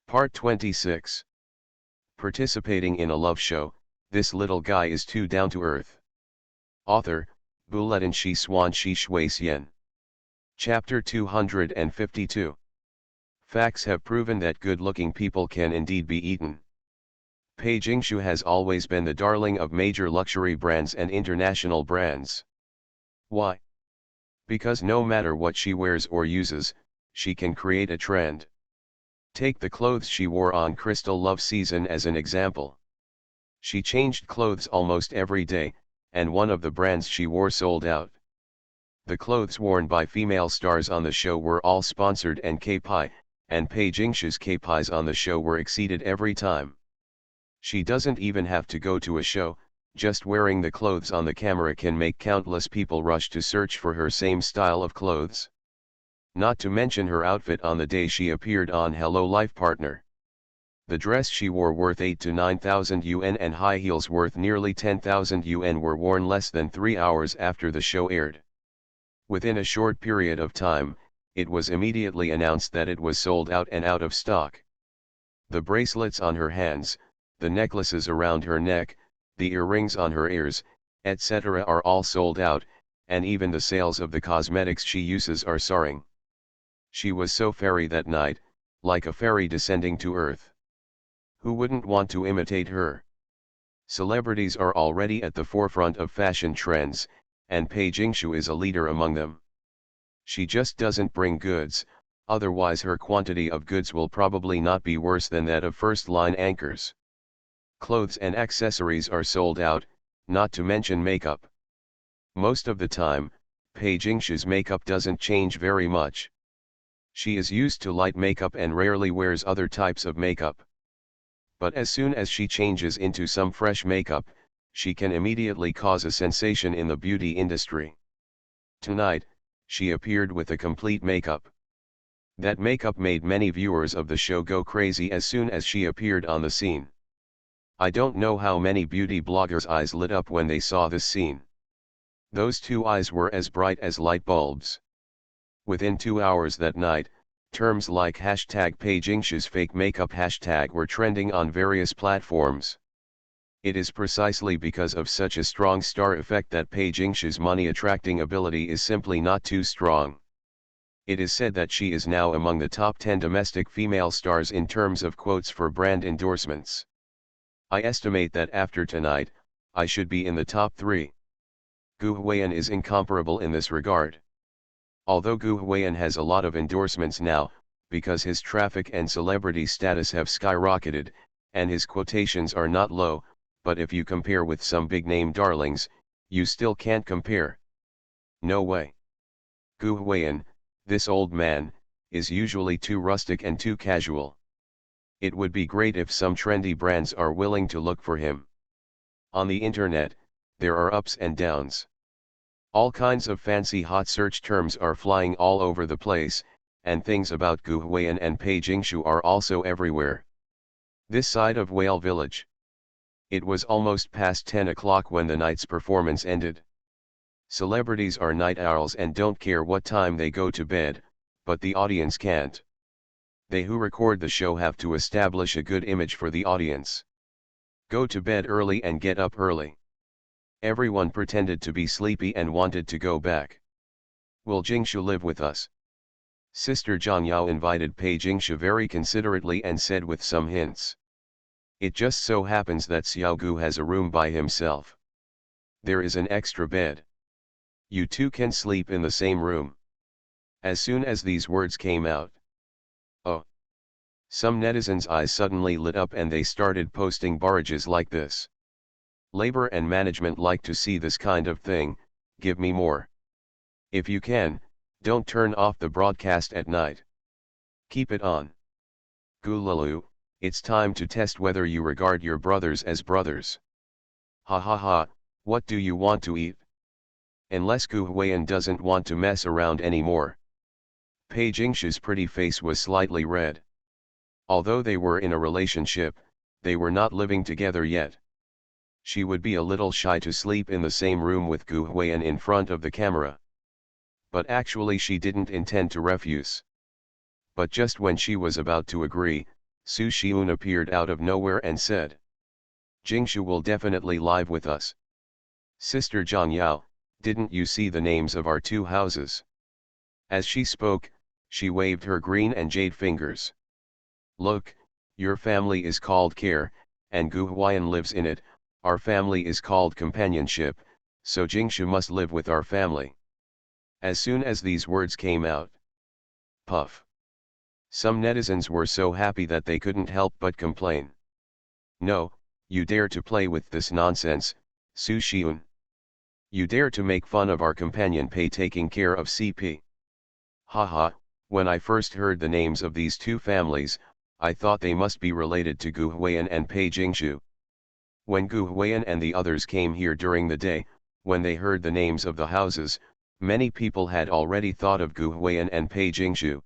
Part 26. Participating in a love show, this little guy is too down to earth. Author, Bulletin Shi Swan Shi Shui Xian. Chapter 252. Facts have proven that good-looking people can indeed be eaten. Pei Jingshu has always been the darling of major luxury brands and international brands. Why? Because no matter what she wears or uses, she can create a trend. Take the clothes she wore on Crystal Love Season as an example. She changed clothes almost every day, and one of the brands she wore sold out. The clothes worn by female stars on the show were all sponsored and KPI, and Pei Jingshu's KPIs on the show were exceeded every time. She doesn't even have to go to a show, just wearing the clothes on the camera can make countless people rush to search for her same style of clothes. Not to mention her outfit on the day she appeared on Hello Life Partner. The dress she wore worth 8,000 to 9,000 yuan and high heels worth nearly 10,000 yuan were worn less than 3 hours after the show aired. Within a short period of time, it was immediately announced that it was sold out and out of stock. The bracelets on her hands, the necklaces around her neck, the earrings on her ears, etc. are all sold out, and even the sales of the cosmetics she uses are soaring. She was so fairy that night, like a fairy descending to earth. Who wouldn't want to imitate her? Celebrities are already at the forefront of fashion trends, and Pei Jingshu is a leader among them. She just doesn't bring goods, otherwise her quantity of goods will probably not be worse than that of first-line anchors. Clothes and accessories are sold out, not to mention makeup. Most of the time, Pei Jingshu's makeup doesn't change very much. She is used to light makeup and rarely wears other types of makeup. But as soon as she changes into some fresh makeup, she can immediately cause a sensation in the beauty industry. Tonight, she appeared with a complete makeup. That makeup made many viewers of the show go crazy as soon as she appeared on the scene. I don't know how many beauty bloggers' eyes lit up when they saw this scene. Those two eyes were as bright as light bulbs. Within 2 hours that night, terms like hashtag Pei Jingshu's fake makeup hashtag were trending on various platforms. It is precisely because of such a strong star effect that Pei Jingshu's money-attracting ability is simply not too strong. It is said that she is now among the top 10 domestic female stars in terms of quotes for brand endorsements. I estimate that after tonight, I should be in the top 3. Gu Huiyan is incomparable in this regard. Although Gu Huiyan has a lot of endorsements now, because his traffic and celebrity status have skyrocketed, and his quotations are not low, but if you compare with some big-name darlings, you still can't compare. No way. Gu Huiyan, this old man, is usually too rustic and too casual. It would be great if some trendy brands are willing to look for him. On the internet, there are ups and downs. All kinds of fancy hot search terms are flying all over the place, and things about Gu Huiyan and Pei Jingshu are also everywhere. This side of Whale Village. It was almost past 10 o'clock when the night's performance ended. Celebrities are night owls and don't care what time they go to bed, but the audience can't. They who record the show have to establish a good image for the audience. Go to bed early and get up early. Everyone pretended to be sleepy and wanted to go back. Will Jingshu live with us? Sister Zhang Yao invited Pei Jingshu very considerately and said with some hints. It just so happens that Xiao Gu has a room by himself. There is an extra bed. You two can sleep in the same room. As soon as these words came out, oh! Some netizens' eyes suddenly lit up and they started posting barrages like this. Labor and management like to see this kind of thing, give me more. If you can, don't turn off the broadcast at night. Keep it on. Gulalu, it's time to test whether you regard your brothers as brothers. Ha ha ha, what do you want to eat? Unless Gu Huiyan doesn't want to mess around anymore. Pei Jingshu's pretty face was slightly red. Although they were in a relationship, they were not living together yet. She would be a little shy to sleep in the same room with Gu Huiyan in front of the camera. But actually she didn't intend to refuse. But just when she was about to agree, Su Xiun appeared out of nowhere and said, Jingshu will definitely live with us. Sister Zhang Yao, didn't you see the names of our two houses? As she spoke, she waved her green and jade fingers. Look, your family is called Care, and Gu Huayan lives in it, our family is called Companionship, so Jingshu must live with our family. As soon as these words came out, puff. Some netizens were so happy that they couldn't help but complain. No, you dare to play with this nonsense, Su Xiun. You dare to make fun of our companion Pei taking care of CP. Haha, when I first heard the names of these two families, I thought they must be related to Gu Huayan and Pei Jingshu. When Gu Huayan and the others came here during the day, when they heard the names of the houses, many people had already thought of Gu Huayan and Pei Jingshu.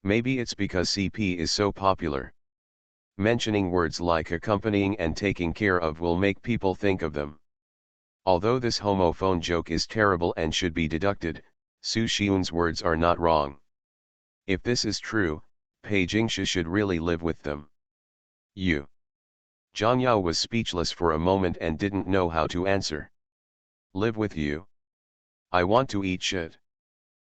Maybe it's because CP is so popular. Mentioning words like accompanying and taking care of will make people think of them. Although this homophone joke is terrible and should be deducted, Su Xiun's words are not wrong. If this is true, Pei Jingshu should really live with them. You. Zhang Yao was speechless for a moment and didn't know how to answer. Live with you? I want to eat shit.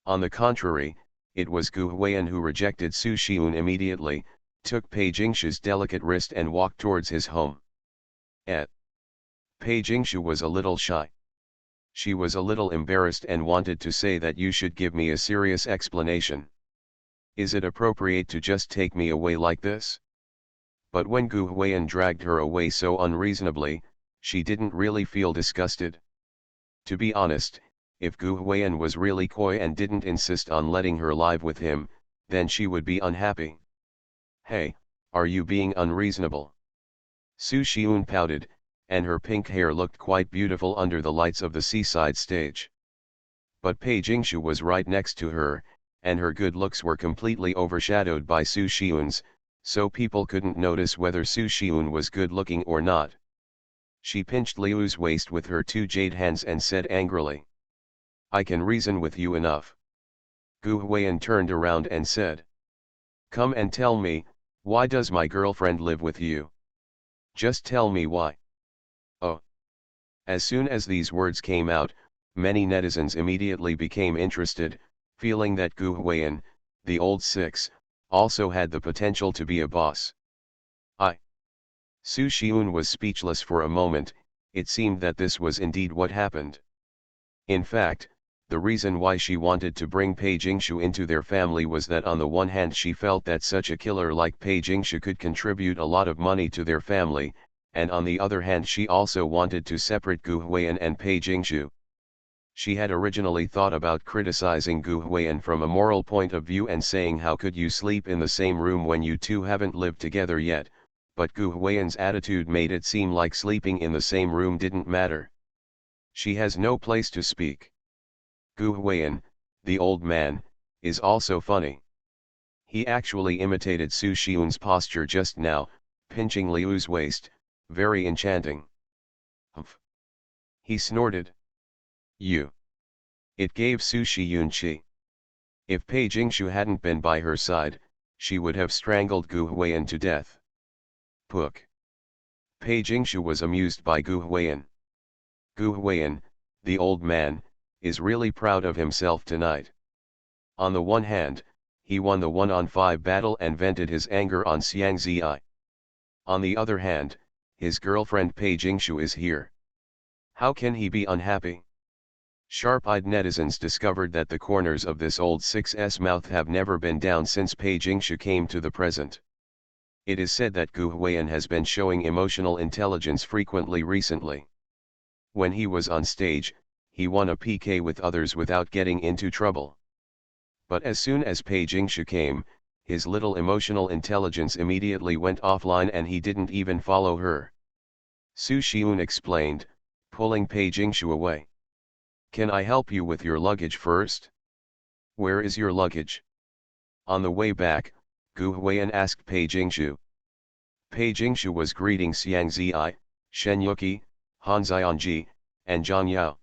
On the contrary, it was Gu Huayan who rejected Su Xiun immediately, took Pei Jingshu's delicate wrist and walked towards his home. Pei Jingshu was a little shy. She was a little embarrassed and wanted to say that you should give me a serious explanation. Is it appropriate to just take me away like this? But when Gu Huayan dragged her away so unreasonably, she didn't really feel disgusted. To be honest, if Gu Huayan was really coy and didn't insist on letting her live with him, then she would be unhappy. Hey, are you being unreasonable? Su Xiun pouted, and her pink hair looked quite beautiful under the lights of the seaside stage. But Pei Jingshu was right next to her, and her good looks were completely overshadowed by Su Xiun's, so people couldn't notice whether Su Xiun was good looking or not. She pinched Liu's waist with her two jade hands and said angrily, I can reason with you enough. Gu Huayan turned around and said, come and tell me, why does my girlfriend live with you? Just tell me why. Oh. As soon as these words came out, many netizens immediately became interested, feeling that Gu Huayan, the old six, also had the potential to be a boss. Su Xiun was speechless for a moment. It seemed that this was indeed what happened. In fact, the reason why she wanted to bring Pei Jingshu into their family was that on the one hand she felt that such a killer like Pei Jingshu could contribute a lot of money to their family, and on the other hand she also wanted to separate Gu Huayan and Pei Jingshu. She had originally thought about criticizing Gu Huayan from a moral point of view and saying how could you sleep in the same room when you two haven't lived together yet, but Gu Huayan's attitude made it seem like sleeping in the same room didn't matter. She has no place to speak. Gu Huayan, the old man, is also funny. He actually imitated Su Xiun's posture just now, pinching Liu's waist, very enchanting. Humph. He snorted. You. It gave Su Xiun chi. If Pei Jingshu hadn't been by her side, she would have strangled Gu Huayan to death. Pook. Pei Jingshu was amused by Gu Huayan. Gu Huayan, the old man, is really proud of himself tonight. On the one hand, he won the 1-on-5 battle and vented his anger on Xiang Zi. On the other hand, his girlfriend Pei Jingshu is here. How can he be unhappy? Sharp-eyed netizens discovered that the corners of this old 6's mouth have never been down since Pei Jingshu came to the present. It is said that Gu Huayan has been showing emotional intelligence frequently recently. When he was on stage, he won a PK with others without getting into trouble. But as soon as Pei Jingshu came, his little emotional intelligence immediately went offline and he didn't even follow her. Su Xiun explained, pulling Pei Jingshu away. Can I help you with your luggage first? Where is your luggage? On the way back, Gu Huayan asked Pei Jingshu. Pei Jingshu was greeting Xiang Zi, Shen Yuqi, Han Zionji, and Zhang Yao.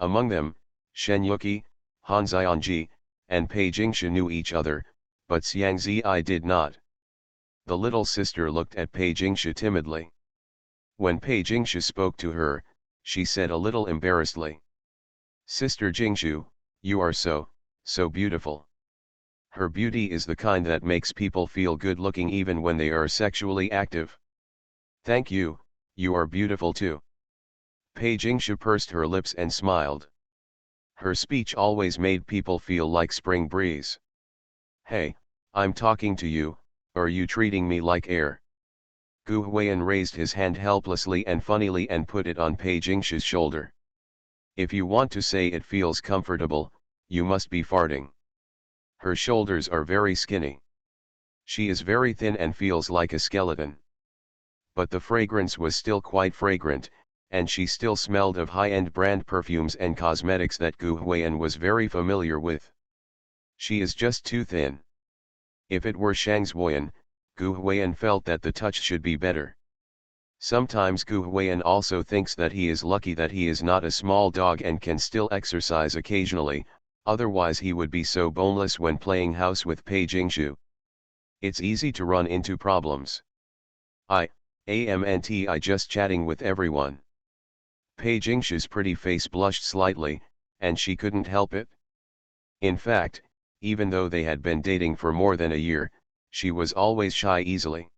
Among them, Shen Yuqi, Han Zionji, and Pei Jingshu knew each other, but Xiang Zi did not. The little sister looked at Pei Jingshu timidly. When Pei Jingshu spoke to her, she said a little embarrassedly. Sister Jingshu, you are so beautiful. Her beauty is the kind that makes people feel good looking even when they are sexually active. Thank you, you are beautiful too. Pei Jingshu pursed her lips and smiled. Her speech always made people feel like spring breeze. Hey, I'm talking to you, are you treating me like air? Gu Huiyan raised his hand helplessly and funnily and put it on Pei Jingshu's shoulder. If you want to say it feels comfortable, you must be farting. Her shoulders are very skinny. She is very thin and feels like a skeleton. But the fragrance was still quite fragrant, and she still smelled of high-end brand perfumes and cosmetics that Gu Huiyan was very familiar with. She is just too thin. If it were Shang Xuan, Gu Huiyan felt that the touch should be better. Sometimes Gu Huiyan also thinks that he is lucky that he is not a small dog and can still exercise occasionally, otherwise he would be so boneless when playing house with Pei Jingshu. It's easy to run into problems. I just chatting with everyone. Pei Jingshu's pretty face blushed slightly, and she couldn't help it. In fact, even though they had been dating for more than a year, she was always shy easily.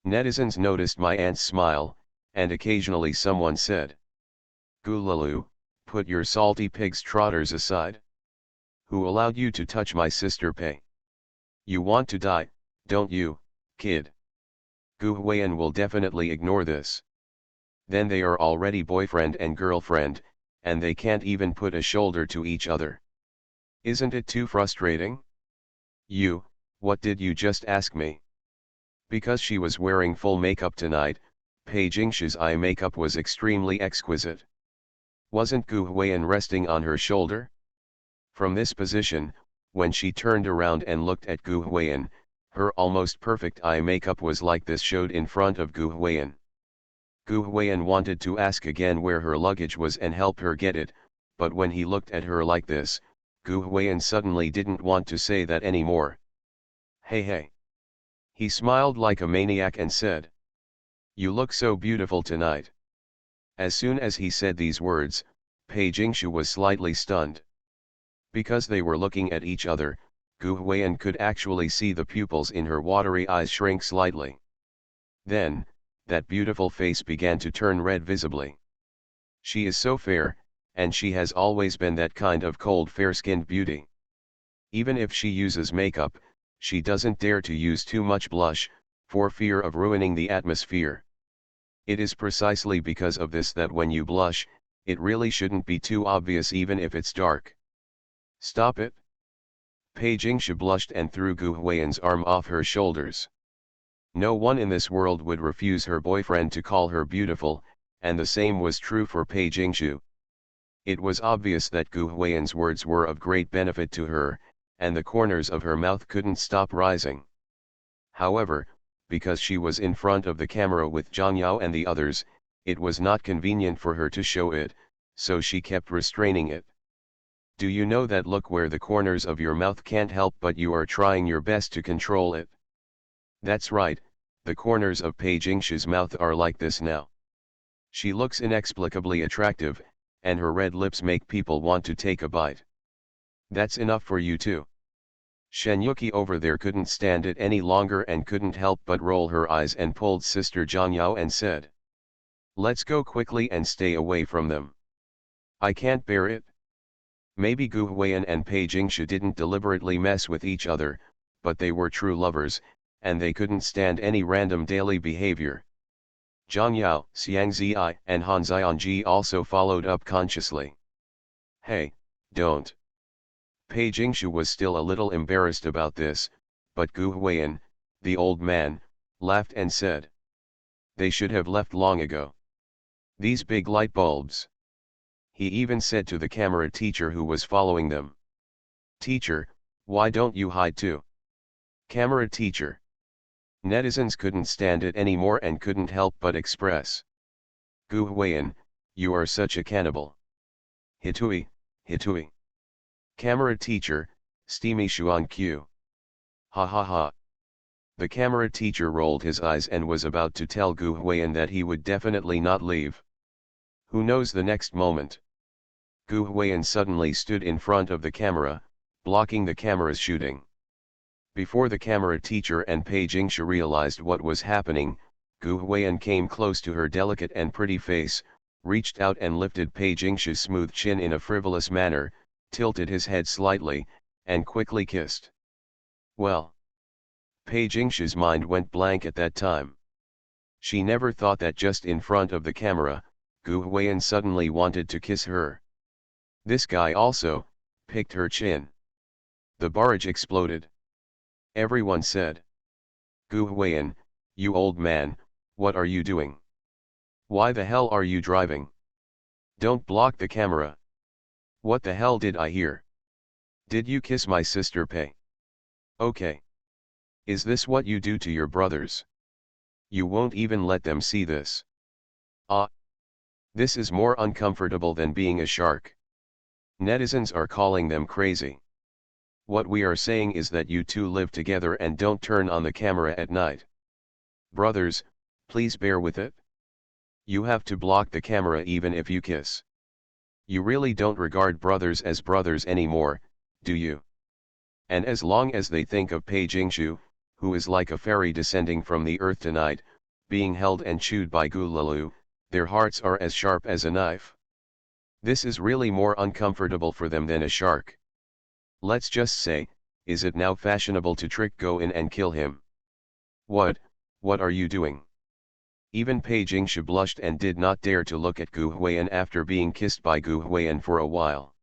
Netizens noticed my aunt's smile, and occasionally someone said, Gulalu, put your salty pig's trotters aside. Who allowed you to touch my sister Pei? You want to die, don't you, kid? Gu Huiyan will definitely ignore this. Then they are already boyfriend and girlfriend, and they can't even put a shoulder to each other. Isn't it too frustrating? You, what did you just ask me? Because she was wearing full makeup tonight, Pei Jingshu's eye makeup was extremely exquisite. Wasn't Gu Huiyan resting on her shoulder? From this position, when she turned around and looked at Gu Huiyan, her almost perfect eye makeup was like this showed in front of Gu Huiyan. Gu Huiyan wanted to ask again where her luggage was and help her get it, but when he looked at her like this, Gu Huiyan suddenly didn't want to say that anymore. Hey. He smiled like a maniac and said, You look so beautiful tonight. As soon as he said these words, Pei Jingshu was slightly stunned. Because they were looking at each other, Gu Huiyan could actually see the pupils in her watery eyes shrink slightly. Then, that beautiful face began to turn red visibly. She is so fair, and she has always been that kind of cold fair-skinned beauty. Even if she uses makeup, she doesn't dare to use too much blush, for fear of ruining the atmosphere. It is precisely because of this that when you blush, it really shouldn't be too obvious even if it's dark. Stop it. Pei Jingshu blushed and threw Gu Huiyan's arm off her shoulders. No one in this world would refuse her boyfriend to call her beautiful, and the same was true for Pei Jingshu. It was obvious that Gu Huiyan's words were of great benefit to her, and the corners of her mouth couldn't stop rising. However, because she was in front of the camera with Zhang Yao and the others, it was not convenient for her to show it, so she kept restraining it. Do you know that look where the corners of your mouth can't help but you are trying your best to control it? That's right, the corners of Pei Jingshu's mouth are like this now. She looks inexplicably attractive, and her red lips make people want to take a bite. That's enough for you too. Shen Yuki over there couldn't stand it any longer and couldn't help but roll her eyes and pulled Sister Zhang Yao and said, Let's go quickly and stay away from them. I can't bear it. Maybe Gu Huiyan and Pei Jingshu didn't deliberately mess with each other, but they were true lovers, and they couldn't stand any random daily behavior. Zhang Yao, Xiang Ziyi, and Han Xianji also followed up consciously. Hey, don't. Pei Jingshu was still a little embarrassed about this, but Gu Huiyan, the old man, laughed and said, They should have left long ago. These big light bulbs. He even said to the camera teacher who was following them. Teacher, why don't you hide too? Camera teacher. Netizens couldn't stand it anymore and couldn't help but express. Gu Huiyan, you are such a cannibal. Hitui. Camera teacher, steamy Xuan Q. Ha ha ha. The camera teacher rolled his eyes and was about to tell Gu Huiyan that he would definitely not leave. Who knows, the next moment Gu Huiyan suddenly stood in front of the camera, blocking the camera's shooting. Before the camera teacher and Pei Jingshu realized what was happening, Gu Huiyan came close to her delicate and pretty face, reached out and lifted Pei Jingshu's smooth chin in a frivolous manner, tilted his head slightly, and quickly kissed. Well, Pei Jingshu's mind went blank at that time. She never thought that just in front of the camera, Gu Huiyan suddenly wanted to kiss her. This guy also picked her chin. The barrage exploded. Everyone said, "Gu Huiyan, you old man, what are you doing? Why the hell are you driving? Don't block the camera. What the hell did I hear? Did you kiss my sister Pei? Okay. Is this what you do to your brothers? You won't even let them see this. Ah. This is more uncomfortable than being a shark. Netizens are calling them crazy. What we are saying is that you two live together and don't turn on the camera at night. Brothers, please bear with it. You have to block the camera even if you kiss. You really don't regard brothers as brothers anymore, do you?" And as long as they think of Pei Jingshu, who is like a fairy descending from the earth tonight, being held and chewed by Gu Lulu, their hearts are as sharp as a knife. This is really more uncomfortable for them than a shark. Let's just say, is it now fashionable to trick Go in and kill him? What are you doing? Even Pei Jingshu blushed and did not dare to look at Gu Huiyan after being kissed by Gu Huiyan for a while.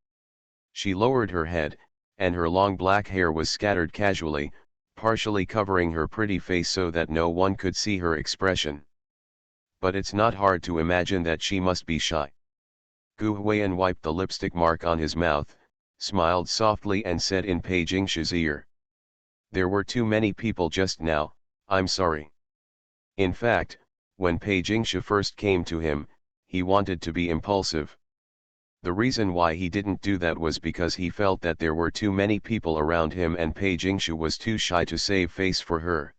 She lowered her head, and her long black hair was scattered casually, partially covering her pretty face so that no one could see her expression. But it's not hard to imagine that she must be shy. Gu Huiyan wiped the lipstick mark on his mouth, smiled softly and said in Pei Jingshu's ear, "There were too many people just now, I'm sorry." In fact, when Pei Jingshu first came to him, he wanted to be impulsive. The reason why he didn't do that was because he felt that there were too many people around him and Pei Jingshu was too shy to save face for her.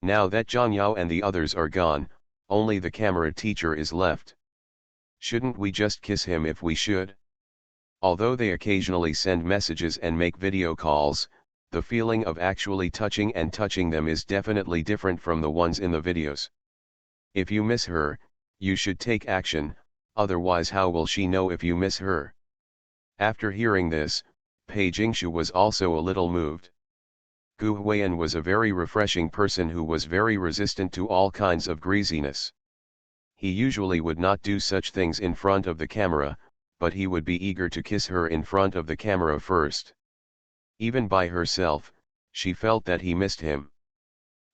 Now that Zhang Yao and the others are gone, only the camera teacher is left. Shouldn't we just kiss him if we should? Although they occasionally send messages and make video calls, the feeling of actually touching them is definitely different from the ones in the videos. If you miss her, you should take action, otherwise how will she know if you miss her? After hearing this, Pei Jingshu was also a little moved. Gu Huiyan was a very refreshing person who was very resistant to all kinds of greasiness. He usually would not do such things in front of the camera, but he would be eager to kiss her in front of the camera first. Even by herself, she felt that he missed him.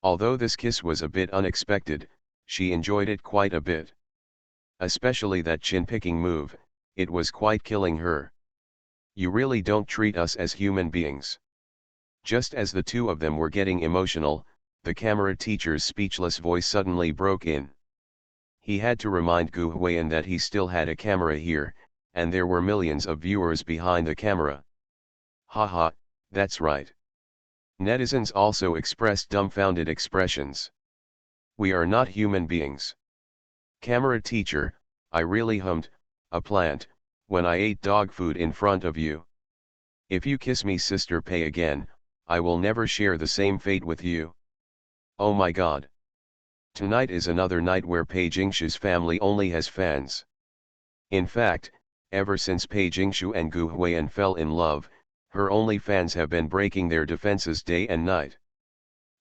Although this kiss was a bit unexpected, she enjoyed it quite a bit. Especially that chin-picking move, it was quite killing her. "You really don't treat us as human beings." Just as the two of them were getting emotional, the camera teacher's speechless voice suddenly broke in. He had to remind Gu Huiyan that he still had a camera here, and there were millions of viewers behind the camera. Haha, that's right. Netizens also expressed dumbfounded expressions. "We are not human beings. Camera teacher, I really hummed a plant when I ate dog food in front of you. If you kiss me Sister Pei again, I will never share the same fate with you. Oh my god. Tonight is another night where Pei Jingshu's family only has fans. In fact, ever since Pei Jingshu and Gu Huiyan fell in love, her only fans have been breaking their defenses day and night.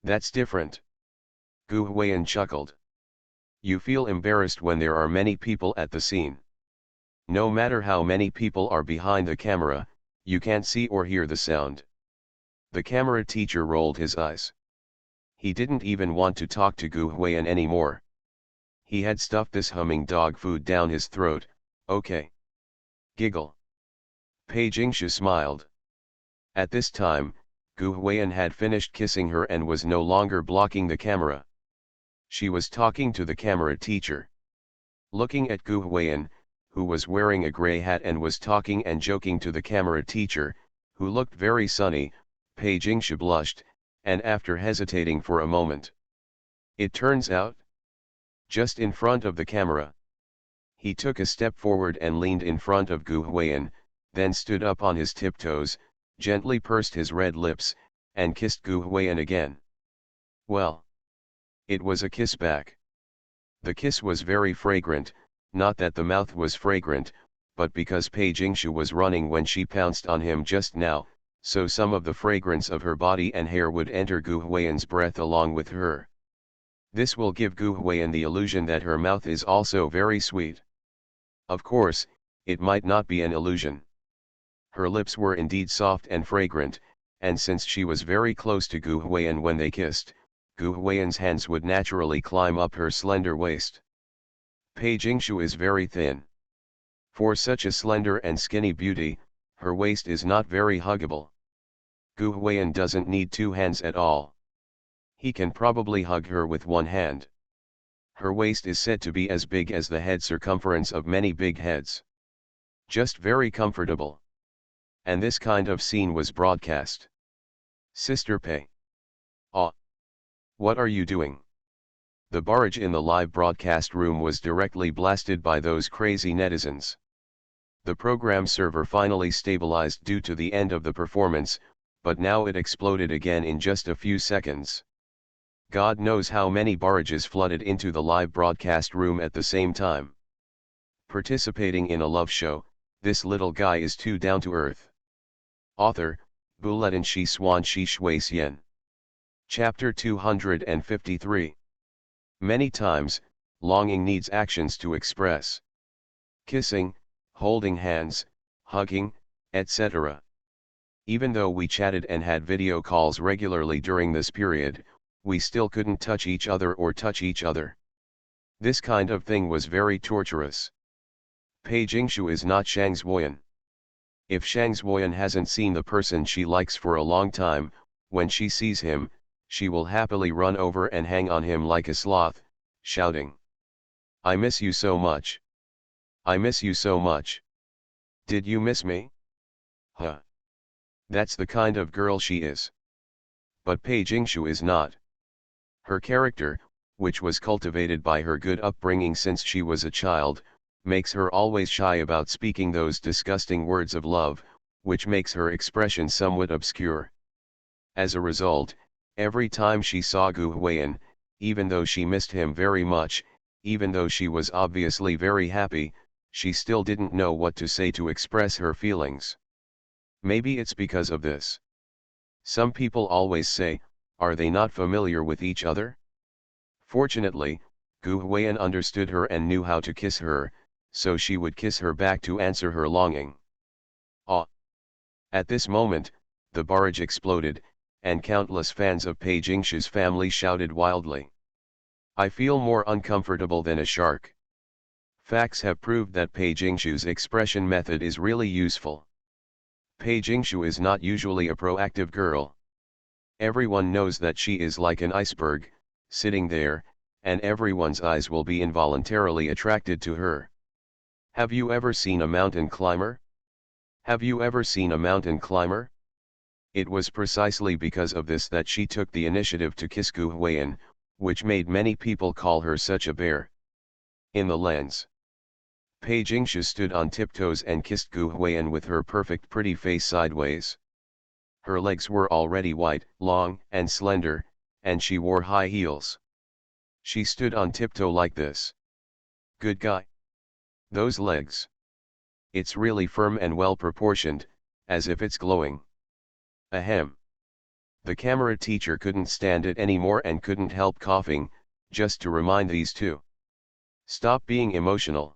That's different." Gu Huiyan chuckled. "You feel embarrassed when there are many people at the scene. No matter how many people are behind the camera, you can't see or hear the sound." The camera teacher rolled his eyes. He didn't even want to talk to Gu Huiyan anymore. He had stuffed this humming dog food down his throat. Okay. Giggle. Pei Jingshu smiled. At this time, Gu Huiyan had finished kissing her and was no longer blocking the camera. She was talking to the camera teacher. Looking at Gu Huiyan, who was wearing a gray hat and was talking and joking to the camera teacher, who looked very sunny, Pei Jingshu blushed, and after hesitating for a moment, it turns out, just in front of the camera, he took a step forward and leaned in front of Gu Huiyan, then stood up on his tiptoes, gently pursed his red lips, and kissed Gu Huiyan again. Well, it was a kiss back. The kiss was very fragrant, not that the mouth was fragrant, but because Pei Jingshu was running when she pounced on him just now, so some of the fragrance of her body and hair would enter Gu Huiyan's breath along with her. This will give Gu Huiyan the illusion that her mouth is also very sweet. Of course, it might not be an illusion. Her lips were indeed soft and fragrant, and since she was very close to Gu Huiyan when they kissed, Gu Huiyan's hands would naturally climb up her slender waist. Pei Jingshu is very thin. For such a slender and skinny beauty, her waist is not very huggable. Gu Huiyan doesn't need two hands at all. He can probably hug her with one hand. Her waist is said to be as big as the head circumference of many big heads. Just very comfortable. And this kind of scene was broadcast. Sister Pei. Ah. What are you doing? The barrage in the live broadcast room was directly blasted by those crazy netizens. The program server finally stabilized due to the end of the performance, but now it exploded again in just a few seconds. God knows how many barrages flooded into the live broadcast room at the same time. Participating in a love show, this little guy is too down to earth. Author, Bulletin Shi Xuan Shi Shui Xian. Chapter 253. Many times, longing needs actions to express. Kissing, holding hands, hugging, etc. Even though we chatted and had video calls regularly during this period, we still couldn't touch each other or touch each other. This kind of thing was very torturous. Pei Jingshu is not Shang Zuoyan. If Shang Zuoyan hasn't seen the person she likes for a long time, when she sees him, she will happily run over and hang on him like a sloth, shouting, "I miss you so much. I miss you so much. Did you miss me?" Huh. That's the kind of girl she is. But Pei Jingshu is not. Her character, which was cultivated by her good upbringing since she was a child, makes her always shy about speaking those disgusting words of love, which makes her expression somewhat obscure. As a result, every time she saw Gu Huiyan, even though she missed him very much, even though she was obviously very happy, she still didn't know what to say to express her feelings. Maybe it's because of this. Some people always say, are they not familiar with each other? Fortunately, Gu Huiyan understood her and knew how to kiss her, so she would kiss her back to answer her longing. Ah! At this moment, the barrage exploded, and countless fans of Pei Jingshu's family shouted wildly. I feel more uncomfortable than a shark. Facts have proved that Pei Jingshu's expression method is really useful. Pei Jingshu is not usually a proactive girl. Everyone knows that she is like an iceberg, sitting there, and everyone's eyes will be involuntarily attracted to her. Have you ever seen a mountain climber? Have you ever seen a mountain climber? It was precisely because of this that she took the initiative to kiss Gu Huiyan, which made many people call her such a bear. In the lens, Pei Jingshu stood on tiptoes and kissed Gu Huiyan with her perfect pretty face sideways. Her legs were already white, long, and slender, and she wore high heels. She stood on tiptoe like this. Good guy. Those legs. It's really firm and well proportioned, as if it's glowing. Ahem. The camera teacher couldn't stand it anymore and couldn't help coughing, just to remind these two. Stop being emotional.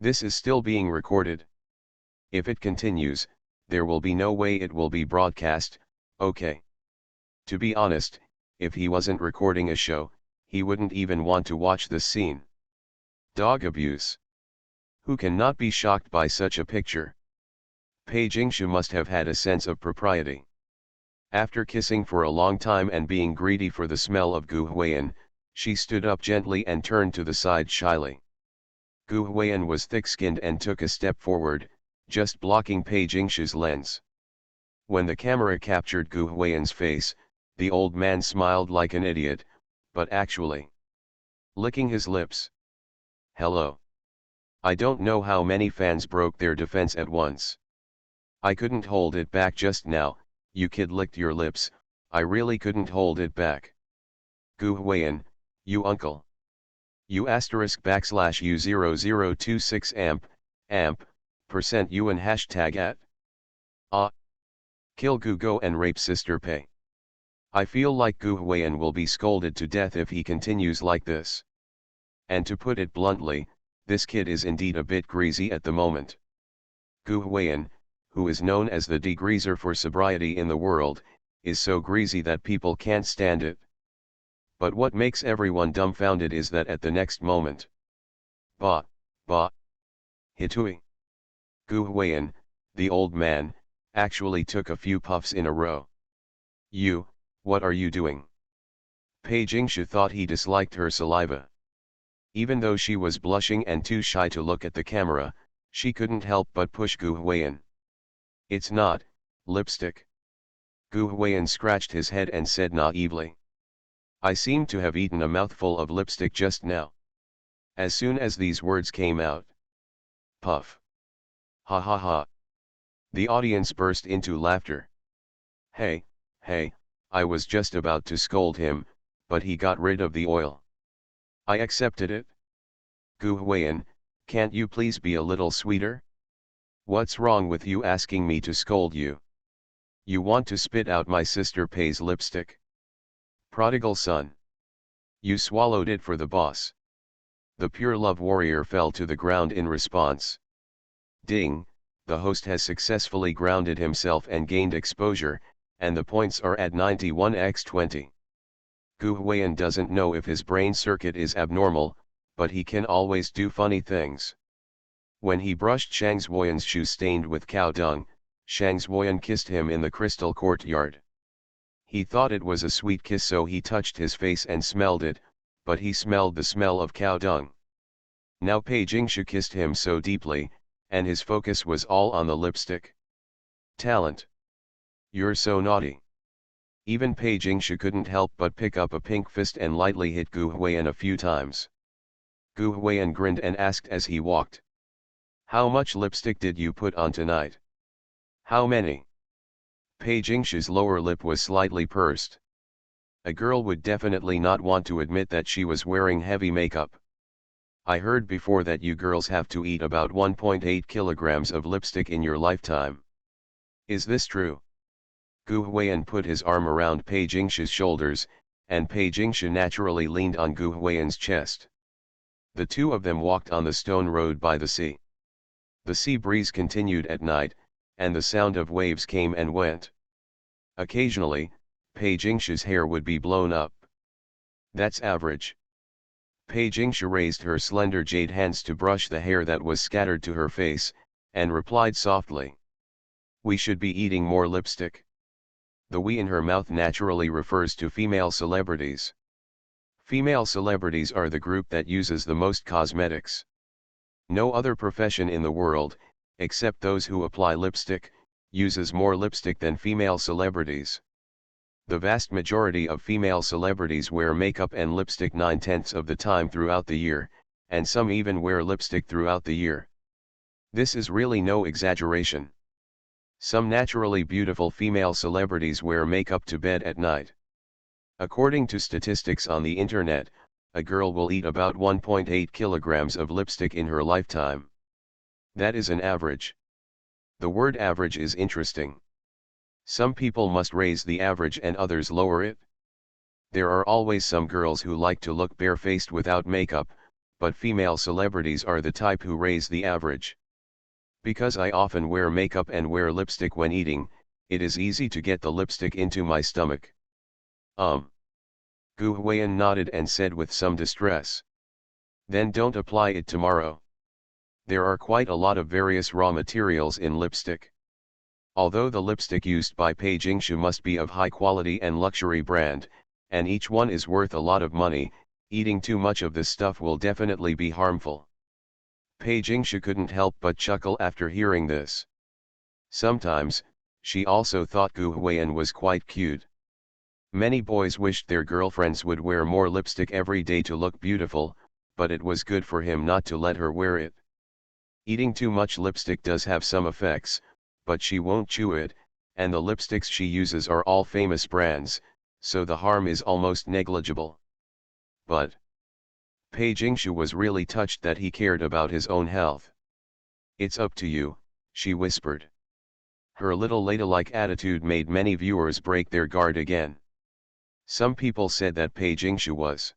This is still being recorded. If it continues, there will be no way it will be broadcast, okay? To be honest, if he wasn't recording a show, he wouldn't even want to watch this scene. Dog abuse. Who can not be shocked by such a picture? Pei Jingshu must have had a sense of propriety. After kissing for a long time and being greedy for the smell of Gu Huiyan, she stood up gently and turned to the side shyly. Gu Huiyan was thick-skinned and took a step forward, just blocking Pei Jingshu's lens. When the camera captured Gu Huiyan's face, The old man smiled like an idiot, but actually licking his lips. Hello. I don't know how many fans broke their defense at once. I couldn't hold it back just now, you kid licked your lips, I really couldn't hold it back. Gu Huiyan, you uncle. You asterisk backslash U0026 amp, percent U and hashtag at. Kill Gu Go and rape Sister Pei. I feel like Gu Huiyan will be scolded to death if he continues like this. And to put it bluntly, this kid is indeed a bit greasy at the moment. Gu Huiyan, who is known as the degreaser for sobriety in the world, is so greasy that people can't stand it. But what makes everyone dumbfounded is that at the next moment, Ba, Hitui. Gu Huiyan, the old man, actually took a few puffs in a row. You, what are you doing? Pei Jingshu thought he disliked her saliva. Even though she was blushing and too shy to look at the camera, she couldn't help but push Gu Huiyan. It's not lipstick. Gu Huiyan scratched his head and said naively. I seem to have eaten a mouthful of lipstick just now. As soon as these words came out. Puff. Ha ha ha. The audience burst into laughter. Hey, I was just about to scold him, but he got rid of the oil. I accepted it. Gu Huiyan, can't you please be a little sweeter? What's wrong with you asking me to scold you? You want to spit out my sister Pei's lipstick? Prodigal son. You swallowed it for the boss. The pure love warrior fell to the ground in response. Ding, the host has successfully grounded himself and gained exposure, and the points are at 91x20. Gu Huiyan doesn't know if his brain circuit is abnormal, but he can always do funny things. When he brushed Shang Zuoyan's shoe stained with cow dung, Shang Zuoyan kissed him in the crystal courtyard. He thought it was a sweet kiss, so he touched his face and smelled it, but he smelled the smell of cow dung. Now Pei Jingshu kissed him so deeply, and his focus was all on the lipstick. Talent. You're so naughty. Even Pei Jingshu couldn't help but pick up a pink fist and lightly hit Gu Huiyan a few times. Gu Huiyan grinned and asked as he walked. How much lipstick did you put on tonight? How many? Pei Jingshu's lower lip was slightly pursed. A girl would definitely not want to admit that she was wearing heavy makeup. I heard before that you girls have to eat about 1.8 kilograms of lipstick in your lifetime. Is this true? Gu Huiyan put his arm around Pei Jingshu's shoulders, and Pei Jingshu naturally leaned on Gu Huiyan's chest. The two of them walked on the stone road by the sea. The sea breeze continued at night, and the sound of waves came and went. Occasionally, Pei Jingshu's hair would be blown up. That's average. Pei Jingshu raised her slender jade hands to brush the hair that was scattered to her face, and replied softly. We should be eating more lipstick. The we in her mouth naturally refers to female celebrities. Female celebrities are the group that uses the most cosmetics. No other profession in the world, except those who apply lipstick, uses more lipstick than female celebrities. The vast majority of female celebrities wear makeup and lipstick 9/10 of the time throughout the year, and some even wear lipstick throughout the year. This is really no exaggeration. Some naturally beautiful female celebrities wear makeup to bed at night. According to statistics on the internet, a girl will eat about 1.8 kilograms of lipstick in her lifetime. That is an average. The word average is interesting. Some people must raise the average and others lower it. There are always some girls who like to look barefaced without makeup, but female celebrities are the type who raise the average. Because I often wear makeup and wear lipstick when eating, it is easy to get the lipstick into my stomach. Gu Huiyan nodded and said with some distress. Then don't apply it tomorrow. There are quite a lot of various raw materials in lipstick. Although the lipstick used by Pei Jingshu must be of high quality and luxury brand, and each one is worth a lot of money, eating too much of this stuff will definitely be harmful. Pei Jingshu couldn't help but chuckle after hearing this. Sometimes, she also thought Gu Huiyan was quite cute. Many boys wished their girlfriends would wear more lipstick every day to look beautiful, but it was good for him not to let her wear it. Eating too much lipstick does have some effects, but she won't chew it, and the lipsticks she uses are all famous brands, so the harm is almost negligible. But Pei Jingshu was really touched that he cared about his own health. "It's up to you," she whispered. Her little ladylike attitude made many viewers break their guard again. Some people said that Pei Jingshu was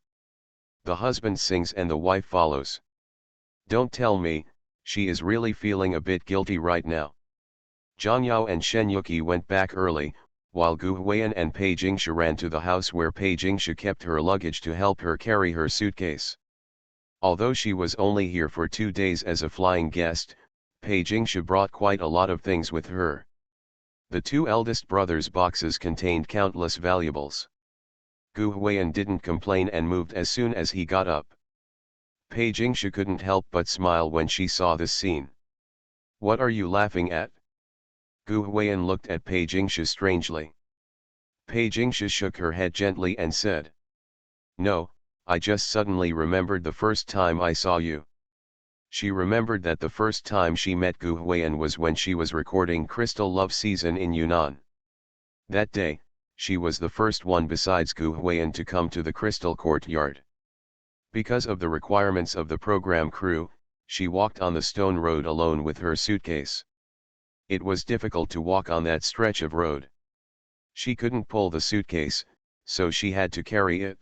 the husband sings and the wife follows. "Don't tell me, she is really feeling a bit guilty right now." Zhang Yao and Shen Yuqi went back early, while Gu Huiyan and Pei Jingshu ran to the house where Pei Jingshu kept her luggage to help her carry her suitcase. Although she was only here for 2 days as a flying guest, Pei Jingshu brought quite a lot of things with her. The two eldest brothers' boxes contained countless valuables. Gu Huiyan didn't complain and moved as soon as he got up. Pei Jingshu couldn't help but smile when she saw this scene. "What are you laughing at?" Gu Huiyan looked at Pei Jingshu strangely. Pei Jingshu shook her head gently and said, "No, I just suddenly remembered the first time I saw you." She remembered that the first time she met Gu Huiyan was when she was recording Crystal Love Season in Yunnan. That day, she was the first one besides Gu Huiyan to come to the Crystal Courtyard. Because of the requirements of the program crew, she walked on the stone road alone with her suitcase. It was difficult to walk on that stretch of road. She couldn't pull the suitcase, so she had to carry it.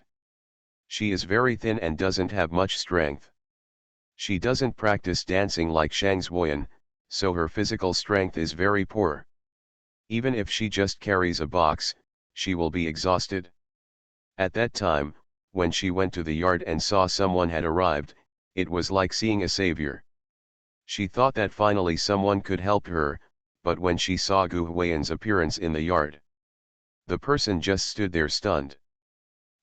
She is very thin and doesn't have much strength. She doesn't practice dancing like Shang Zuoyan, so her physical strength is very poor. Even if she just carries a box, she will be exhausted. At that time, when she went to the yard and saw someone had arrived, it was like seeing a savior. She thought that finally someone could help her, but when she saw Gu Huiyan's appearance in the yard, the person just stood there stunned.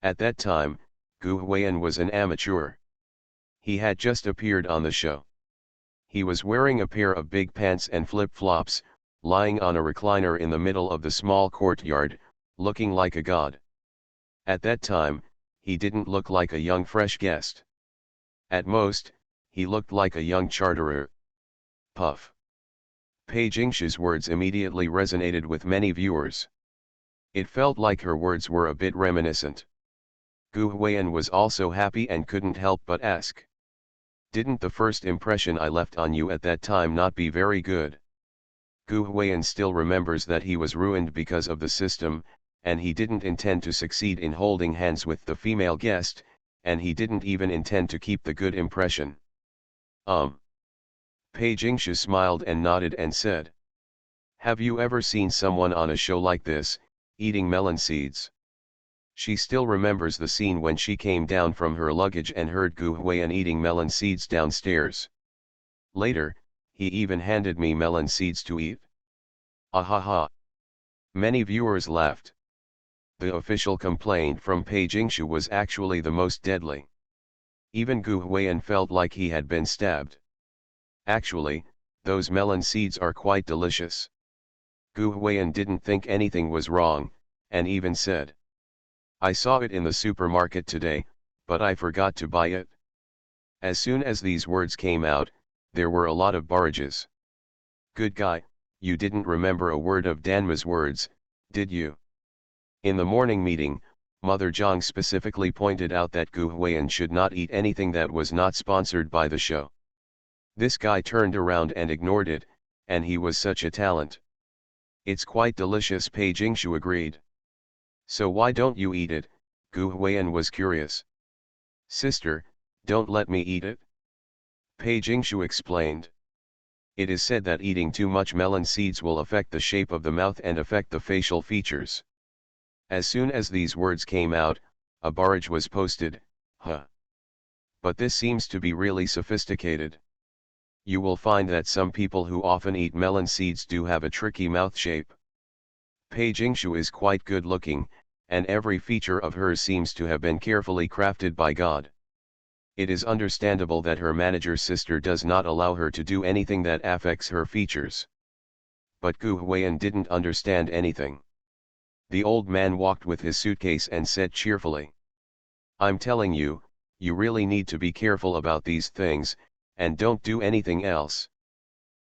At that time, Gu Huiyan was an amateur. He had just appeared on the show. He was wearing a pair of big pants and flip-flops, lying on a recliner in the middle of the small courtyard, looking like a god. At that time, he didn't look like a young fresh guest. At most, he looked like a young charterer. Puff. Pei Jingshu's words immediately resonated with many viewers. It felt like her words were a bit reminiscent. Gu Huiyan was also happy and couldn't help but ask, "Didn't the first impression I left on you at that time not be very good?" Gu Huiyan still remembers that he was ruined because of the system, and he didn't intend to succeed in holding hands with the female guest, and he didn't even intend to keep the good impression. Pei Jingshu smiled and nodded and said, "Have you ever seen someone on a show like this, eating melon seeds?" She still remembers the scene when she came down from her luggage and heard Gu Huiyan eating melon seeds downstairs. Later, he even handed me melon seeds to eat. Ahaha. Many viewers laughed. The official complaint from Pei Jingshu was actually the most deadly. Even Gu Huiyan felt like he had been stabbed. "Actually, those melon seeds are quite delicious." Gu Huiyan didn't think anything was wrong, and even said, "I saw it in the supermarket today, but I forgot to buy it." As soon as these words came out, there were a lot of barrages. "Good guy, you didn't remember a word of Danma's words, did you?" In the morning meeting, Mother Zhang specifically pointed out that Gu Huiyan should not eat anything that was not sponsored by the show. This guy turned around and ignored it, and he was such a talent. "It's quite delicious," Pei Jingshu agreed. "So why don't you eat it?" Gu Huiyan was curious. "Sister, don't let me eat it," Pei Jingshu explained. "It is said that eating too much melon seeds will affect the shape of the mouth and affect the facial features." As soon as these words came out, a barrage was posted, "Huh. But this seems to be really sophisticated. You will find that some people who often eat melon seeds do have a tricky mouth shape." Pei Jingshu is quite good looking, and every feature of hers seems to have been carefully crafted by God. It is understandable that her manager's sister does not allow her to do anything that affects her features. But Gu Huiyan didn't understand anything. The old man walked with his suitcase and said cheerfully, "I'm telling you, you really need to be careful about these things, and don't do anything else.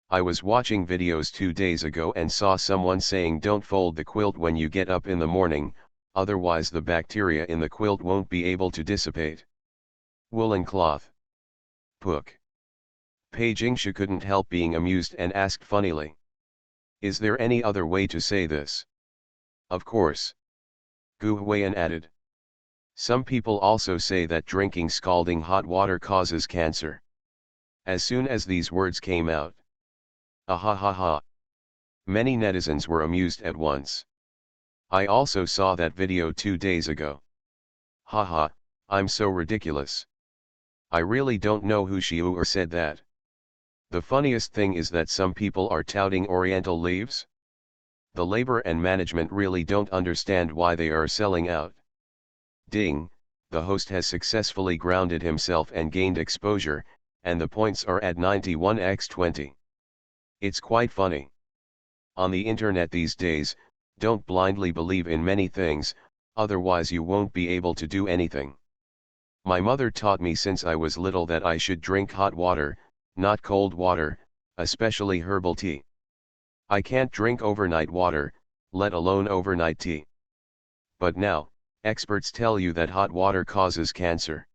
I was watching videos 2 days ago and saw someone saying don't fold the quilt when you get up in the morning, otherwise the bacteria in the quilt won't be able to dissipate. Woolen cloth. Pook." Pei Jingshu couldn't help being amused and asked funnily, "Is there any other way to say this?" "Of course." Gu Huiyan added. "Some people also say that drinking scalding hot water causes cancer." As soon as these words came out, ah ha ha ha, many netizens were amused at once. "I also saw that video 2 days ago. Haha, I'm so ridiculous. I really don't know who Shiu or said that. The funniest thing is that some people are touting Oriental leaves. The labor and management really don't understand why they are selling out." Ding, the host has successfully grounded himself and gained exposure, and the points are at 91x20. It's quite funny. On the internet these days, don't blindly believe in many things, otherwise you won't be able to do anything. My mother taught me since I was little that I should drink hot water, not cold water, especially herbal tea. I can't drink overnight water, let alone overnight tea. But now, experts tell you that hot water causes cancer.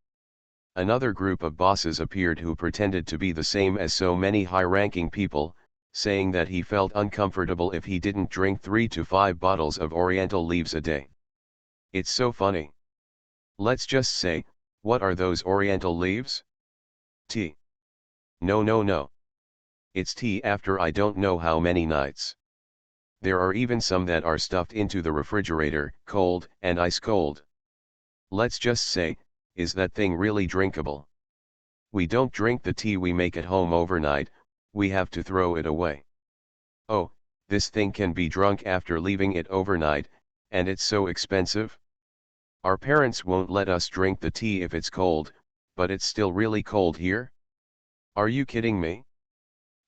Another group of bosses appeared who pretended to be the same as so many high-ranking people, saying that he felt uncomfortable if he didn't drink 3 to 5 bottles of Oriental leaves a day. It's so funny. Let's just say, what are those Oriental leaves? Tea. No no no. It's tea after I don't know how many nights. There are even some that are stuffed into the refrigerator, cold and ice cold. Let's just say, is that thing really drinkable? We don't drink the tea we make at home overnight, we have to throw it away. Oh, this thing can be drunk after leaving it overnight, and it's so expensive? Our parents won't let us drink the tea if it's cold, but it's still really cold here? Are you kidding me?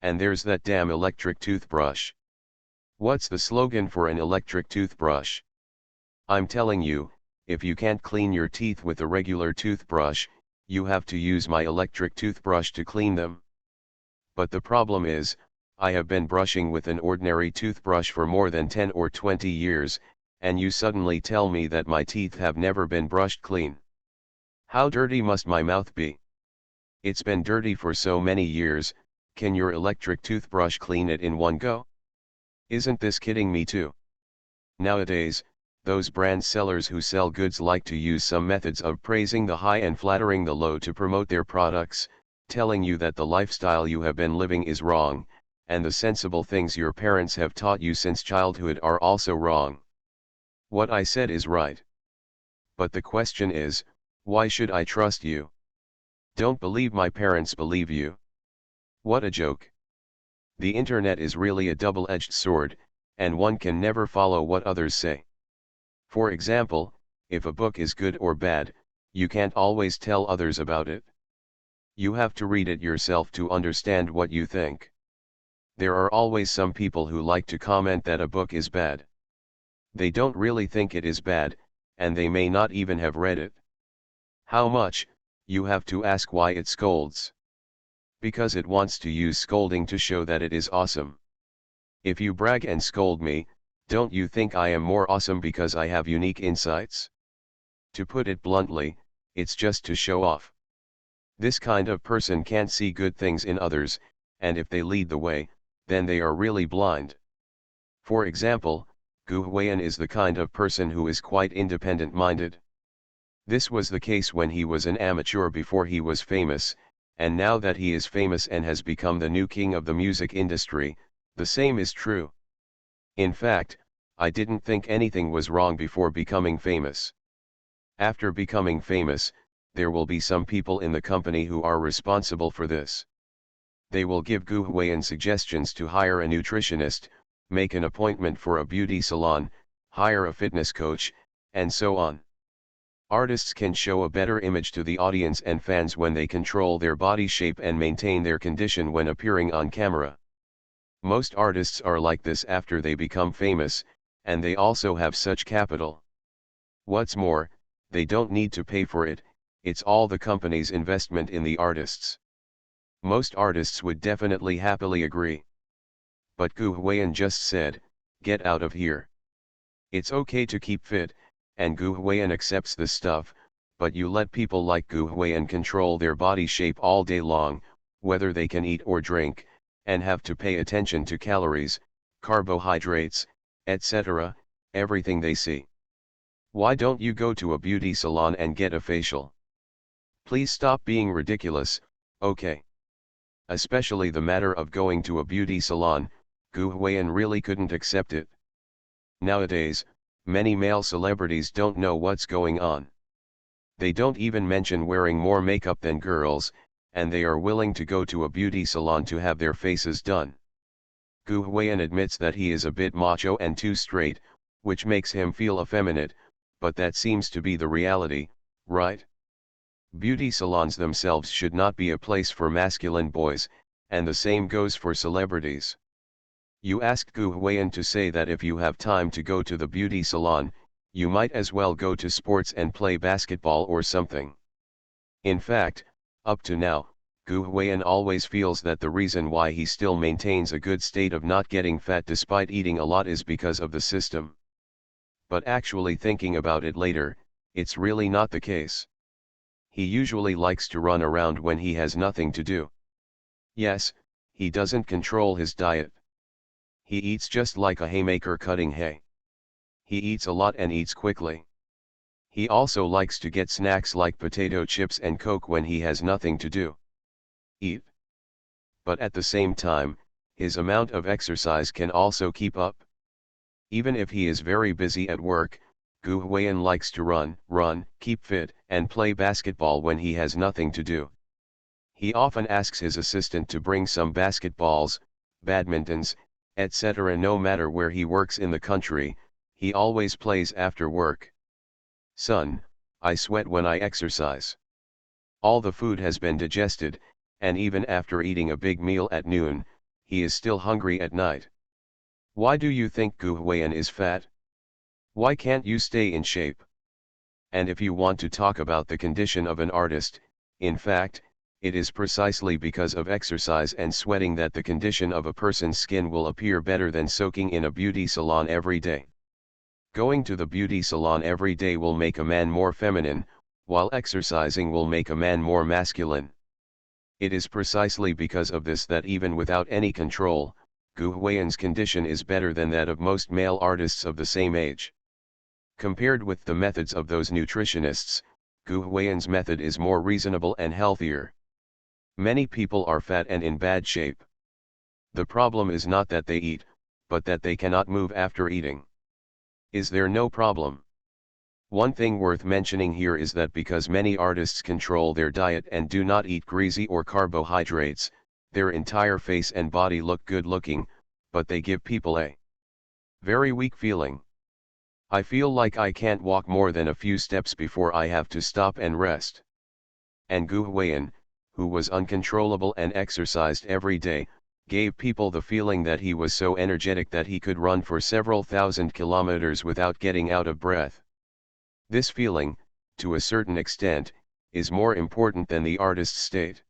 And there's that damn electric toothbrush. What's the slogan for an electric toothbrush? I'm telling you, if you can't clean your teeth with a regular toothbrush, you have to use my electric toothbrush to clean them. But the problem is, I have been brushing with an ordinary toothbrush for more than 10 or 20 years, and you suddenly tell me that my teeth have never been brushed clean. How dirty must my mouth be? It's been dirty for so many years, can your electric toothbrush clean it in one go? Isn't this kidding me too? Nowadays, those brand sellers who sell goods like to use some methods of praising the high and flattering the low to promote their products, telling you that the lifestyle you have been living is wrong, and the sensible things your parents have taught you since childhood are also wrong. What I said is right. But the question is, why should I trust you? Don't believe my parents believe you. What a joke. The internet is really a double-edged sword, and one can never follow what others say. For example, if a book is good or bad, you can't always tell others about it. You have to read it yourself to understand what you think. There are always some people who like to comment that a book is bad. They don't really think it is bad, and they may not even have read it. How much? You have to ask why it scolds. Because it wants to use scolding to show that it is awesome. If you brag and scold me, don't you think I am more awesome because I have unique insights? To put it bluntly, it's just to show off. This kind of person can't see good things in others, and if they lead the way, then they are really blind. For example, Gu Huiyan is the kind of person who is quite independent-minded. This was the case when he was an amateur before he was famous, and now that he is famous and has become the new king of the music industry, the same is true. In fact, I didn't think anything was wrong before becoming famous. After becoming famous, there will be some people in the company who are responsible for this. They will give Gu Huiyan suggestions to hire a nutritionist, make an appointment for a beauty salon, hire a fitness coach, and so on. Artists can show a better image to the audience and fans when they control their body shape and maintain their condition when appearing on camera. Most artists are like this after they become famous, and they also have such capital. What's more, they don't need to pay for it, it's all the company's investment in the artists. Most artists would definitely happily agree. But Gu Huiyan just said, "Get out of here. It's okay to keep fit," and Gu Huiyan accepts this stuff, but you let people like Gu Huiyan control their body shape all day long, whether they can eat or drink, and have to pay attention to calories, carbohydrates, etc., everything they see. Why don't you go to a beauty salon and get a facial? Please stop being ridiculous, okay? Especially the matter of going to a beauty salon, Gu Huiyan really couldn't accept it. Nowadays, many male celebrities don't know what's going on. They don't even mention wearing more makeup than girls, and they are willing to go to a beauty salon to have their faces done. Gu Huiyan admits that he is a bit macho and too straight, which makes him feel effeminate, but that seems to be the reality, right? Beauty salons themselves should not be a place for masculine boys, and the same goes for celebrities. You asked Gu Huiyan to say that if you have time to go to the beauty salon, you might as well go to sports and play basketball or something. In fact, up to now, Gu Huiyan always feels that the reason why he still maintains a good state of not getting fat despite eating a lot is because of the system. But actually thinking about it later, it's really not the case. He usually likes to run around when he has nothing to do. Yes, he doesn't control his diet. He eats just like a haymaker cutting hay. He eats a lot and eats quickly. He also likes to get snacks like potato chips and Coke when he has nothing to do. Eat. But at the same time, his amount of exercise can also keep up. Even if he is very busy at work, Gu Huiyan likes to run, keep fit, and play basketball when he has nothing to do. He often asks his assistant to bring some basketballs, badmintons, etc. No matter where he works in the country, he always plays after work. "Son, I sweat when I exercise. All the food has been digested, and even after eating a big meal at noon, he is still hungry at night. Why do you think Gu Huiyan is fat? Why can't you stay in shape?" And if you want to talk about the condition of an artist, in fact, it is precisely because of exercise and sweating that the condition of a person's skin will appear better than soaking in a beauty salon every day. Going to the beauty salon every day will make a man more feminine, while exercising will make a man more masculine. It is precisely because of this that even without any control, Gu Huiyan's condition is better than that of most male artists of the same age. Compared with the methods of those nutritionists, Gu Huiyan's method is more reasonable and healthier. Many people are fat and in bad shape. The problem is not that they eat, but that they cannot move after eating. Is there no problem? One thing worth mentioning here is that because many artists control their diet and do not eat greasy or carbohydrates, their entire face and body look good looking, but they give people a very weak feeling. "I feel like I can't walk more than a few steps before I have to stop and rest." And Gu Huiyan, who was uncontrollable and exercised every day, gave people the feeling that he was so energetic that he could run for several thousand kilometers without getting out of breath. This feeling, to a certain extent, is more important than the artist's state.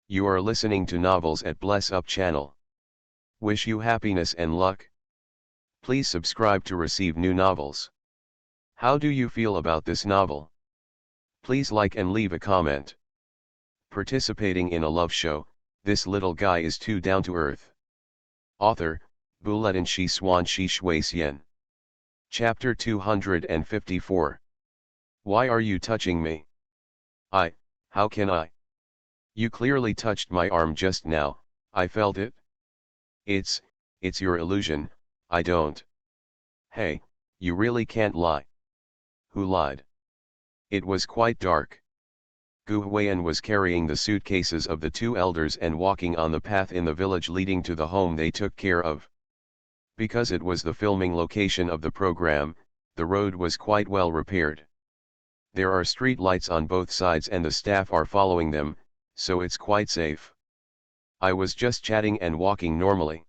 You are listening to Novels at Bless Up channel. Wish you happiness and luck. Please subscribe to receive new novels. How do you feel about this novel? Please like and leave a comment. Participating in a love show, this little guy is too down to earth. Author, Buletin Shi Swan Shi Shui Xian. Chapter 254. Why are you touching me? How can I? You clearly touched my arm just now, I felt it. It's your illusion, I don't. Hey, you really can't lie. Who lied? It was quite dark. Gu Huiyan was carrying the suitcases of the two elders and walking on the path in the village leading to the home they took care of. Because it was the filming location of the program, the road was quite well repaired. There are street lights on both sides and the staff are following them, so it's quite safe. I was just chatting and walking normally.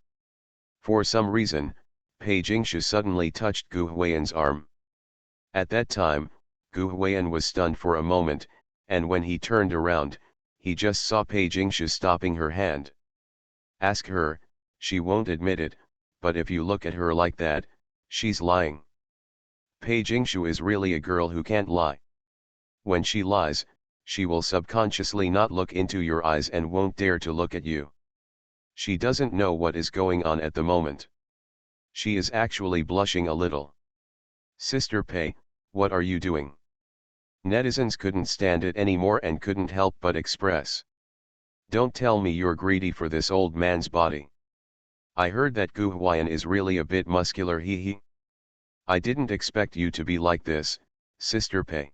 For some reason, Pei Jingshu suddenly touched Gu Huiyan's arm. At that time, Gu Huiyan was stunned for a moment, and when he turned around, he just saw Pei Jingshu stopping her hand. Ask her, she won't admit it, but if you look at her like that, she's lying. Pei Jingshu is really a girl who can't lie. When she lies, she will subconsciously not look into your eyes and won't dare to look at you. She doesn't know what is going on at the moment. She is actually blushing a little. Sister Pei, what are you doing? Netizens couldn't stand it anymore and couldn't help but express. Don't tell me you're greedy for this old man's body. I heard that Gu Huiyan is really a bit muscular, hee. I didn't expect you to be like this, Sister Pei.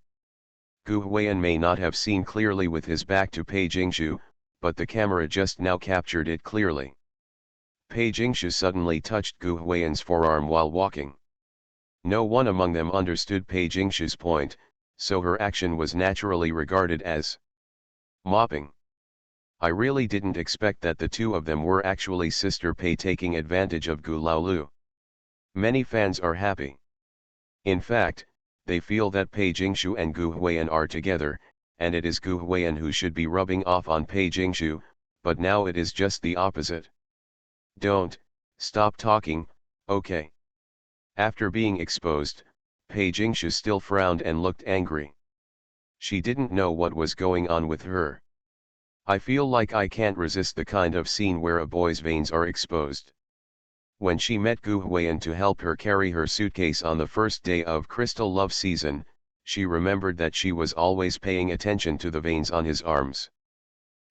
Gu Huiyan may not have seen clearly with his back to Pei Jingshu, but the camera just now captured it clearly. Pei Jingshu suddenly touched Gu Huiyan's forearm while walking. No one among them understood Pei Jingshu's point, so her action was naturally regarded as mopping. I really didn't expect that the two of them were actually Sister Pei taking advantage of Gu Laolu. Many fans are happy. In fact, they feel that Pei Jingshu and Gu Huiyan are together, and it is Gu Huiyan who should be rubbing off on Pei Jingshu, but now it is just the opposite. Don't, stop talking, okay. After being exposed, Pei Jingshu still frowned and looked angry. She didn't know what was going on with her. I feel like I can't resist the kind of scene where a boy's veins are exposed. When she met Gu Huiyan to help her carry her suitcase on the first day of Crystal Love season, she remembered that she was always paying attention to the veins on his arms.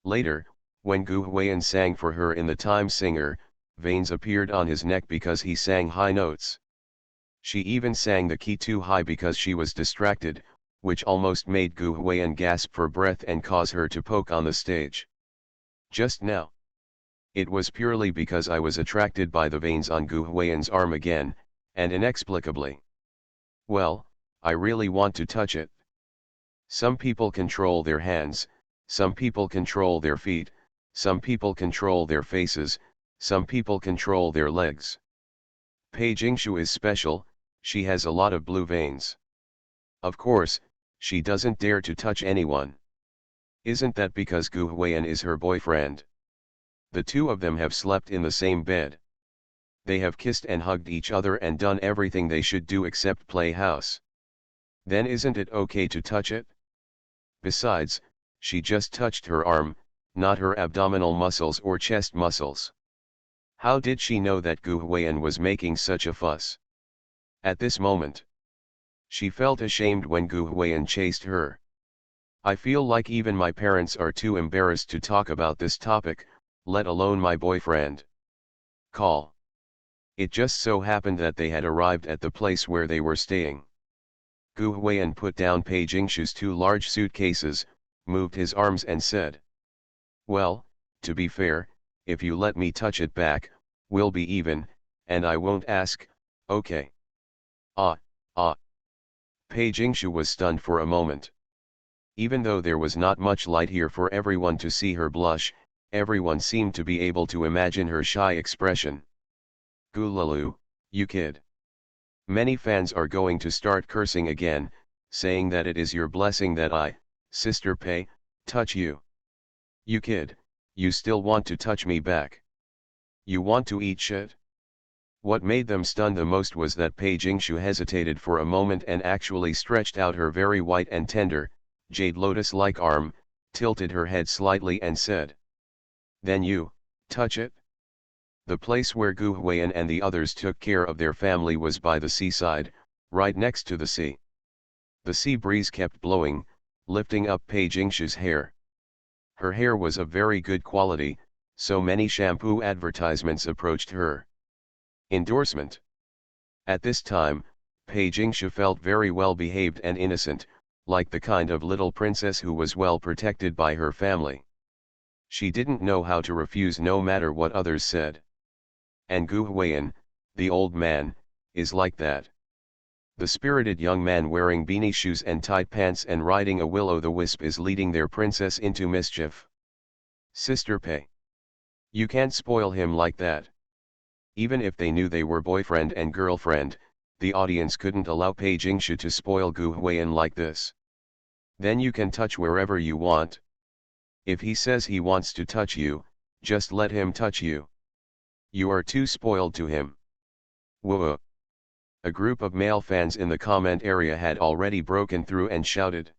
Later, when Gu Huiyan sang for her in the Time Singer, veins appeared on his neck because he sang high notes. She even sang the key too high because she was distracted, which almost made Gu Huiyan gasp for breath and cause her to poke on the stage. Just now. It was purely because I was attracted by the veins on Gu Huiyan's arm again, and inexplicably. Well, I really want to touch it. Some people control their hands, some people control their feet, some people control their faces, some people control their legs. Pei Jingshu is special, she has a lot of blue veins. Of course, she doesn't dare to touch anyone. Isn't that because Gu Huiyan is her boyfriend? The two of them have slept in the same bed. They have kissed and hugged each other and done everything they should do except play house. Then isn't it okay to touch it? Besides, she just touched her arm, not her abdominal muscles or chest muscles. How did she know that Gu Huiyan was making such a fuss? At this moment, she felt ashamed when Gu Huiyan chased her. I feel like even my parents are too embarrassed to talk about this topic, let alone my boyfriend. Call. It just so happened that they had arrived at the place where they were staying. Gu Huiyan put down Pei Jingshu's two large suitcases, moved his arms and said, "Well, to be fair, if you let me touch it back, we'll be even, and I won't ask, okay?" Ah. Pei Jingshu was stunned for a moment. Even though there was not much light here for everyone to see her blush, everyone seemed to be able to imagine her shy expression. Gu Laolu, you kid. Many fans are going to start cursing again, saying that it is your blessing that I, Sister Pei, touch you. You kid, you still want to touch me back. You want to eat shit? What made them stunned the most was that Pei Jingshu hesitated for a moment and actually stretched out her very white and tender, jade lotus-like arm, tilted her head slightly and said, "Then you, touch it?" The place where Gu Huiyan and the others took care of their family was by the seaside, right next to the sea. The sea breeze kept blowing, lifting up Pei Jingshu's hair. Her hair was of very good quality, so many shampoo advertisements approached her. Endorsement. At this time, Pei Jingshu felt very well behaved and innocent, like the kind of little princess who was well protected by her family. She didn't know how to refuse no matter what others said. And Gu Huiyan, the old man, is like that. The spirited young man wearing beanie shoes and tight pants and riding a will-o'-the-wisp is leading their princess into mischief. Sister Pei. You can't spoil him like that. Even if they knew they were boyfriend and girlfriend, the audience couldn't allow Pei Jingshu to spoil Gu Huiyan like this. Then you can touch wherever you want. If he says he wants to touch you, just let him touch you. You are too spoiled to him. Whoa. A group of male fans in the comment area had already broken through and shouted.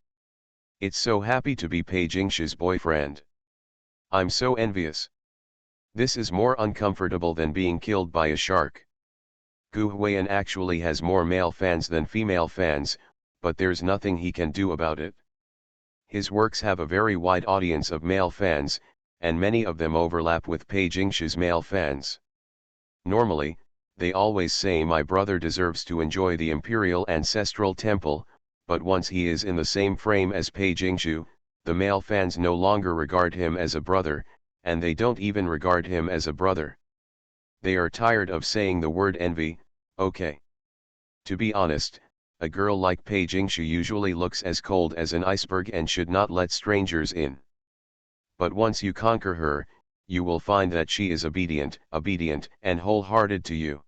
It's so happy to be Pei Jingshu's boyfriend. I'm so envious. This is more uncomfortable than being killed by a shark. Gu Huiyan actually has more male fans than female fans, but there's nothing he can do about it. His works have a very wide audience of male fans, and many of them overlap with Pei Jingshu's male fans. Normally, they always say my brother deserves to enjoy the imperial ancestral temple, but once he is in the same frame as Pei Jingshu, the male fans no longer regard him as a brother, and they don't even regard him as a brother. They are tired of saying the word envy, okay. To be honest, a girl like Pei Jingshu usually looks as cold as an iceberg and should not let strangers in. But once you conquer her, you will find that she is obedient, and wholehearted to you.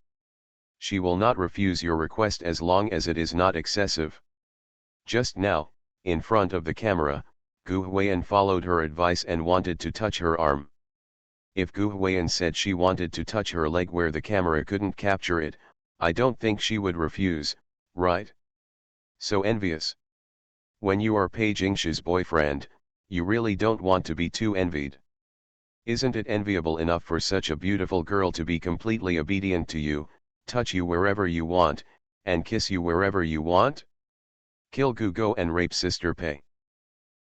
She will not refuse your request as long as it is not excessive. Just now, in front of the camera, Gu Huiyan followed her advice and wanted to touch her arm. If Gu Huiyan said she wanted to touch her leg where the camera couldn't capture it, I don't think she would refuse, right? So envious. When you are Pei Jingshu's boyfriend, you really don't want to be too envied. Isn't it enviable enough for such a beautiful girl to be completely obedient to you, touch you wherever you want, and kiss you wherever you want? Kill Gu Go and rape Sister Pei.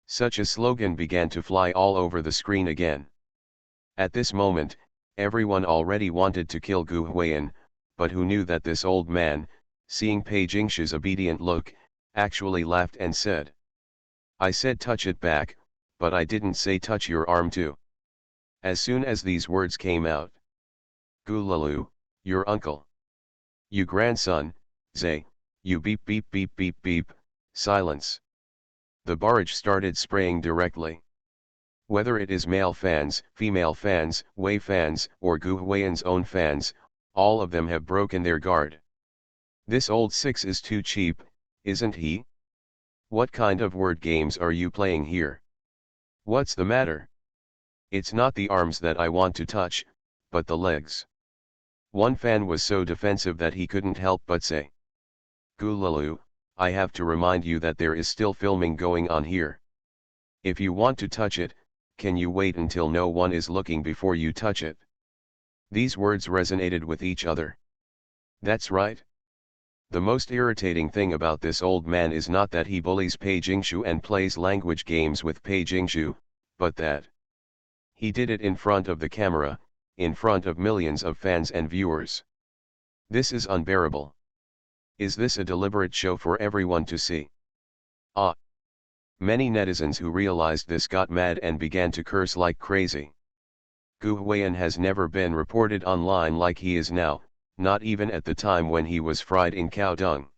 Such a slogan began to fly all over the screen again. At this moment, everyone already wanted to kill Gu Huiyan, but who knew that this old man, seeing Pei Jingshu's obedient look, actually laughed and said, I said touch it back, but I didn't say touch your arm too. As soon as these words came out, Gu Lalu, your uncle. You grandson, Zay, you beep beep beep beep beep, silence. The barrage started spraying directly. Whether it is male fans, female fans, Wei fans, or Gu Huiyan's own fans, all of them have broken their guard. This old six is too cheap, isn't he? What kind of word games are you playing here? What's the matter? It's not the arms that I want to touch, but the legs. One fan was so defensive that he couldn't help but say, Gu Lalu, I have to remind you that there is still filming going on here. If you want to touch it, can you wait until no one is looking before you touch it? These words resonated with each other. That's right. The most irritating thing about this old man is not that he bullies Pei Jingshu and plays language games with Pei Jingshu, but that he did it in front of the camera, in front of millions of fans and viewers. This is unbearable. Is this a deliberate show for everyone to see? Ah! Many netizens who realized this got mad and began to curse like crazy. Gu Huiyan has never been reported online like he is now, not even at the time when he was fried in cow dung.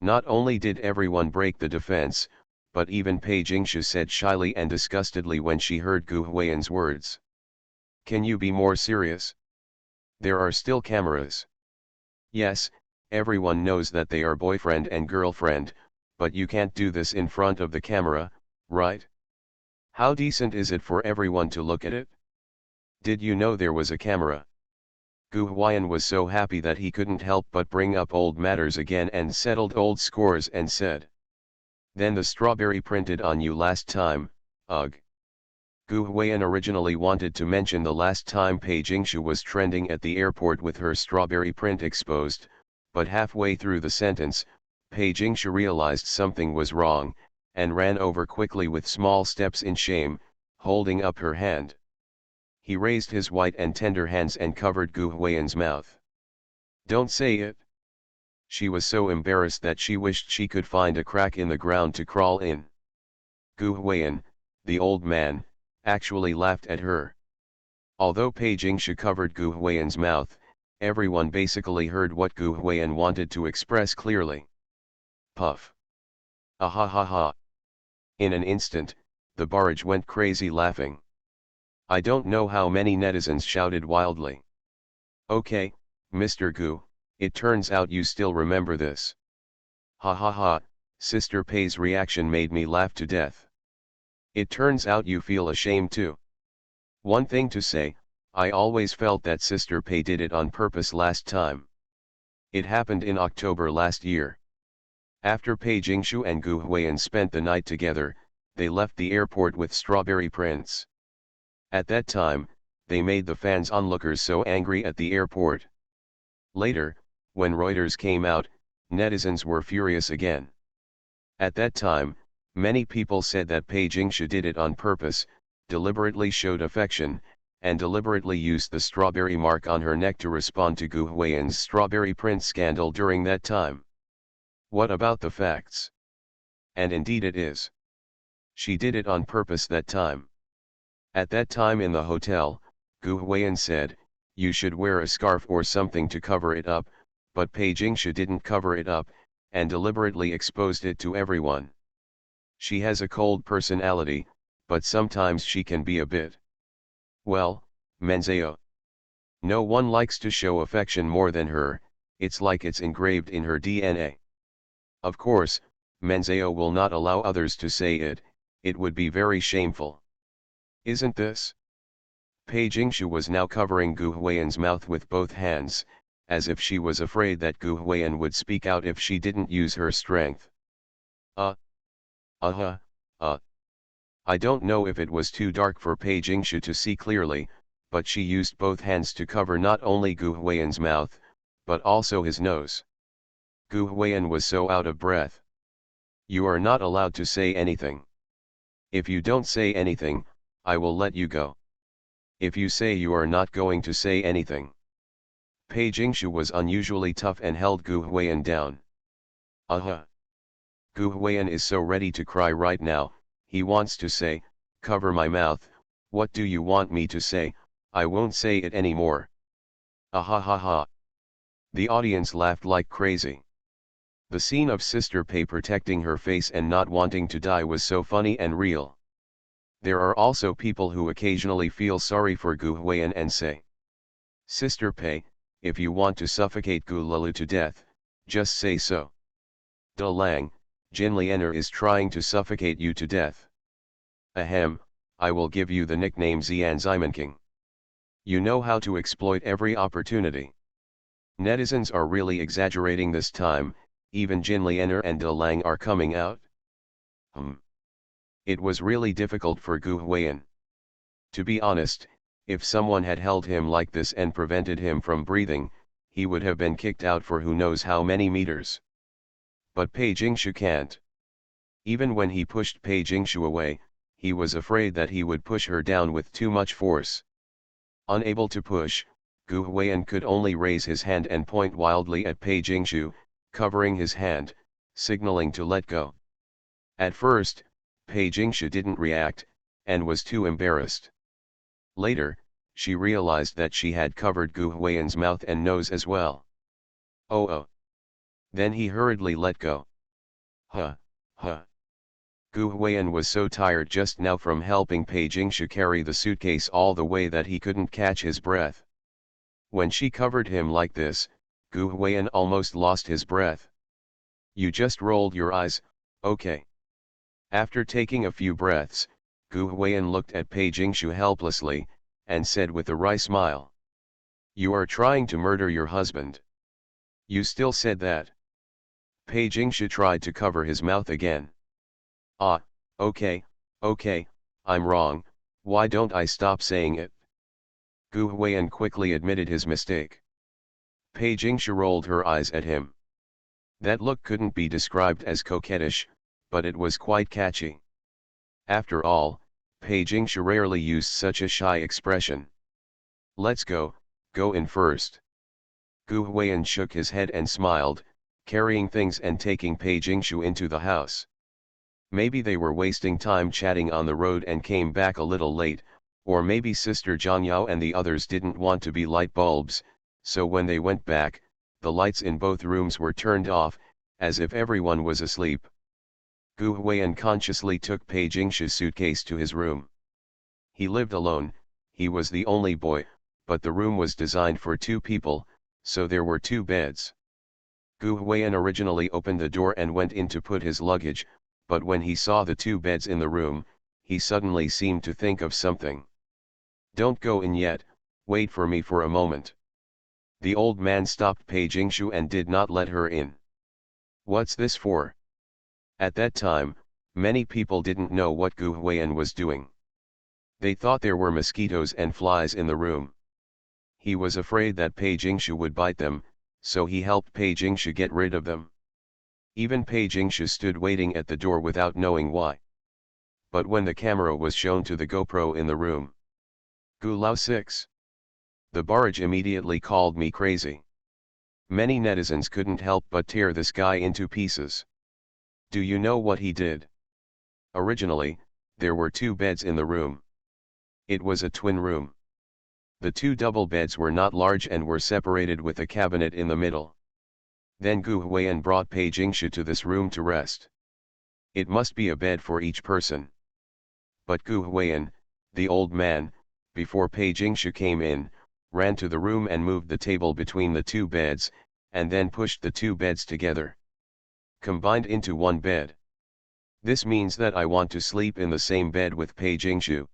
Not only did everyone break the defense, but even Pei Jingshu said shyly and disgustedly when she heard Gu Huiyan's words. Can you be more serious? There are still cameras. Yes, everyone knows that they are boyfriend and girlfriend, but you can't do this in front of the camera, right? How decent is it for everyone to look at it? Did you know there was a camera? Gu Huiyan was so happy that he couldn't help but bring up old matters again and settled old scores and said. Then the strawberry printed on you last time, ugh. Gu Huiyan originally wanted to mention the last time Pei Jingshu was trending at the airport with her strawberry print exposed, but halfway through the sentence, Pei Jingshu realized something was wrong, and ran over quickly with small steps in shame, holding up her hand. He raised his white and tender hands and covered Gu Huiyan's mouth. Don't say it. She was so embarrassed that she wished she could find a crack in the ground to crawl in. Gu Huiyan, the old man, actually laughed at her. Although Pei Jingshu covered Gu Huiyan's mouth, everyone basically heard what Gu Huiyan wanted to express clearly. Puff. Ah ha ha ha. In an instant, the barrage went crazy laughing. I don't know how many netizens shouted wildly. Okay, Mr. Gu, it turns out you still remember this. Ha ha ha, Sister Pei's reaction made me laugh to death. It turns out you feel ashamed too. One thing to say, I always felt that Sister Pei did it on purpose last time. It happened in October last year. After Pei Jingshu and Gu Huiyan spent the night together, they left the airport with Strawberry Prince. At that time, they made the fans onlookers so angry at the airport. Later, when Reuters came out, netizens were furious again. At that time, many people said that Pei Jingshu did it on purpose, deliberately showed affection, and deliberately used the strawberry mark on her neck to respond to Gu Huiyan's Strawberry Prince scandal during that time. What about the facts? And indeed it is. She did it on purpose that time. At that time in the hotel, Gu Huiyan said, "You should wear a scarf or something to cover it up," but Pei Jingshu didn't cover it up, and deliberately exposed it to everyone. She has a cold personality, but sometimes she can be a bit, well, menzeo. No one likes to show affection more than her, it's like it's engraved in her DNA. Of course, menzeo will not allow others to say it, it would be very shameful. Isn't this? Pei Jingshu was now covering Gu Huiyan's mouth with both hands, as if she was afraid that Gu Huiyan would speak out if she didn't use her strength. I don't know if it was too dark for Pei Jingshu to see clearly, but she used both hands to cover not only Gu Huiyan's mouth, but also his nose. Gu Huiyan was so out of breath. "You are not allowed to say anything. If you don't say anything, I will let you go. If you say you are not going to say anything." Pei Jingshu was unusually tough and held Gu Huiyan down. Gu Huiyan is so ready to cry right now, he wants to say, "Cover my mouth, what do you want me to say? I won't say it anymore." Ha. The audience laughed like crazy. The scene of Sister Pei protecting her face and not wanting to die was so funny and real. There are also people who occasionally feel sorry for Gu Huiyan and say, "Sister Pei, if you want to suffocate Gu Lulu to death, just say so. Da Lang, Jin Lianer is trying to suffocate you to death. Ahem, I will give you the nickname Xian Ximenking. You know how to exploit every opportunity." Netizens are really exaggerating this time, even Jin Lianer and Da Lang are coming out. It was really difficult for Gu Huiyan. To be honest, if someone had held him like this and prevented him from breathing, he would have been kicked out for who knows how many meters. But Pei Jingshu can't. Even when he pushed Pei Jingshu away, he was afraid that he would push her down with too much force. Unable to push, Gu Huiyan could only raise his hand and point wildly at Pei Jingshu, covering his hand, signaling to let go. At first, Pei Jingshu didn't react, and was too embarrassed. Later, she realized that she had covered Gu Huiyan's mouth and nose as well. Oh. Then he hurriedly let go. Gu Huiyan was so tired just now from helping Pei Jingshu carry the suitcase all the way that he couldn't catch his breath. When she covered him like this, Gu Huiyan almost lost his breath. "You just rolled your eyes, okay." After taking a few breaths, Gu Huiyan looked at Pei Jingshu helplessly, and said with a wry smile, "You are trying to murder your husband. You still said that." Pei Jingshu tried to cover his mouth again. Okay, I'm wrong, why don't I stop saying it?" Gu Huiyan quickly admitted his mistake. Pei Jingshu rolled her eyes at him. That look couldn't be described as coquettish, but it was quite catchy. After all, Pei Jingshu rarely used such a shy expression. "Let's go in first." Gu Huiyan shook his head and smiled, carrying things and taking Pei Jingshu into the house. Maybe they were wasting time chatting on the road and came back a little late, or maybe Sister Zhang Yao and the others didn't want to be light bulbs, so when they went back, the lights in both rooms were turned off, as if everyone was asleep. Gu Huiyan consciously took Pei Jingshu's suitcase to his room. He lived alone, he was the only boy, but the room was designed for two people, So there were two beds. Gu Huiyan originally opened the door and went in to put his luggage, but when he saw the two beds in the room, he suddenly seemed to think of something. "Don't go in yet, wait for me for a moment." The old man stopped Pei Jingshu and did not let her in. "What's this for?" At that time, many people didn't know what Gu Huiyan was doing. They thought there were mosquitoes and flies in the room. He was afraid that Pei Jingshu would bite them, so he helped Pei Jingshu get rid of them. Even Pei Jingshu stood waiting at the door without knowing why. But when the camera was shown to the GoPro in the room, "Gu Lao 6. The barrage immediately called me crazy. Many netizens couldn't help but tear this guy into pieces. Do you know what he did? Originally, there were two beds in the room. It was a twin room. The two double beds were not large and were separated with a cabinet in the middle. Then Gu Huiyan brought Pei Jingshu to this room to rest. It must be a bed for each person. But Gu Huiyan, the old man, before Pei Jingshu came in, ran to the room and moved the table between the two beds, and then pushed the two beds together, combined into one bed. This means that I want to sleep in the same bed with Pei Jingshu.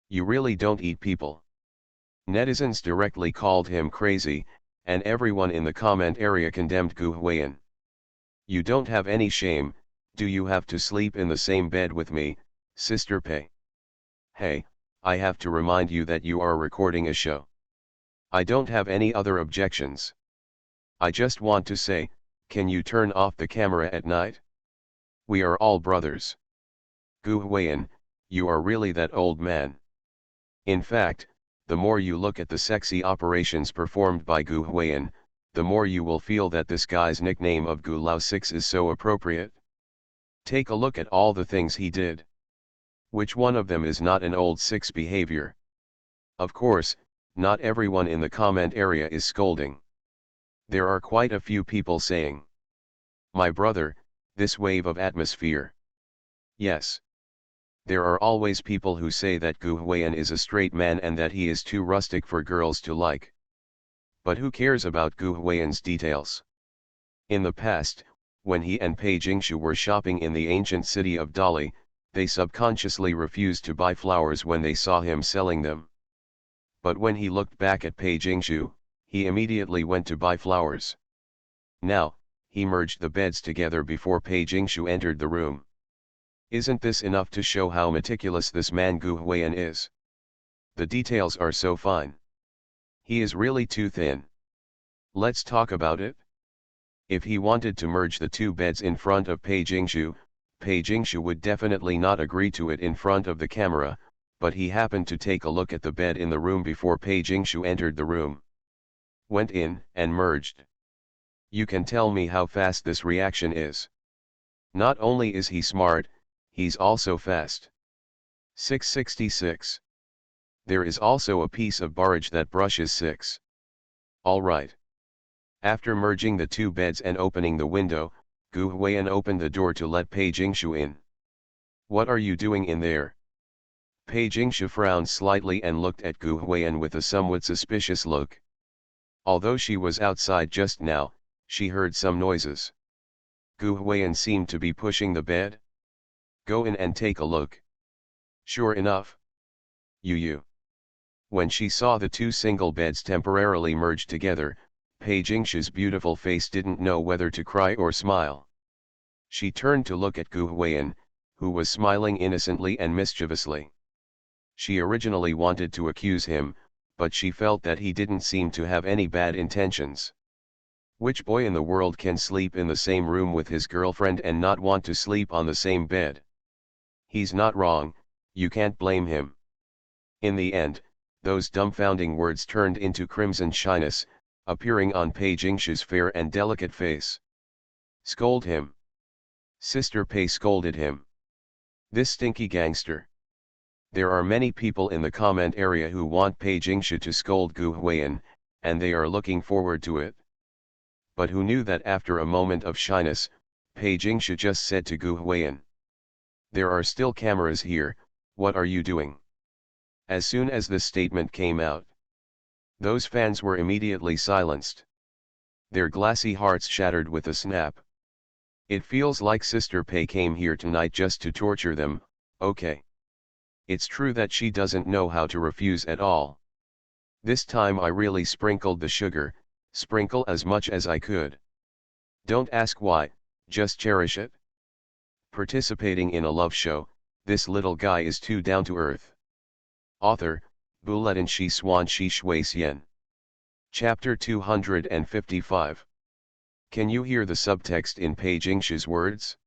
You really don't eat people." Netizens directly called him crazy, and everyone in the comment area condemned Gu Huiyan. "You don't have any shame, do you have to sleep in the same bed with me, Sister Pei? Hey, I have to remind you that you are recording a show. I don't have any other objections. I just want to say, can you turn off the camera at night? We are all brothers." Gu Huiyan, you are really that old man. In fact, the more you look at the sexy operations performed by Gu Huiyan, the more you will feel that this guy's nickname of Gu Lao 6 is so appropriate. Take a look at all the things he did. Which one of them is not an old 6 behavior? Of course, not everyone in the comment area is scolding. There are quite a few people saying, "My brother, this wave of atmosphere." Yes. There are always people who say that Gu Huiyan is a straight man and that he is too rustic for girls to like. But who cares about Gu Huiyan's details? In the past, when he and Pei Jingshu were shopping in the ancient city of Dali, they subconsciously refused to buy flowers when they saw him selling them. But when he looked back at Pei Jingshu, he immediately went to buy flowers. Now, he merged the beds together before Pei Jingshu entered the room. Isn't this enough to show how meticulous this man Gu Huiyan is? The details are so fine. He is really too thin. Let's talk about it. If he wanted to merge the two beds in front of Pei Jingshu would definitely not agree to it in front of the camera, but he happened to take a look at the bed in the room before Pei Jingshu entered the room. Went in, and merged. You can tell me how fast this reaction is. Not only is he smart, he's also fast. 666. There is also a piece of barrage that brushes 6. Alright. After merging the two beds and opening the window, Gu Huiyan opened the door to let Pei Jingshu in. "What are you doing in there?" Pei Jingshu frowned slightly and looked at Gu Huiyan with a somewhat suspicious look. Although she was outside just now, she heard some noises. Gu Huiyan seemed to be pushing the bed. "Go in and take a look." Sure enough. You. When she saw the two single beds temporarily merged together, Pei Jingshu's beautiful face didn't know whether to cry or smile. She turned to look at Gu Huiyan, who was smiling innocently and mischievously. She originally wanted to accuse him, but she felt that he didn't seem to have any bad intentions. Which boy in the world can sleep in the same room with his girlfriend and not want to sleep on the same bed? He's not wrong, you can't blame him. In the end, those dumbfounding words turned into crimson shyness, appearing on Pei Jingshu's fair and delicate face. Scold him. Sister Pei scolded him. This stinky gangster. There are many people in the comment area who want Pei Jingshu to scold Gu Huiyan, and they are looking forward to it. But who knew that after a moment of shyness, Pei Jingshu just said to Gu Huiyan, "There are still cameras here, what are you doing?" As soon as this statement came out, those fans were immediately silenced. their glassy hearts shattered with a snap. It feels like Sister Pei came here tonight just to torture them, okay. It's true that she doesn't know how to refuse at all. This time I really sprinkled the sugar, sprinkle as much as I could. Don't ask why, just cherish it. Participating in a love show, this little guy is too down to earth. Author, Buletin Shi Swan Shi Shui Xian. Chapter 255. Can you hear the subtext in Pei Jingshu's words?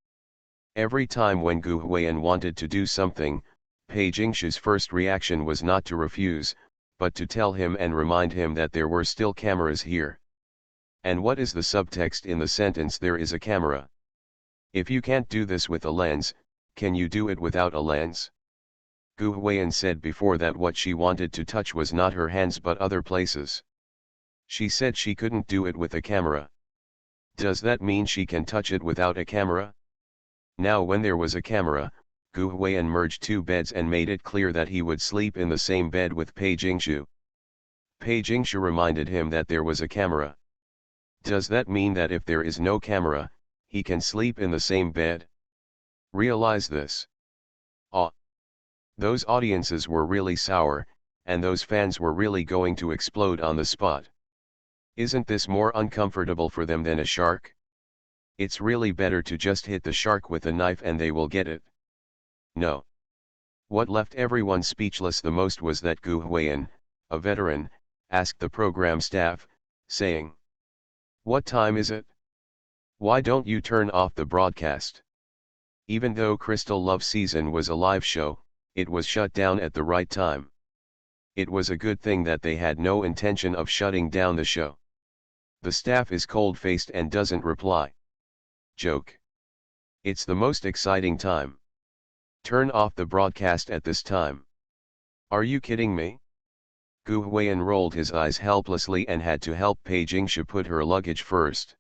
Every time when Gu Huiyan wanted to do something, Pei Jingshu's first reaction was not to refuse, but to tell him and remind him that there were still cameras here. And what is the subtext in the sentence "there is a camera"? If you can't do this with a lens, can you do it without a lens? Gu Huiyan said before that what she wanted to touch was not her hands but other places. She said she couldn't do it with a camera. Does that mean she can touch it without a camera? Now when there was a camera, Gu Huiyan merged two beds and made it clear that he would sleep in the same bed with Pei Jingshu. Pei Jingshu reminded him that there was a camera. Does that mean that if there is no camera, he can sleep in the same bed? Realize this. Those audiences were really sour, and those fans were really going to explode on the spot. Isn't this more uncomfortable for them than a shark? It's really better to just hit the shark with a knife and they will get it. No. What left everyone speechless the most was that Gu Huiyan, a veteran, asked the program staff, saying, "What time is it? Why don't you turn off the broadcast?" Even though Crystal Love Season was a live show, it was shut down at the right time. It was a good thing that they had no intention of shutting down the show. The staff is cold-faced and doesn't reply. Joke. It's the most exciting time. Turn off the broadcast at this time. Are you kidding me? Gu Huiyan rolled his eyes helplessly and had to help Pei Jingshu put her luggage first.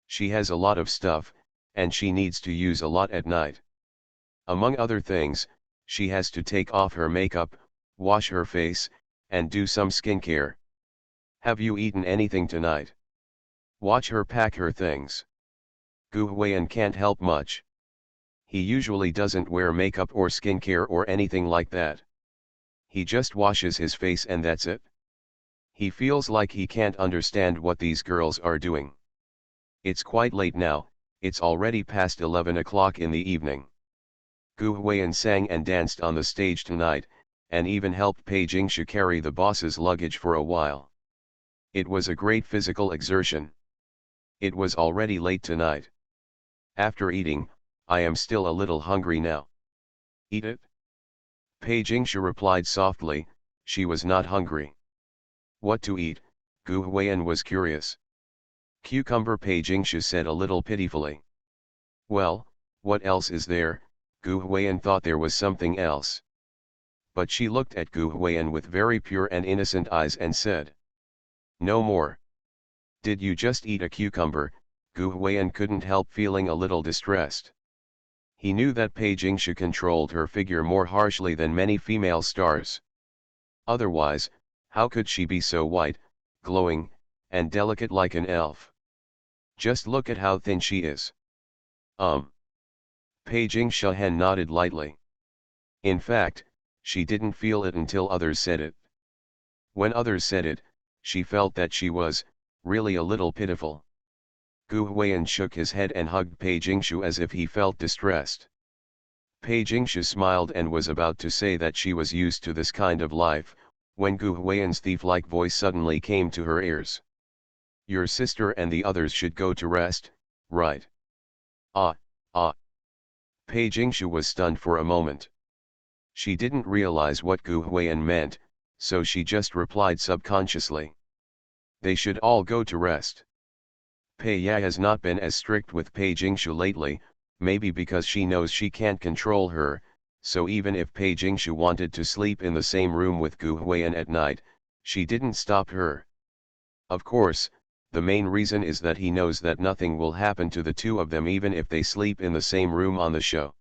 She has a lot of stuff, and she needs to use a lot at night. Among other things, she has to take off her makeup, wash her face, and do some skincare. Have you eaten anything tonight? Watch her pack her things. Gu Huiyan can't help much. He usually doesn't wear makeup or skincare or anything like that. He just washes his face and that's it. He feels like he can't understand what these girls are doing. It's quite late now, it's already past 11 o'clock in the evening. Gu Huiyan sang and danced on the stage tonight, and even helped Pei Jingshu carry the boss's luggage for a while. It was a great physical exertion. It was already late tonight. After eating, I am still a little hungry now. Eat it? Pei Jingshu replied softly, she was not hungry. What to eat? Gu Huiyan was curious. Cucumber, Pei Jingshu said a little pitifully. Well, what else is there? Gu Huiyan thought there was something else. But she looked at Gu Huiyan with very pure and innocent eyes and said, no more. Did you just eat a cucumber? Gu Huiyan couldn't help feeling a little distressed. He knew that Pei Jingshu controlled her figure more harshly than many female stars. Otherwise, how could she be so white, glowing, and delicate like an elf? Just look at how thin she is. Pei Jingshu nodded lightly. In fact, she didn't feel it until others said it. When others said it, she felt that she was, really a little pitiful. Gu Huiyan shook his head and hugged Pei Jingshu as if he felt distressed. Pei Jingshu smiled and was about to say that she was used to this kind of life, when Gu Huiyan's thief-like voice suddenly came to her ears. Your sister and the others should go to rest, right? Pei Jingshu was stunned for a moment. She didn't realize what Gu Huiyan meant, so she just replied subconsciously. They should all go to rest. Pei Ya has not been as strict with Pei Jingshu lately, maybe because she knows she can't control her, so even if Pei Jingshu wanted to sleep in the same room with Gu Huiyan at night, she didn't stop her. Of course, the main reason is that he knows that nothing will happen to the two of them even if they sleep in the same room on the show.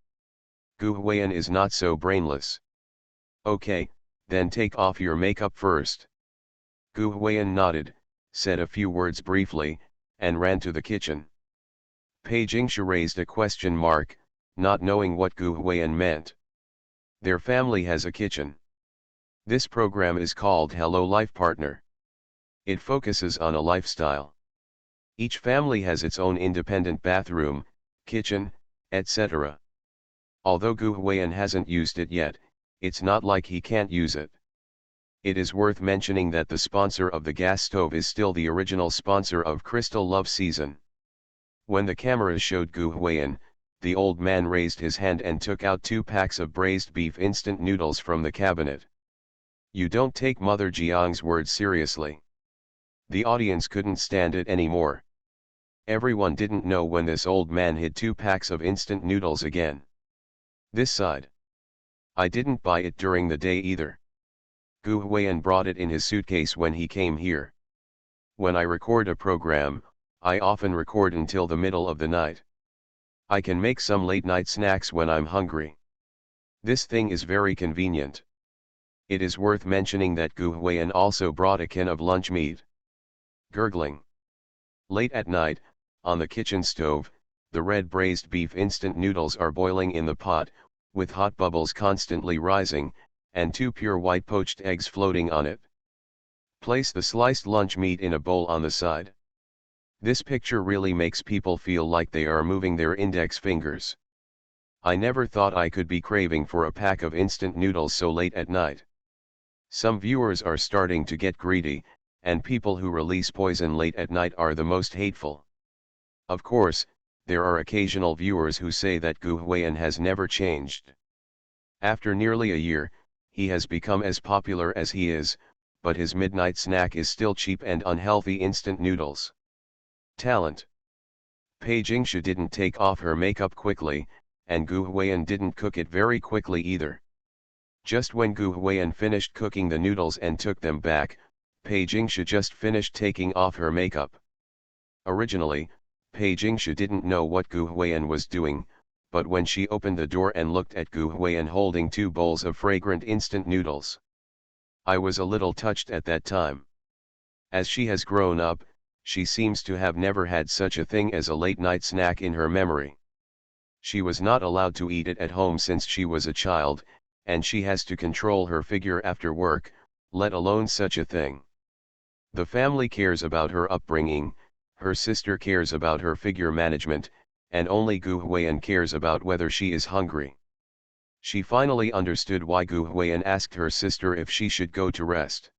Gu Huiyan is not so brainless. Okay, then take off your makeup first. Gu Huiyan nodded, said a few words briefly, and ran to the kitchen. Pei Jingshu raised a question mark, not knowing what Gu Huiyan meant. Their family has a kitchen. This program is called Hello Life Partner. It focuses on a lifestyle. Each family has its own independent bathroom, kitchen, etc. Although Gu Huiyan hasn't used it yet, it's not like he can't use it. It is worth mentioning that the sponsor of the gas stove is still the original sponsor of Crystal Love Season. When the cameras showed Gu Huiyan, the old man raised his hand and took out 2 packs of braised beef instant noodles from the cabinet. You don't take Mother Jiang's words seriously. The audience couldn't stand it anymore. Everyone didn't know when this old man hid 2 packs of instant noodles again. This side. I didn't buy it during the day either. Gu Huiyan brought it in his suitcase when he came here. When I record a program, I often record until the middle of the night. I can make some late night snacks when I'm hungry. This thing is very convenient. It is worth mentioning that Gu Huiyan also brought a can of lunch meat. Gurgling. Late at night, on the kitchen stove, the red braised beef instant noodles are boiling in the pot, with hot bubbles constantly rising, and 2 pure white poached eggs floating on it. Place the sliced lunch meat in a bowl on the side. This picture really makes people feel like they are moving their index fingers. I never thought I could be craving for a pack of instant noodles so late at night. Some viewers are starting to get greedy, and people who release poison late at night are the most hateful. Of course, there are occasional viewers who say that Gu Huiyan has never changed. After nearly a year, he has become as popular as he is, but his midnight snack is still cheap and unhealthy instant noodles. Talent. Pei Jingshu didn't take off her makeup quickly, and Gu Huiyan didn't cook it very quickly either. Just when Gu Huiyan finished cooking the noodles and took them back, Pei Jingshu just finished taking off her makeup. Originally, Pei Jingshu didn't know what Gu Huiyan was doing, but when she opened the door and looked at Gu Huiyan holding 2 bowls of fragrant instant noodles, I was a little touched at that time. As she has grown up, she seems to have never had such a thing as a late-night snack in her memory. She was not allowed to eat it at home since she was a child, and she has to control her figure after work, let alone such a thing. The family cares about her upbringing, her sister cares about her figure management, and only Gu Huiyan cares about whether she is hungry. She finally understood why Gu Huiyan asked her sister if she should go to rest.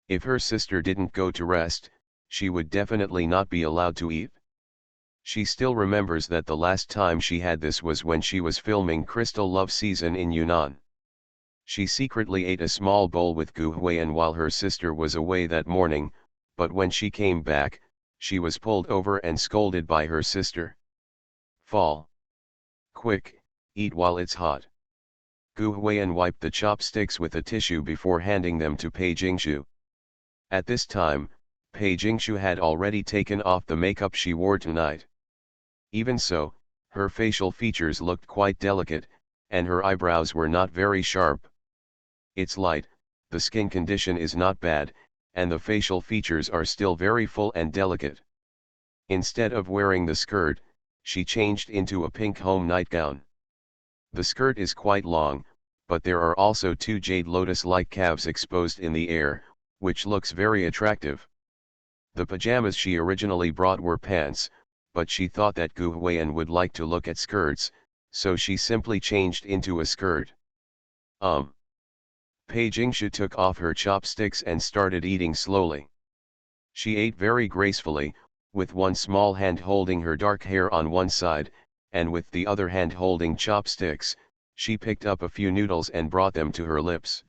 If her sister didn't go to rest, she would definitely not be allowed to eat. She still remembers that the last time she had this was when she was filming Crystal Love Season in Yunnan. She secretly ate a small bowl with Gu Huiyan while her sister was away that morning, but when she came back, she was pulled over and scolded by her sister. Fall. Quick, eat while it's hot. Gu Huiyan wiped the chopsticks with a tissue before handing them to Pei Jingshu. At this time, Pei Jingshu had already taken off the makeup she wore tonight. Even so, her facial features looked quite delicate, and her eyebrows were not very sharp. It's light, the skin condition is not bad, and the facial features are still very full and delicate. Instead of wearing the skirt, she changed into a pink home nightgown. The skirt is quite long, but there are also 2 jade lotus-like calves exposed in the air, which looks very attractive. The pajamas she originally brought were pants, but she thought that Gu Huiyan would like to look at skirts, so she simply changed into a skirt. Pei Jingshu took off her chopsticks and started eating slowly. She ate very gracefully, with one small hand holding her dark hair on one side, and with the other hand holding chopsticks. She picked up a few noodles and brought them to her lips.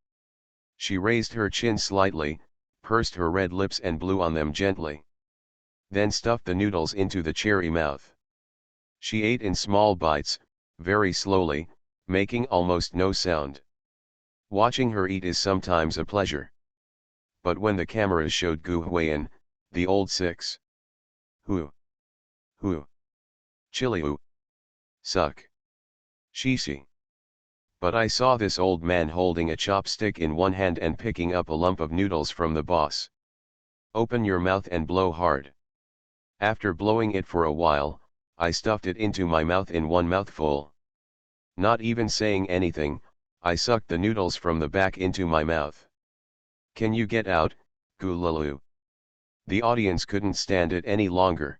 She raised her chin slightly, pursed her red lips and blew on them gently. Then stuffed the noodles into the cherry mouth. She ate in small bites, very slowly, making almost no sound. Watching her eat is sometimes a pleasure. But when the cameras showed Gu Huiyan, the old six. Hu. Chili hu. Suck. Shishi. But I saw this old man holding a chopstick in one hand and picking up a lump of noodles from the boss. Open your mouth and blow hard. After blowing it for a while, I stuffed it into my mouth in one mouthful. Not even saying anything, I sucked the noodles from the back into my mouth. Can you get out, Gulalu? The audience couldn't stand it any longer.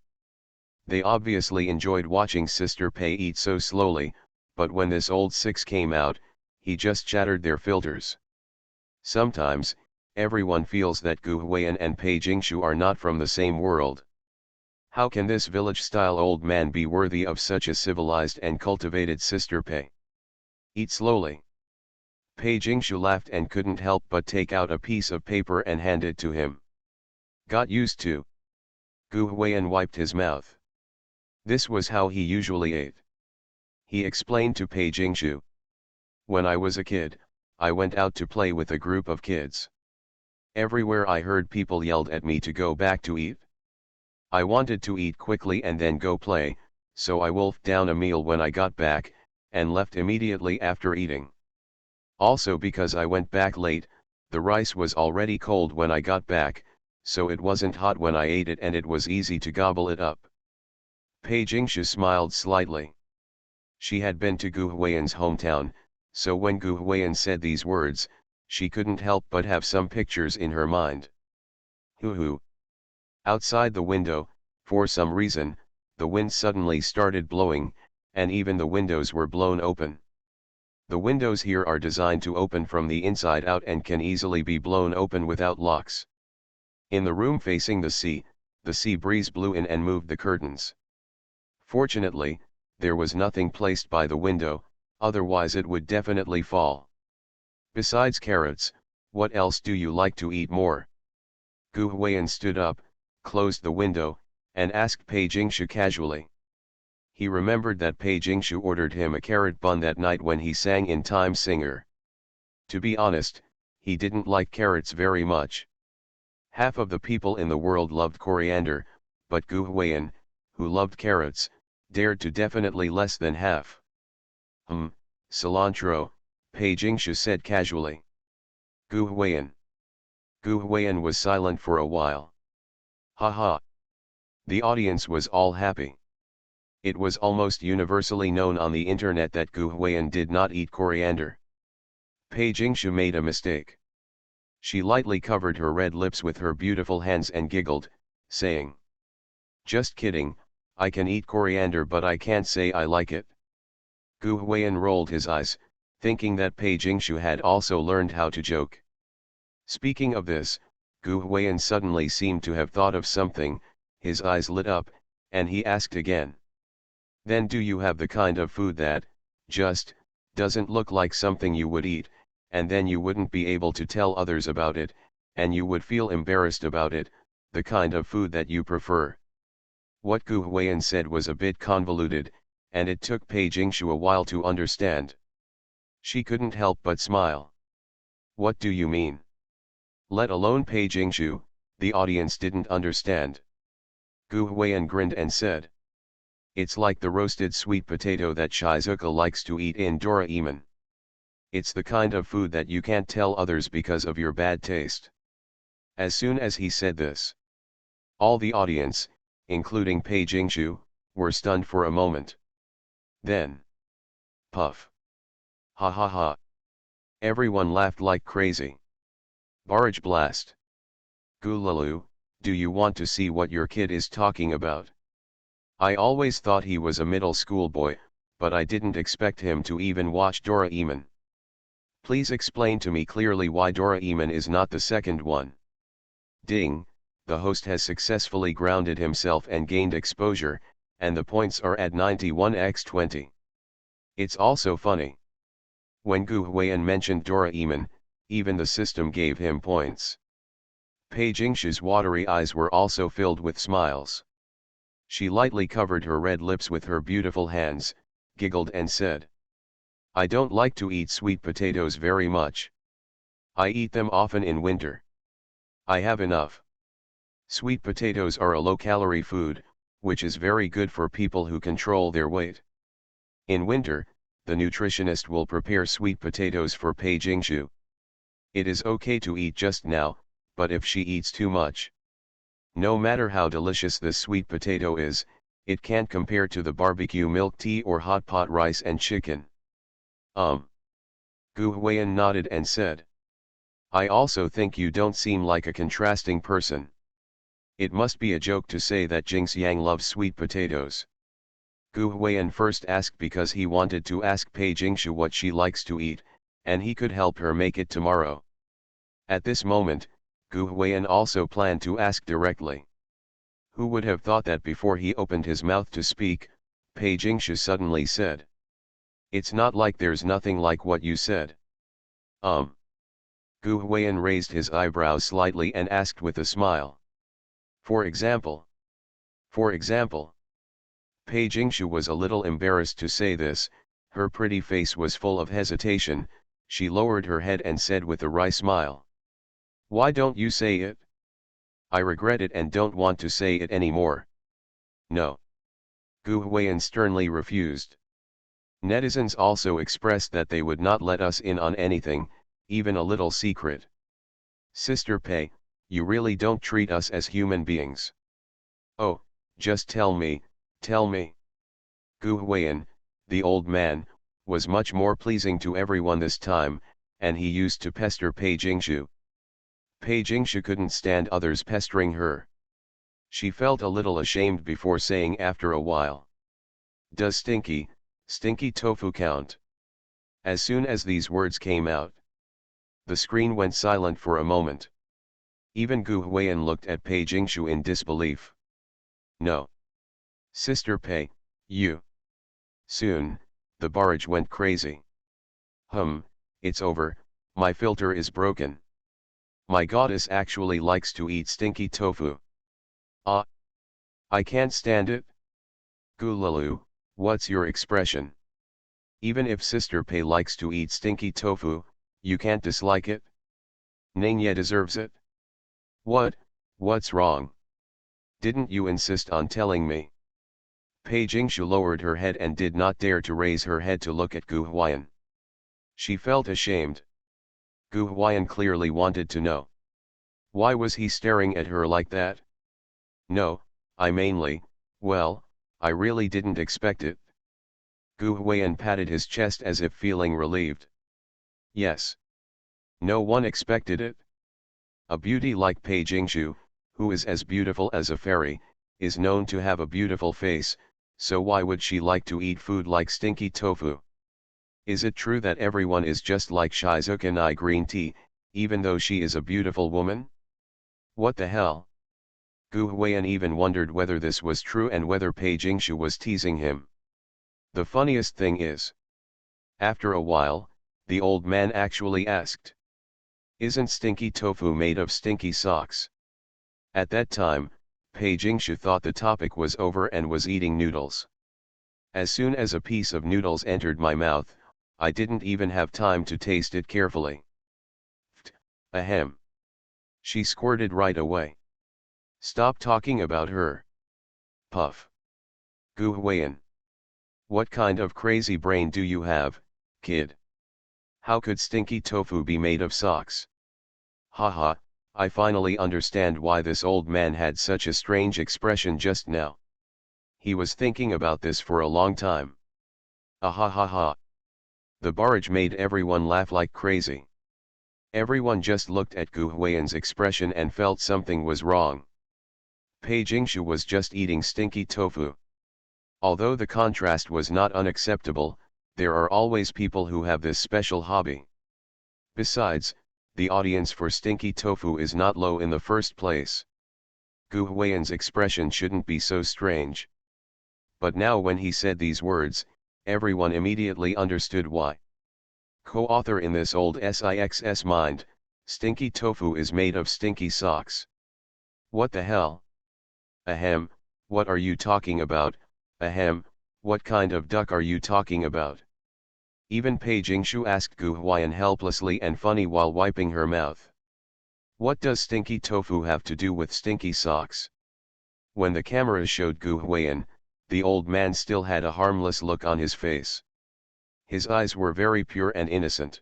They obviously enjoyed watching Sister Pei eat so slowly, but when this old six came out, he just shattered their filters. Sometimes, everyone feels that Gu Huiyan and Pei Jingshu are not from the same world. How can this village-style old man be worthy of such a civilized and cultivated Sister Pei? Eat slowly. Pei Jingshu laughed and couldn't help but take out a piece of paper and hand it to him. Got used to. Gu Huiyan wiped his mouth. This was how he usually ate. He explained to Pei Jingshu. When I was a kid, I went out to play with a group of kids. Everywhere I heard people yelled at me to go back to eat. I wanted to eat quickly and then go play, so I wolfed down a meal when I got back, and left immediately after eating. Also because I went back late, the rice was already cold when I got back, so it wasn't hot when I ate it and it was easy to gobble it up. Pei Jingshu smiled slightly. She had been to Gu Huiyan's hometown, so when Gu Huiyan said these words, she couldn't help but have some pictures in her mind. Hoo-hoo. Outside the window, for some reason, the wind suddenly started blowing, and even the windows were blown open. The windows here are designed to open from the inside out and can easily be blown open without locks. In the room facing the sea breeze blew in and moved the curtains. Fortunately, there was nothing placed by the window, otherwise it would definitely fall. Besides carrots, what else do you like to eat more? Gu Huiyan stood up, closed the window, and asked Pei Jingshu casually. He remembered that Pei Jingshu ordered him a carrot bun that night when he sang in Time Singer. To be honest, he didn't like carrots very much. Half of the people in the world loved coriander, but Gu Huiyan, who loved carrots, dared to definitely less than half. Cilantro, Pei Jingshu said casually. Gu Huiyan. Gu Huiyan was silent for a while. Ha ha. The audience was all happy. It was almost universally known on the internet that Gu Huiyan did not eat coriander. Pei Jingshu made a mistake. She lightly covered her red lips with her beautiful hands and giggled, saying, "Just kidding, I can eat coriander but I can't say I like it." Gu Huiyan rolled his eyes, thinking that Pei Jingshu had also learned how to joke. Speaking of this, Gu Huiyan suddenly seemed to have thought of something, his eyes lit up, and he asked again. Then do you have the kind of food that, just, doesn't look like something you would eat, and then you wouldn't be able to tell others about it, and you would feel embarrassed about it, the kind of food that you prefer? What Gu Huiyan said was a bit convoluted, and it took Pei Jingshu a while to understand. She couldn't help but smile. What do you mean? Let alone Pei Jingshu, the audience didn't understand. Gu Huiyan grinned and said. It's like the roasted sweet potato that Shizuka likes to eat in Doraemon. It's the kind of food that you can't tell others because of your bad taste. As soon as he said this, all the audience, including Pei Jingshu, were stunned for a moment. Then, puff. Ha ha ha. Everyone laughed like crazy. Barrage blast. Gulalu, do you want to see what your kid is talking about? I always thought he was a middle school boy, but I didn't expect him to even watch Doraemon. Please explain to me clearly why Doraemon is not the second one. Ding, the host has successfully grounded himself and gained exposure, and the points are at 91x20. It's also funny. When Gu Huiyan mentioned Doraemon, even the system gave him points. Pei Jingshu's watery eyes were also filled with smiles. She lightly covered her red lips with her beautiful hands, giggled and said, I don't like to eat sweet potatoes very much. I eat them often in winter. I have enough. Sweet potatoes are a low-calorie food, which is very good for people who control their weight. In winter, the nutritionist will prepare sweet potatoes for Pei Jingshu. It is okay to eat just now, but if she eats too much. No matter how delicious this sweet potato is, it can't compare to the barbecue milk tea or hot pot rice and chicken. Gu Huiyan nodded and said. I also think you don't seem like a contrasting person. It must be a joke to say that Jinx Yang loves sweet potatoes. Gu Huiyan first asked because he wanted to ask Pei Jingshu what she likes to eat, and he could help her make it tomorrow. At this moment, Gu Huiyan also planned to ask directly. Who would have thought that before he opened his mouth to speak, Pei Jingshu suddenly said. It's not like there's nothing like what you said. Gu Huiyan raised his eyebrows slightly and asked with a smile. For example. For example. Pei Jingshu was a little embarrassed to say this, her pretty face was full of hesitation, she lowered her head and said with a wry smile. Why don't you say it? I regret it and don't want to say it anymore. No. Gu Huiyan sternly refused. Netizens also expressed that they would not let us in on anything, even a little secret. Sister Pei, you really don't treat us as human beings. Oh, just tell me, tell me. Gu Huiyan, the old man, was much more pleasing to everyone this time, and he used to pester Pei Jingshu. Pei Jingshu couldn't stand others pestering her. She felt a little ashamed before saying after a while. Does stinky tofu count? As soon as these words came out, the screen went silent for a moment. Even Gu Huiyan looked at Pei Jingshu in disbelief. No. Sister Pei, you. Soon, the barrage went crazy. It's over, my filter is broken. My goddess actually likes to eat stinky tofu. I can't stand it. Gulalu, what's your expression? Even if Sister Pei likes to eat stinky tofu, you can't dislike it? Ningye deserves it. What's wrong? Didn't you insist on telling me? Pei Jingshu lowered her head and did not dare to raise her head to look at Gu Huiyan. She felt ashamed. Gu Huiyan clearly wanted to know. Why was he staring at her like that? No, I really didn't expect it. Gu Huiyan patted his chest as if feeling relieved. Yes. No one expected it. A beauty like Pei Jingshu, who is as beautiful as a fairy, is known to have a beautiful face, so why would she like to eat food like stinky tofu? Is it true that everyone is just like Shizuka green tea, even though she is a beautiful woman? What the hell? Gu Huiyan even wondered whether this was true and whether Pei Jingshu was teasing him. The funniest thing is, after a while, the old man actually asked. Isn't stinky tofu made of stinky socks? At that time, Pei Jingshu thought the topic was over and was eating noodles. As soon as a piece of noodles entered my mouth, I didn't even have time to taste it carefully. Ahem. She squirted right away. Stop talking about her. Puff. Gu Huiyan. What kind of crazy brain do you have, kid? How could stinky tofu be made of socks? Haha, I finally understand why this old man had such a strange expression just now. He was thinking about this for a long time. Ahahaha. The barrage made everyone laugh like crazy. Everyone just looked at Gu Huiyan's expression and felt something was wrong. Pei Jingshu was just eating stinky tofu. Although the contrast was not unacceptable, there are always people who have this special hobby. Besides, the audience for stinky tofu is not low in the first place. Gu Huiyan's expression shouldn't be so strange. But now when he said these words, everyone immediately understood why. Co-author in this old SIXS mind, stinky tofu is made of stinky socks. What the hell? Ahem, what are you talking about? Ahem, what kind of duck are you talking about? Even Pei Jingshu asked Gu Huiyan helplessly and funny while wiping her mouth. What does stinky tofu have to do with stinky socks? When the camera showed Gu Huiyan, the old man still had a harmless look on his face. His eyes were very pure and innocent.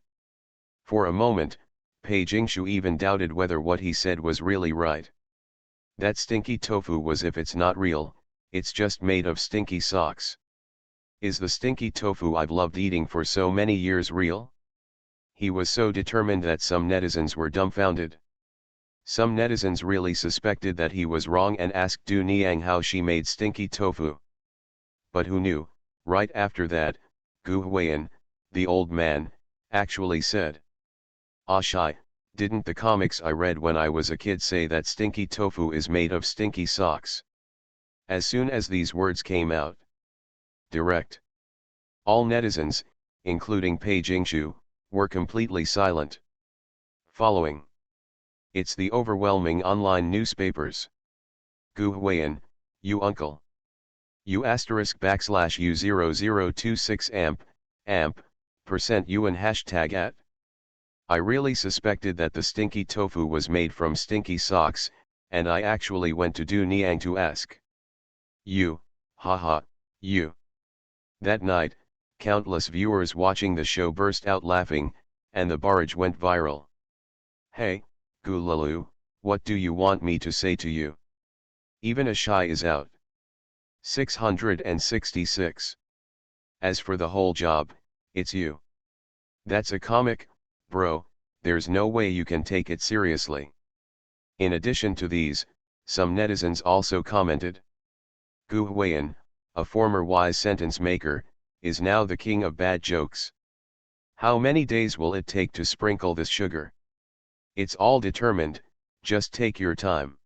For a moment, Pei Jingshu even doubted whether what he said was really right. That stinky tofu was if it's not real, it's just made of stinky socks. Is the stinky tofu I've loved eating for so many years real? He was so determined that some netizens were dumbfounded. Some netizens really suspected that he was wrong and asked Du Niang how she made stinky tofu. But who knew, right after that, Gu Huiyan, the old man, actually said, "Ah Shai, didn't the comics I read when I was a kid say that stinky tofu is made of stinky socks?" As soon as these words came out, direct, all netizens, including Pei Jingshu, were completely silent. Following. It's the overwhelming online newspapers. Gu Huiyan, you uncle. U asterisk backslash U0026 amp, percent U and hashtag at. I really suspected that the stinky tofu was made from stinky socks, and I actually went to Du Niang to ask. You, haha, you. That night, countless viewers watching the show burst out laughing, and the barrage went viral. Hey, Gulalu, what do you want me to say to you? Even a Shai is out. 666. As for the whole job, it's you. That's a comic, bro, there's no way you can take it seriously. In addition to these, some netizens also commented. Gu Huiyan, a former wise sentence maker, is now the king of bad jokes. How many days will it take to sprinkle this sugar? It's all determined, just take your time.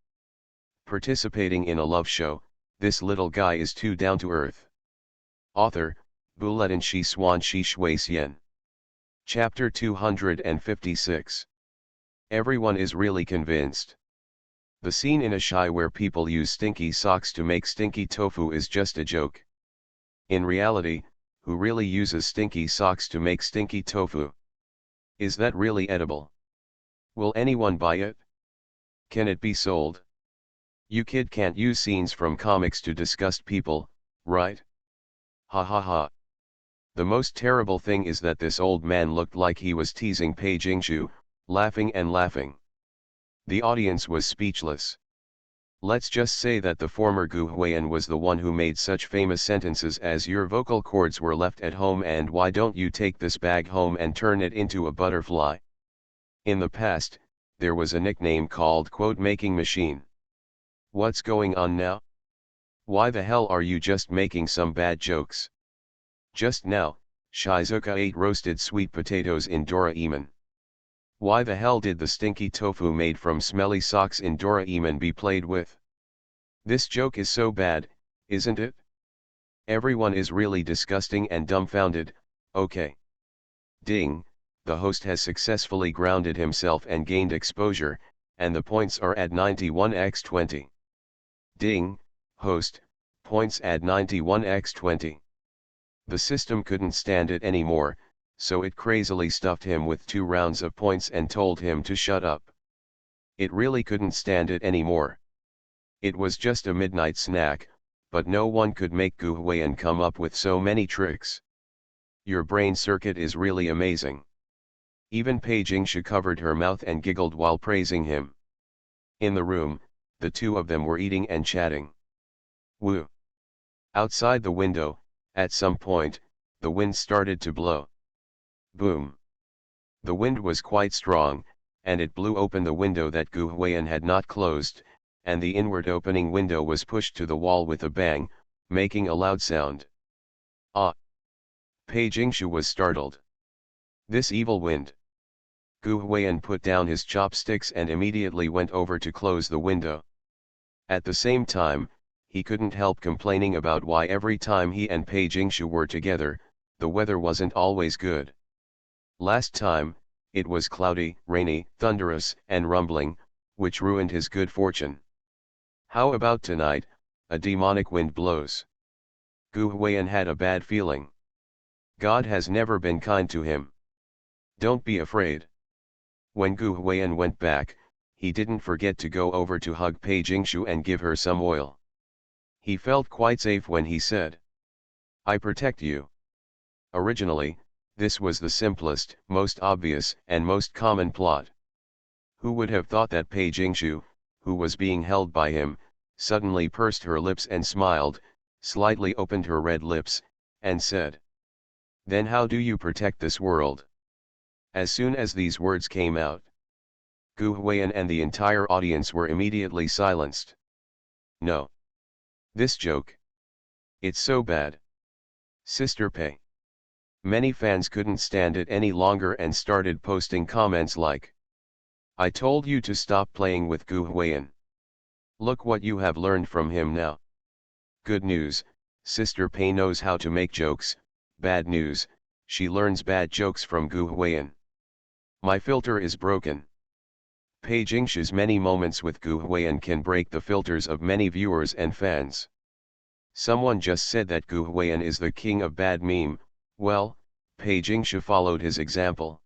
Participating in a love show, this little guy is too down to earth. Author, Buletin Shi Swan Shi Shui Xian. Chapter 256. Everyone is really convinced. The scene in a Shai where people use stinky socks to make stinky tofu is just a joke. In reality, who really uses stinky socks to make stinky tofu? Is that really edible? Will anyone buy it? Can it be sold? You kid can't use scenes from comics to disgust people, right? Ha ha ha. The most terrible thing is that this old man looked like he was teasing Pei Jingshu, laughing and laughing. The audience was speechless. Let's just say that the former Gu Huiyan was the one who made such famous sentences as "your vocal cords were left at home and why don't you take this bag home and turn it into a butterfly?" In the past, there was a nickname called "quote making machine." What's going on now? Why the hell are you just making some bad jokes? Just now, Shizuka ate roasted sweet potatoes in Doraemon. Why the hell did the stinky tofu made from smelly socks in Doraemon be played with? This joke is so bad, isn't it? Everyone is really disgusting and dumbfounded. Okay. Ding, the host has successfully grounded himself and gained exposure, and the points are at 91x20. Ding, host, points at 91x20. The system couldn't stand it anymore, so it crazily stuffed him with 2 rounds of points and told him to shut up. It really couldn't stand it anymore. It was just a midnight snack, but no one could make Gu Huiyan come up with so many tricks. Your brain circuit is really amazing. Even Pei Jingshu covered her mouth and giggled while praising him. In the room, the two of them were eating and chatting. Woo! Outside the window, at some point, the wind started to blow. Boom! The wind was quite strong, and it blew open the window that Gu Huiyan had not closed, and the inward opening window was pushed to the wall with a bang, making a loud sound. Ah! Pei Jingshu was startled. This evil wind. Gu Huiyan put down his chopsticks and immediately went over to close the window. At the same time, he couldn't help complaining about why every time he and Pei Jingshu were together, the weather wasn't always good. Last time, it was cloudy, rainy, thunderous, and rumbling, which ruined his good fortune. How about tonight, a demonic wind blows? Gu Huiyan had a bad feeling. God has never been kind to him. Don't be afraid. When Gu Huiyan went back, he didn't forget to go over to hug Pei Jingshu and give her some oil. He felt quite safe when he said, "I protect you." Originally, this was the simplest, most obvious, and most common plot. Who would have thought that Pei Jingshu, who was being held by him, suddenly pursed her lips and smiled, slightly opened her red lips, and said, "Then how do you protect this world?" As soon as these words came out, Gu Huiyan and the entire audience were immediately silenced. No. This joke. It's so bad. Sister Pei. Many fans couldn't stand it any longer and started posting comments like, "I told you to stop playing with Gu Huiyan. Look what you have learned from him now." Good news, Sister Pei knows how to make jokes. Bad news, she learns bad jokes from Gu Huiyan. My filter is broken. Pei Jingshu's many moments with Gu Huiyan can break the filters of many viewers and fans. Someone just said that Gu Huiyan is the king of bad meme. Well, Pei Jingshu followed his example.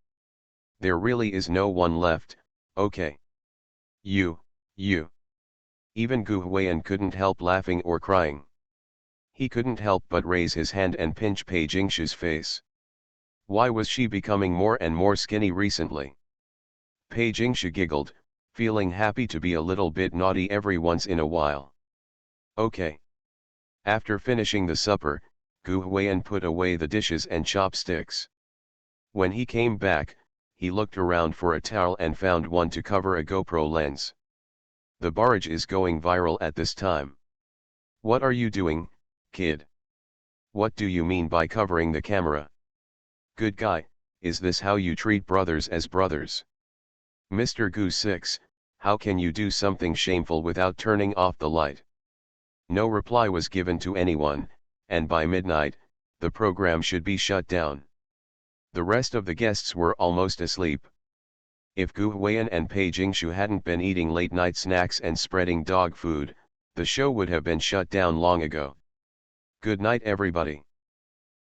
There really is no one left, okay. You. Even Gu Huiyan couldn't help laughing or crying. He couldn't help but raise his hand and pinch Pei Jingshu's face. Why was she becoming more and more skinny recently? Pei Jingshu giggled, feeling happy to be a little bit naughty every once in a while. Okay. After finishing the supper, Gu Huiyan put away the dishes and chopsticks. When he came back, he looked around for a towel and found one to cover a GoPro lens. The barrage is going viral at this time. What are you doing, kid? What do you mean by covering the camera? Good guy, is this how you treat brothers as brothers? Mr. Gu 6, how can you do something shameful without turning off the light? No reply was given to anyone, and by midnight, the program should be shut down. The rest of the guests were almost asleep. If Gu Huiyan and Pei Jingshu hadn't been eating late-night snacks and spreading dog food, the show would have been shut down long ago. Good night everybody.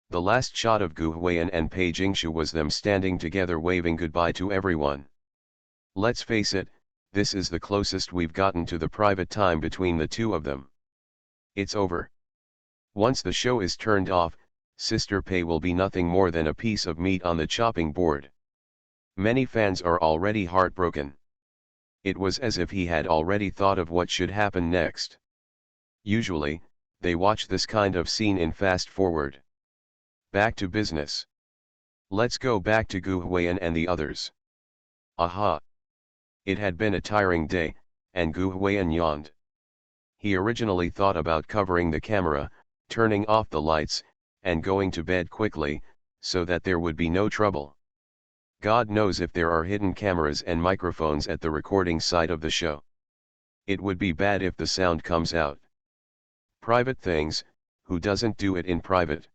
The last shot of Gu Huiyan and Pei Jingshu was them standing together waving goodbye to everyone. Let's face it, this is the closest we've gotten to the private time between the two of them. It's over. Once the show is turned off, Sister Pei will be nothing more than a piece of meat on the chopping board. Many fans are already heartbroken. It was as if he had already thought of what should happen next. Usually, they watch this kind of scene in fast forward. Back to business. Let's go back to Gu Huiyan and the others. Aha! It had been a tiring day, and Gu Huiyan yawned. He originally thought about covering the camera, turning off the lights, and going to bed quickly, so that there would be no trouble. God knows if there are hidden cameras and microphones at the recording site of the show. It would be bad if the sound comes out. Private things, who doesn't do it in private?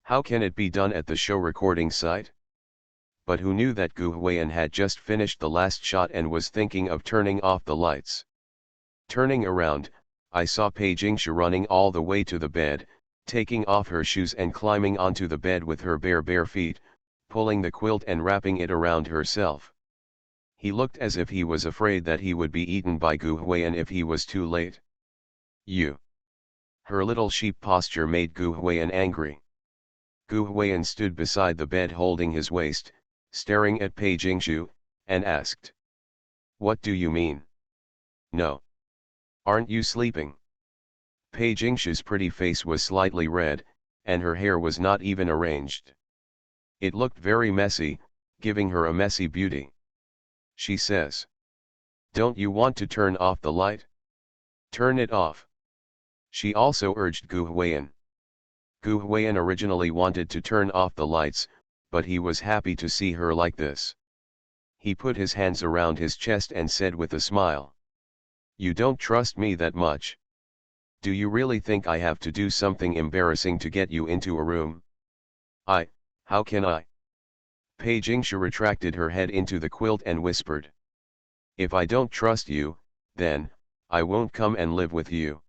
How can it be done at the show recording site? But who knew that Gu Huiyan had just finished the last shot and was thinking of turning off the lights? Turning around, I saw Pei Jingshu running all the way to the bed, taking off her shoes and climbing onto the bed with her bare feet, pulling the quilt and wrapping it around herself. He looked as if he was afraid that he would be eaten by Gu Huiyan if he was too late. Her little sheep posture made Gu Huiyan angry. Gu Huiyan stood beside the bed holding his waist, staring at Pei Jingshu, and asked, "What do you mean? No. Aren't you sleeping?" Pei Jingshu's pretty face was slightly red, and her hair was not even arranged. It looked very messy, giving her a messy beauty. She says, "Don't you want to turn off the light? Turn it off." She also urged Gu Huiyan. Gu Huiyan originally wanted to turn off the lights, but he was happy to see her like this. He put his hands around his chest and said with a smile, "You don't trust me that much. Do you really think I have to do something embarrassing to get you into a room? How can I?" Pei Jingshu retracted her head into the quilt and whispered, "If I don't trust you, then, I won't come and live with you."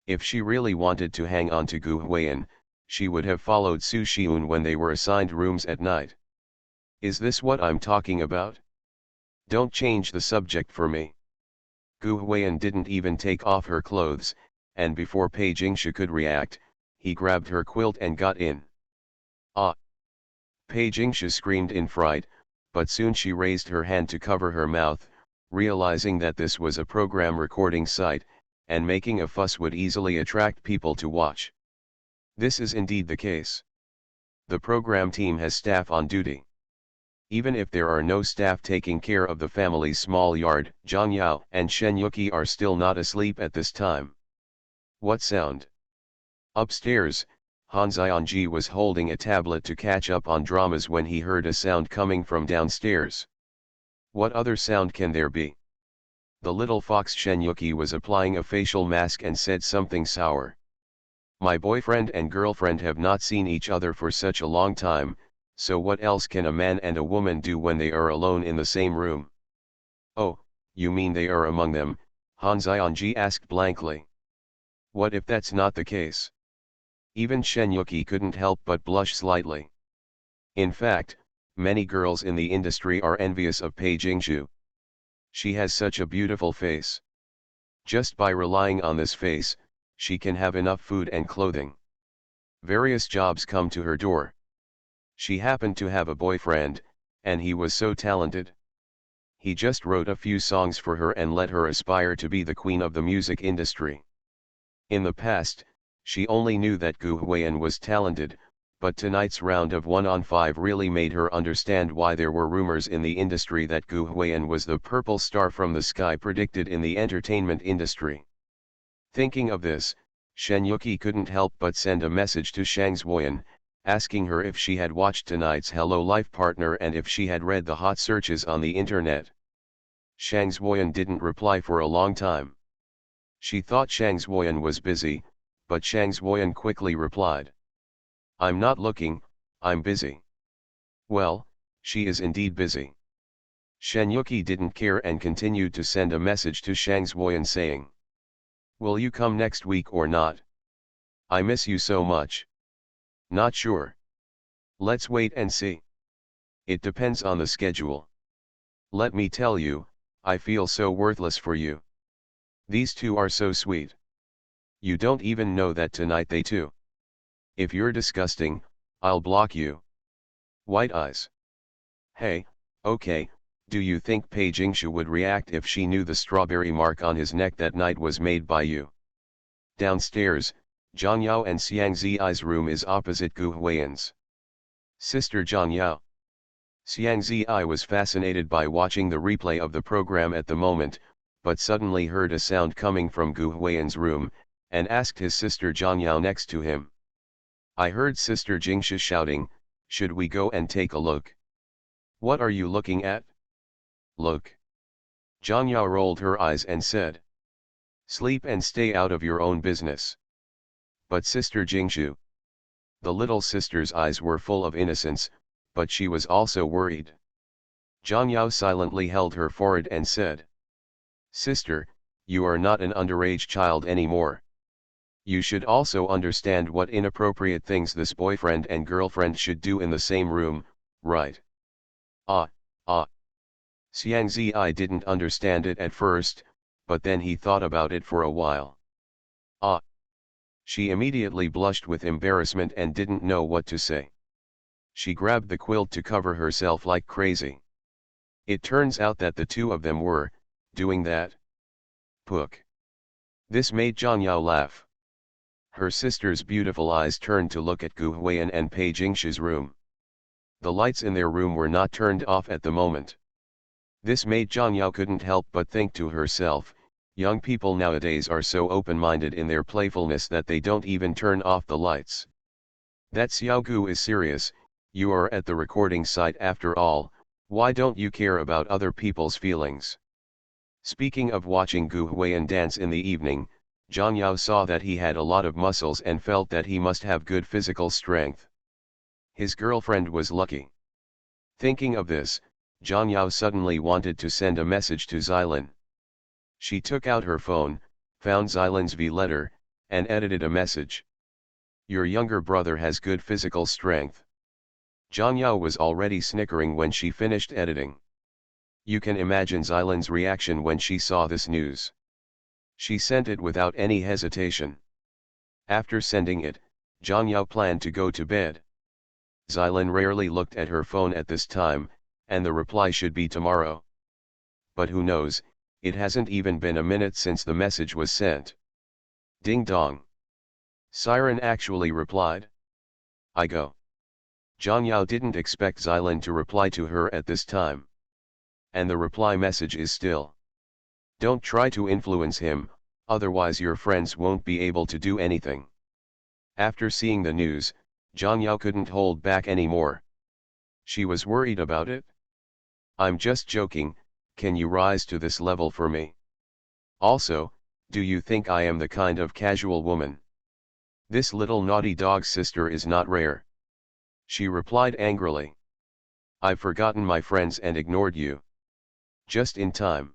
If she really wanted to hang on to Gu Huiyan, she would have followed Su Xiun when they were assigned rooms at night. Is this what I'm talking about? Don't change the subject for me. Gu Huiyan didn't even take off her clothes, and before Pei Jingshu could react, he grabbed her quilt and got in. Ah! Pei Jingshu screamed in fright, but soon she raised her hand to cover her mouth, realizing that this was a program recording site, and making a fuss would easily attract people to watch. This is indeed the case. The program team has staff on duty. Even if there are no staff taking care of the family's small yard, Zhang Yao and Shen Yuki are still not asleep at this time. What sound? Upstairs, Han Xianji was holding a tablet to catch up on dramas when he heard a sound coming from downstairs. What other sound can there be? The little fox Shen Yuki was applying a facial mask and said something sour. My boyfriend and girlfriend have not seen each other for such a long time, so what else can a man and a woman do when they are alone in the same room? Oh, you mean they are among them? Han Xianji asked blankly. What if that's not the case? Even Shen Yuki couldn't help but blush slightly. In fact, many girls in the industry are envious of Pei Jingshu. She has such a beautiful face. Just by relying on this face, she can have enough food and clothing. Various jobs come to her door. She happened to have a boyfriend, and he was so talented. He just wrote a few songs for her and let her aspire to be the queen of the music industry. In the past, she only knew that Gu Huiyan was talented, but tonight's round of 1-on-5 really made her understand why there were rumors in the industry that Gu Huiyan was the purple star from the sky predicted in the entertainment industry. Thinking of this, Shen Yuki couldn't help but send a message to Shang Zuoyan, asking her if she had watched tonight's Hello Life Partner and if she had read the hot searches on the internet. Shang Zuoyan didn't reply for a long time. She thought Shang Zuoyan was busy, but Shang Zuoyan quickly replied. I'm not looking, I'm busy. Well, she is indeed busy. Shen Yuki didn't care and continued to send a message to Shang Zuoyan saying. Will you come next week or not? I miss you so much. Not sure. Let's wait and see. It depends on the schedule. Let me tell you, I feel so worthless for you. These two are so sweet. You don't even know that tonight they too. If you're disgusting, I'll block you. White eyes. Hey, okay, do you think Pei Jingshu would react if she knew the strawberry mark on his neck that night was made by you? Downstairs, Zhang Yao and Xiang Zi's room is opposite Gu Huiyan's. Sister Zhang Yao. Xiang Zi was fascinated by watching the replay of the program at the moment, but suddenly heard a sound coming from Gu Huiyan's room, and asked his sister Zhang Yao next to him. I heard Sister Jingshu shouting, should we go and take a look? What are you looking at? Look. Zhang Yao rolled her eyes and said. Sleep and stay out of your own business. But Sister Jingshu. The little sister's eyes were full of innocence, but she was also worried. Zhang Yao silently held her forehead and said. Sister, you are not an underage child anymore. You should also understand what inappropriate things this boyfriend and girlfriend should do in the same room, right? Ah. Xiang Zi didn't understand it at first, but then he thought about it for a while. Ah. She immediately blushed with embarrassment and didn't know what to say. She grabbed the quilt to cover herself like crazy. It turns out that the two of them were doing that. Pook. This made Zhang Yao laugh. Her sister's beautiful eyes turned to look at Gu Huiyan and Pei Jingshu's room. The lights in their room were not turned off at the moment. This made Zhang Yao couldn't help but think to herself, young people nowadays are so open-minded in their playfulness that they don't even turn off the lights. That Xiao Gu is serious, you are at the recording site after all, why don't you care about other people's feelings? Speaking of watching Gu Huiyan dance in the evening, Zhang Yao saw that he had a lot of muscles and felt that he must have good physical strength. His girlfriend was lucky. Thinking of this, Zhang Yao suddenly wanted to send a message to Xylin. She took out her phone, found Xylin's V-letter, and edited a message. Your younger brother has good physical strength. Zhang Yao was already snickering when she finished editing. You can imagine Xylin's reaction when she saw this news. She sent it without any hesitation. After sending it, Zhang Yao planned to go to bed. Xylin rarely looked at her phone at this time, and the reply should be tomorrow. but who knows, it hasn't even been a minute since the message was sent. Ding dong. Siren actually replied. I go. Zhang Yao didn't expect Xylin to reply to her at this time. And the reply message is still. Don't try to influence him, otherwise your friends won't be able to do anything. After seeing the news, Zhang Yao couldn't hold back anymore. She was worried about it. I'm just joking, can you rise to this level for me? Also, do you think I am the kind of casual woman? This little naughty dog's sister is not rare. She replied angrily. I've forgotten my friends and ignored you. Just in time.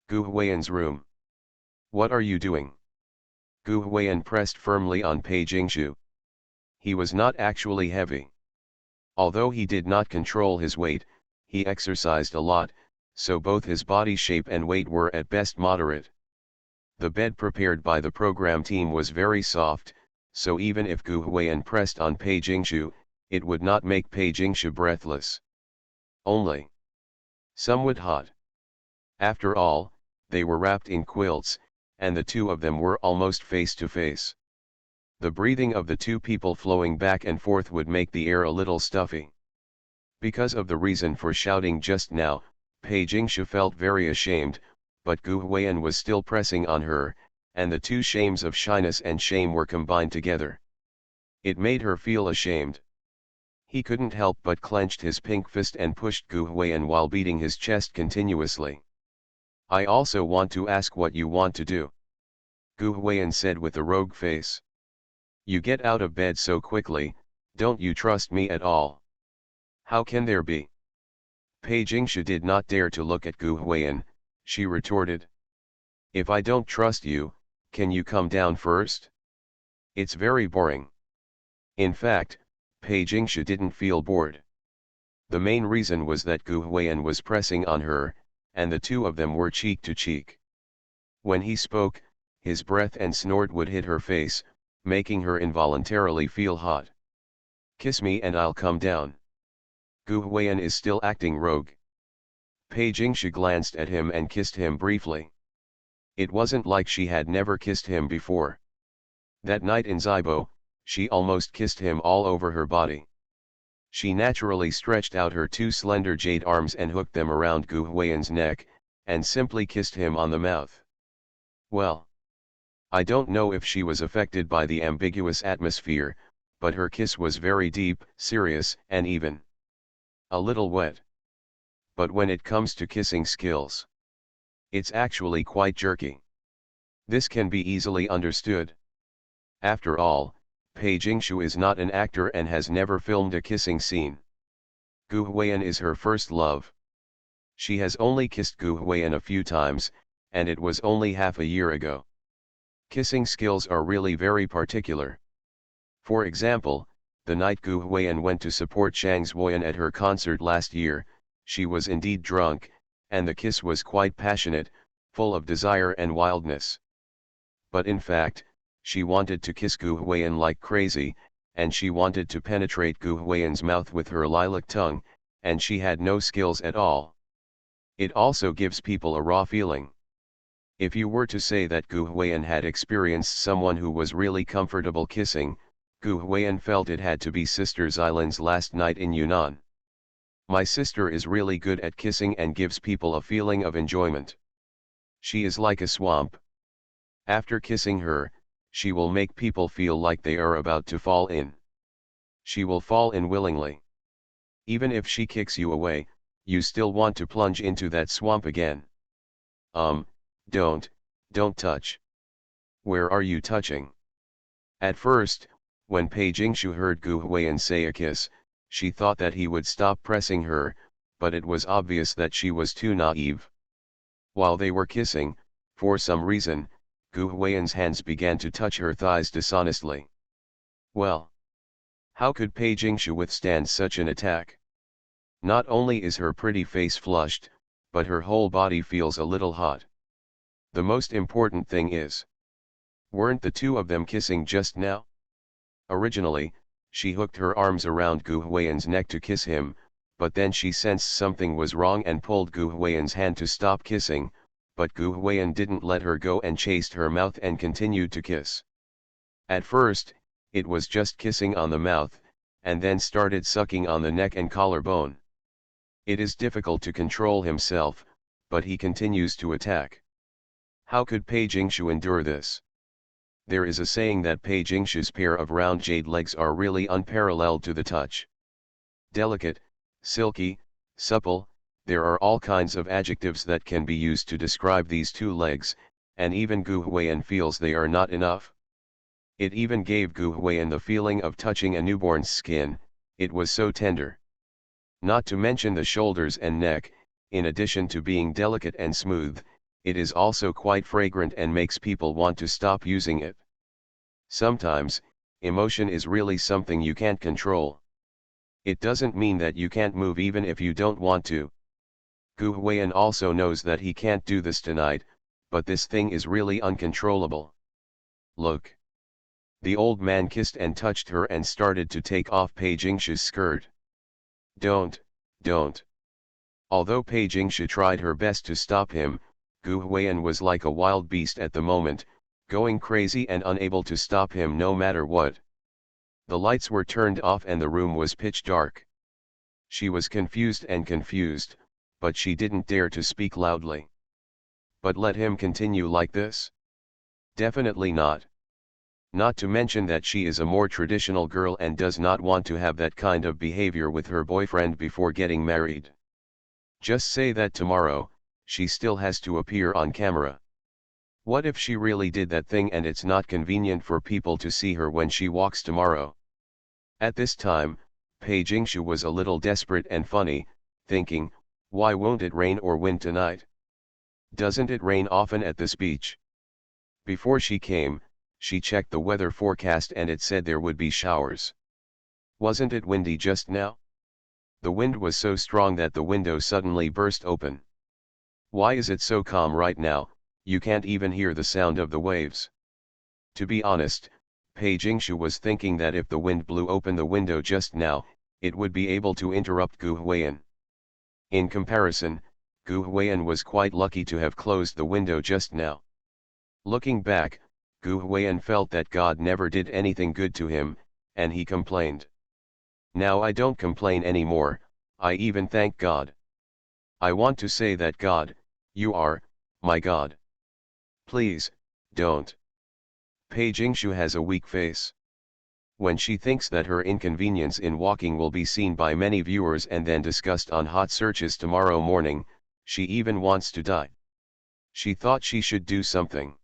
Gu Huiyan's room. What are you doing? Gu Huiyan pressed firmly on Pei Jingshu. He was not actually heavy. Although he did not control his weight, he exercised a lot, so both his body shape and weight were at best moderate. The bed prepared by the program team was very soft, so even if Gu Huiyan pressed on Pei Jingshu, it would not make Pei Jingshu breathless. Only somewhat hot. After all, they were wrapped in quilts, and the two of them were almost face to face. The breathing of the two people flowing back and forth would make the air a little stuffy. Because of the reason for shouting just now, Pei Jingshu felt very ashamed, but Gu Huiyan was still pressing on her, and the two shames of shyness and shame were combined together. It made her feel ashamed. He couldn't help but clenched his pink fist and pushed Gu Huiyan while beating his chest continuously. I also want to ask what you want to do. Gu Huiyan said with a rogue face. You get out of bed so quickly, don't you trust me at all? How can there be? Pei Jingshu did not dare to look at Gu Huiyan, she retorted. If I don't trust you, can you come down first? It's very boring. In fact, Pei Jingshu didn't feel bored. The main reason was that Gu Huiyan was pressing on her, and the two of them were cheek to cheek. When he spoke, his breath and snort would hit her face, making her involuntarily feel hot. Kiss me and I'll come down. Gu Huiyan is still acting rogue. Pei Jingshu glanced at him and kissed him briefly. It wasn't like she had never kissed him before. That night in Zibo, she almost kissed him all over her body. She naturally stretched out her two slender jade arms and hooked them around Gu Huiyan's neck, and simply kissed him on the mouth. Well, I don't know if she was affected by the ambiguous atmosphere, but her kiss was very deep, serious, and even a little wet. But when it comes to kissing skills, it's actually quite jerky. This can be easily understood. After all, Pei Jingshu is not an actor and has never filmed a kissing scene. Gu Huiyan is her first love. She has only kissed Gu Huiyan a few times, and it was only half a year ago. Kissing skills are really very particular. For example, the night Gu Huiyan went to support Shang Zuoyan at her concert last year, she was indeed drunk, and the kiss was quite passionate, full of desire and wildness. But in fact, she wanted to kiss Gu Huiyan like crazy, and she wanted to penetrate Gu Huiyan's mouth with her lilac tongue, and she had no skills at all. It also gives people a raw feeling. If you were to say that Gu Huiyan had experienced someone who was really comfortable kissing, Gu Huiyan felt it had to be Sister Xilin's last night in Yunnan. My sister is really good at kissing and gives people a feeling of enjoyment. She is like a swamp. After kissing her, she will make people feel like they are about to fall in. She will fall in willingly. Even if she kicks you away, you still want to plunge into that swamp again. Don't touch. Where are you touching? At first, when Pei Jingshu heard Gu Huiyan say a kiss, she thought that he would stop pressing her, but it was obvious that she was too naive. While they were kissing, for some reason, Gu Huiyan's hands began to touch her thighs dishonestly. Well, how could Pei Jingshu withstand such an attack? Not only is her pretty face flushed, but her whole body feels a little hot. The most important thing is, weren't the two of them kissing just now? Originally, she hooked her arms around Gu Huiyan's neck to kiss him, but then she sensed something was wrong and pulled Gu Huiyan's hand to stop kissing, but Gu Huiyan didn't let her go and chased her mouth and continued to kiss. At first, it was just kissing on the mouth, and then started sucking on the neck and collarbone. It is difficult to control himself, but he continues to attack. How could Pei Jingshu endure this? There is a saying that Pei Jingshu's pair of round jade legs are really unparalleled to the touch. Delicate, silky, supple, there are all kinds of adjectives that can be used to describe these two legs, and even Gu Huiyan feels they are not enough. It even gave Gu Huiyan the feeling of touching a newborn's skin, it was so tender. Not to mention the shoulders and neck, in addition to being delicate and smooth, it is also quite fragrant and makes people want to stop using it. Sometimes, emotion is really something you can't control. It doesn't mean that you can't move even if you don't want to. Gu Huiyan also knows that he can't do this tonight, but this thing is really uncontrollable. Look. The old man kissed and touched her and started to take off Pei Jingshu's skirt. Don't. Although Pei Jingshu tried her best to stop him, Gu Huiyan was like a wild beast at the moment, going crazy and unable to stop him no matter what. The lights were turned off and the room was pitch dark. She was confused, but she didn't dare to speak loudly. But let him continue like this? Definitely not. Not to mention that she is a more traditional girl and does not want to have that kind of behavior with her boyfriend before getting married. Just say that tomorrow, she still has to appear on camera. What if she really did that thing and it's not convenient for people to see her when she walks tomorrow? At this time, Pei Jingshu was a little desperate and funny, thinking, why won't it rain or wind tonight? Doesn't it rain often at this beach? Before she came, she checked the weather forecast and it said there would be showers. Wasn't it windy just now? The wind was so strong that the window suddenly burst open. Why is it so calm right now? You can't even hear the sound of the waves. To be honest, Pei Jingshu was thinking that if the wind blew open the window just now, it would be able to interrupt Gu Huiyan. In comparison, Gu Huiyan was quite lucky to have closed the window just now. Looking back, Gu Huiyan felt that God never did anything good to him, and he complained. Now I don't complain anymore, I even thank God. I want to say that God, you are, my God. Please, don't. Pei Jingshu has a weak face. When she thinks that her inconvenience in walking will be seen by many viewers and then discussed on hot searches tomorrow morning, she even wants to die. She thought she should do something.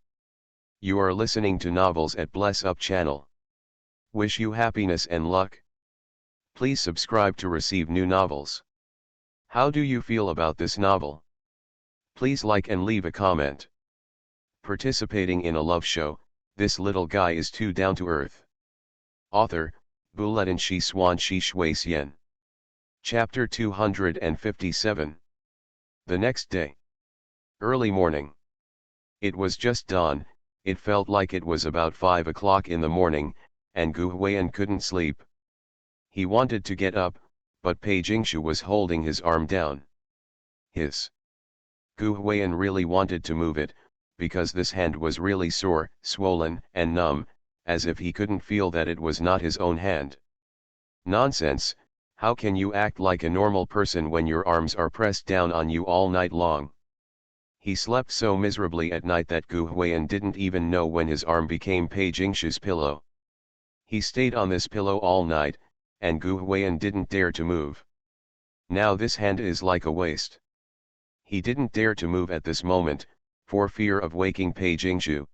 You are listening to Novels at Bless Up channel. Wish you happiness and luck. Please subscribe to receive new novels. How do you feel about this novel? Please like and leave a comment. Participating in a love show, this little guy is too down to earth. Author, Buletin Shi Swan Shi Shui Xian. Chapter 257. The next day. Early morning. It was just dawn, it felt like it was about 5 o'clock in the morning, and Gu Huiyan couldn't sleep. He wanted to get up, but Pei Jingshu was holding his arm down. Hiss. Gu Huiyan really wanted to move it, because this hand was really sore, swollen, and numb, as if he couldn't feel that it was not his own hand. Nonsense, how can you act like a normal person when your arms are pressed down on you all night long? He slept so miserably at night that Gu Huiyan didn't even know when his arm became Pei Jingshu's pillow. He stayed on this pillow all night, and Gu Huiyan didn't dare to move. Now this hand is like a waste. He didn't dare to move at this moment, for fear of waking Pei Jingshu.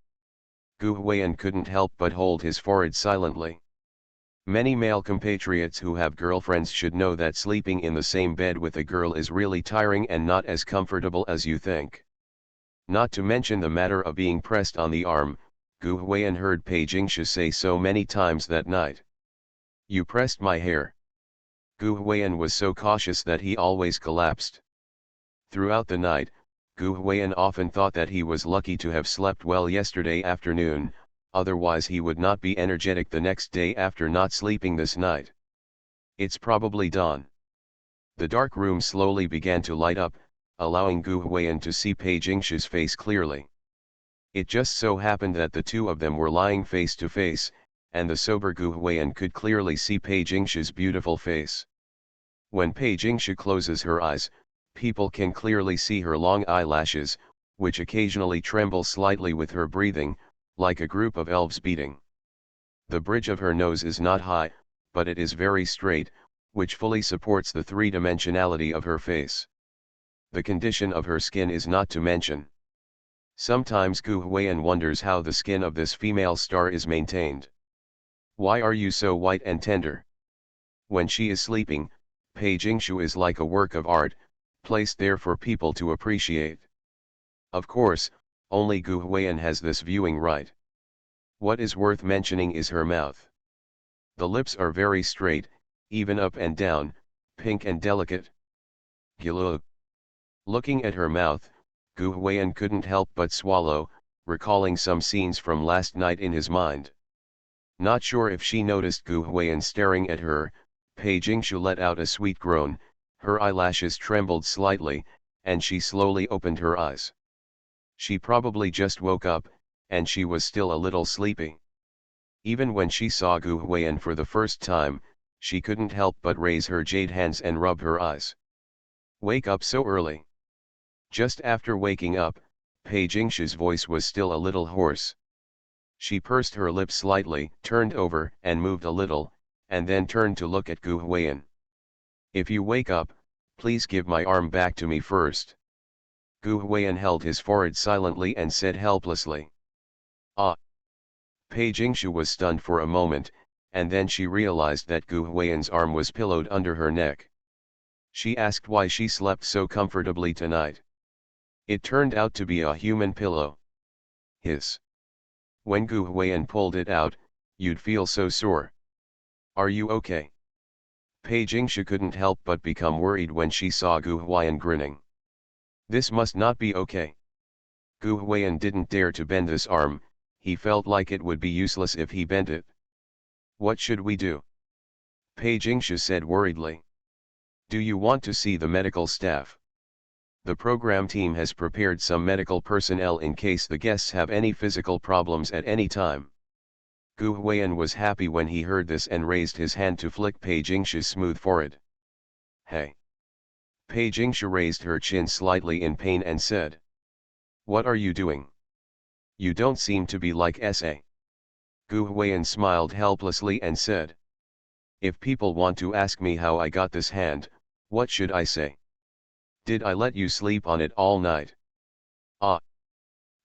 Gu Huiyan couldn't help but hold his forehead silently. Many male compatriots who have girlfriends should know that sleeping in the same bed with a girl is really tiring and not as comfortable as you think. Not to mention the matter of being pressed on the arm, Gu Huiyan heard Pei Jingshu say so many times that night. You pressed my hair. Gu Huiyan was so cautious that he always collapsed. Throughout the night, Gu Huiyan often thought that he was lucky to have slept well yesterday afternoon, otherwise he would not be energetic the next day after not sleeping this night. It's probably dawn. The dark room slowly began to light up, allowing Gu Huiyan to see Pei Jingshu's face clearly. It just so happened that the two of them were lying face to face, and the sober Gu Huiyan could clearly see Pei Jingshu's beautiful face. When Pei Jingshu closes her eyes, people can clearly see her long eyelashes, which occasionally tremble slightly with her breathing, like a group of elves beating. The bridge of her nose is not high, but it is very straight, which fully supports the three-dimensionality of her face. The condition of her skin is not to mention. Sometimes Gu Huiyan wonders how the skin of this female star is maintained. Why are you so white and tender? When she is sleeping, Pei Jingshu is like a work of art, placed there for people to appreciate. Of course, only Gu Huiyan has this viewing right. What is worth mentioning is her mouth. The lips are very straight, even up and down, pink and delicate. Gilug. Looking at her mouth, Gu Huiyan couldn't help but swallow, recalling some scenes from last night in his mind. Not sure if she noticed Gu Huiyan staring at her, Pei Jingshu let out a sweet groan, her eyelashes trembled slightly, and she slowly opened her eyes. She probably just woke up, and she was still a little sleepy. Even when she saw Gu Huiyan for the first time, she couldn't help but raise her jade hands and rub her eyes. Wake up so early. Just after waking up, Pei Jingshu's voice was still a little hoarse. She pursed her lips slightly, turned over and moved a little, and then turned to look at Gu Huiyan. If you wake up, please give my arm back to me first. Gu Huiyan held his forehead silently and said helplessly. Ah! Pei Jingshu was stunned for a moment, and then she realized that Gu Huiyan's arm was pillowed under her neck. She asked why she slept so comfortably tonight. It turned out to be a human pillow. His. When Gu Huiyan pulled it out, you'd feel so sore. Are you okay? Pei Jingshu couldn't help but become worried when she saw Gu Huiyan grinning. This must not be okay. Gu Huiyan didn't dare to bend this arm, he felt like it would be useless if he bent it. What should we do? Pei Jingshu said worriedly. Do you want to see the medical staff? The program team has prepared some medical personnel in case the guests have any physical problems at any time. Gu Huiyan was happy when he heard this and raised his hand to flick Pei Jingshu's smooth forehead. Hey! Pei Jingshu raised her chin slightly in pain and said. What are you doing? You don't seem to be like SA. Gu Huiyan smiled helplessly and said. If people want to ask me how I got this hand, what should I say? Did I let you sleep on it all night? Ah!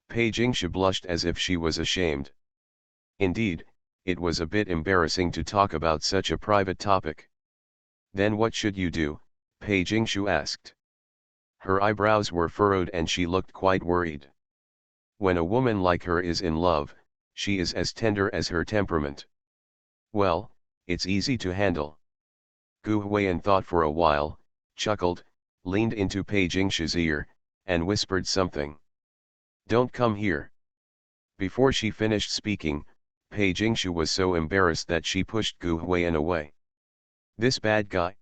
Pei Jingshu blushed as if she was ashamed. Indeed, it was a bit embarrassing to talk about such a private topic. Then what should you do? Pei Jingshu asked. Her eyebrows were furrowed and she looked quite worried. When a woman like her is in love, she is as tender as her temperament. Well, it's easy to handle. Gu Huiyan thought for a while, chuckled, leaned into Pei Jingshu's ear, and whispered something. Don't come here. Before she finished speaking, Pei Jingshu was so embarrassed that she pushed Gu Huiyan away. This bad guy.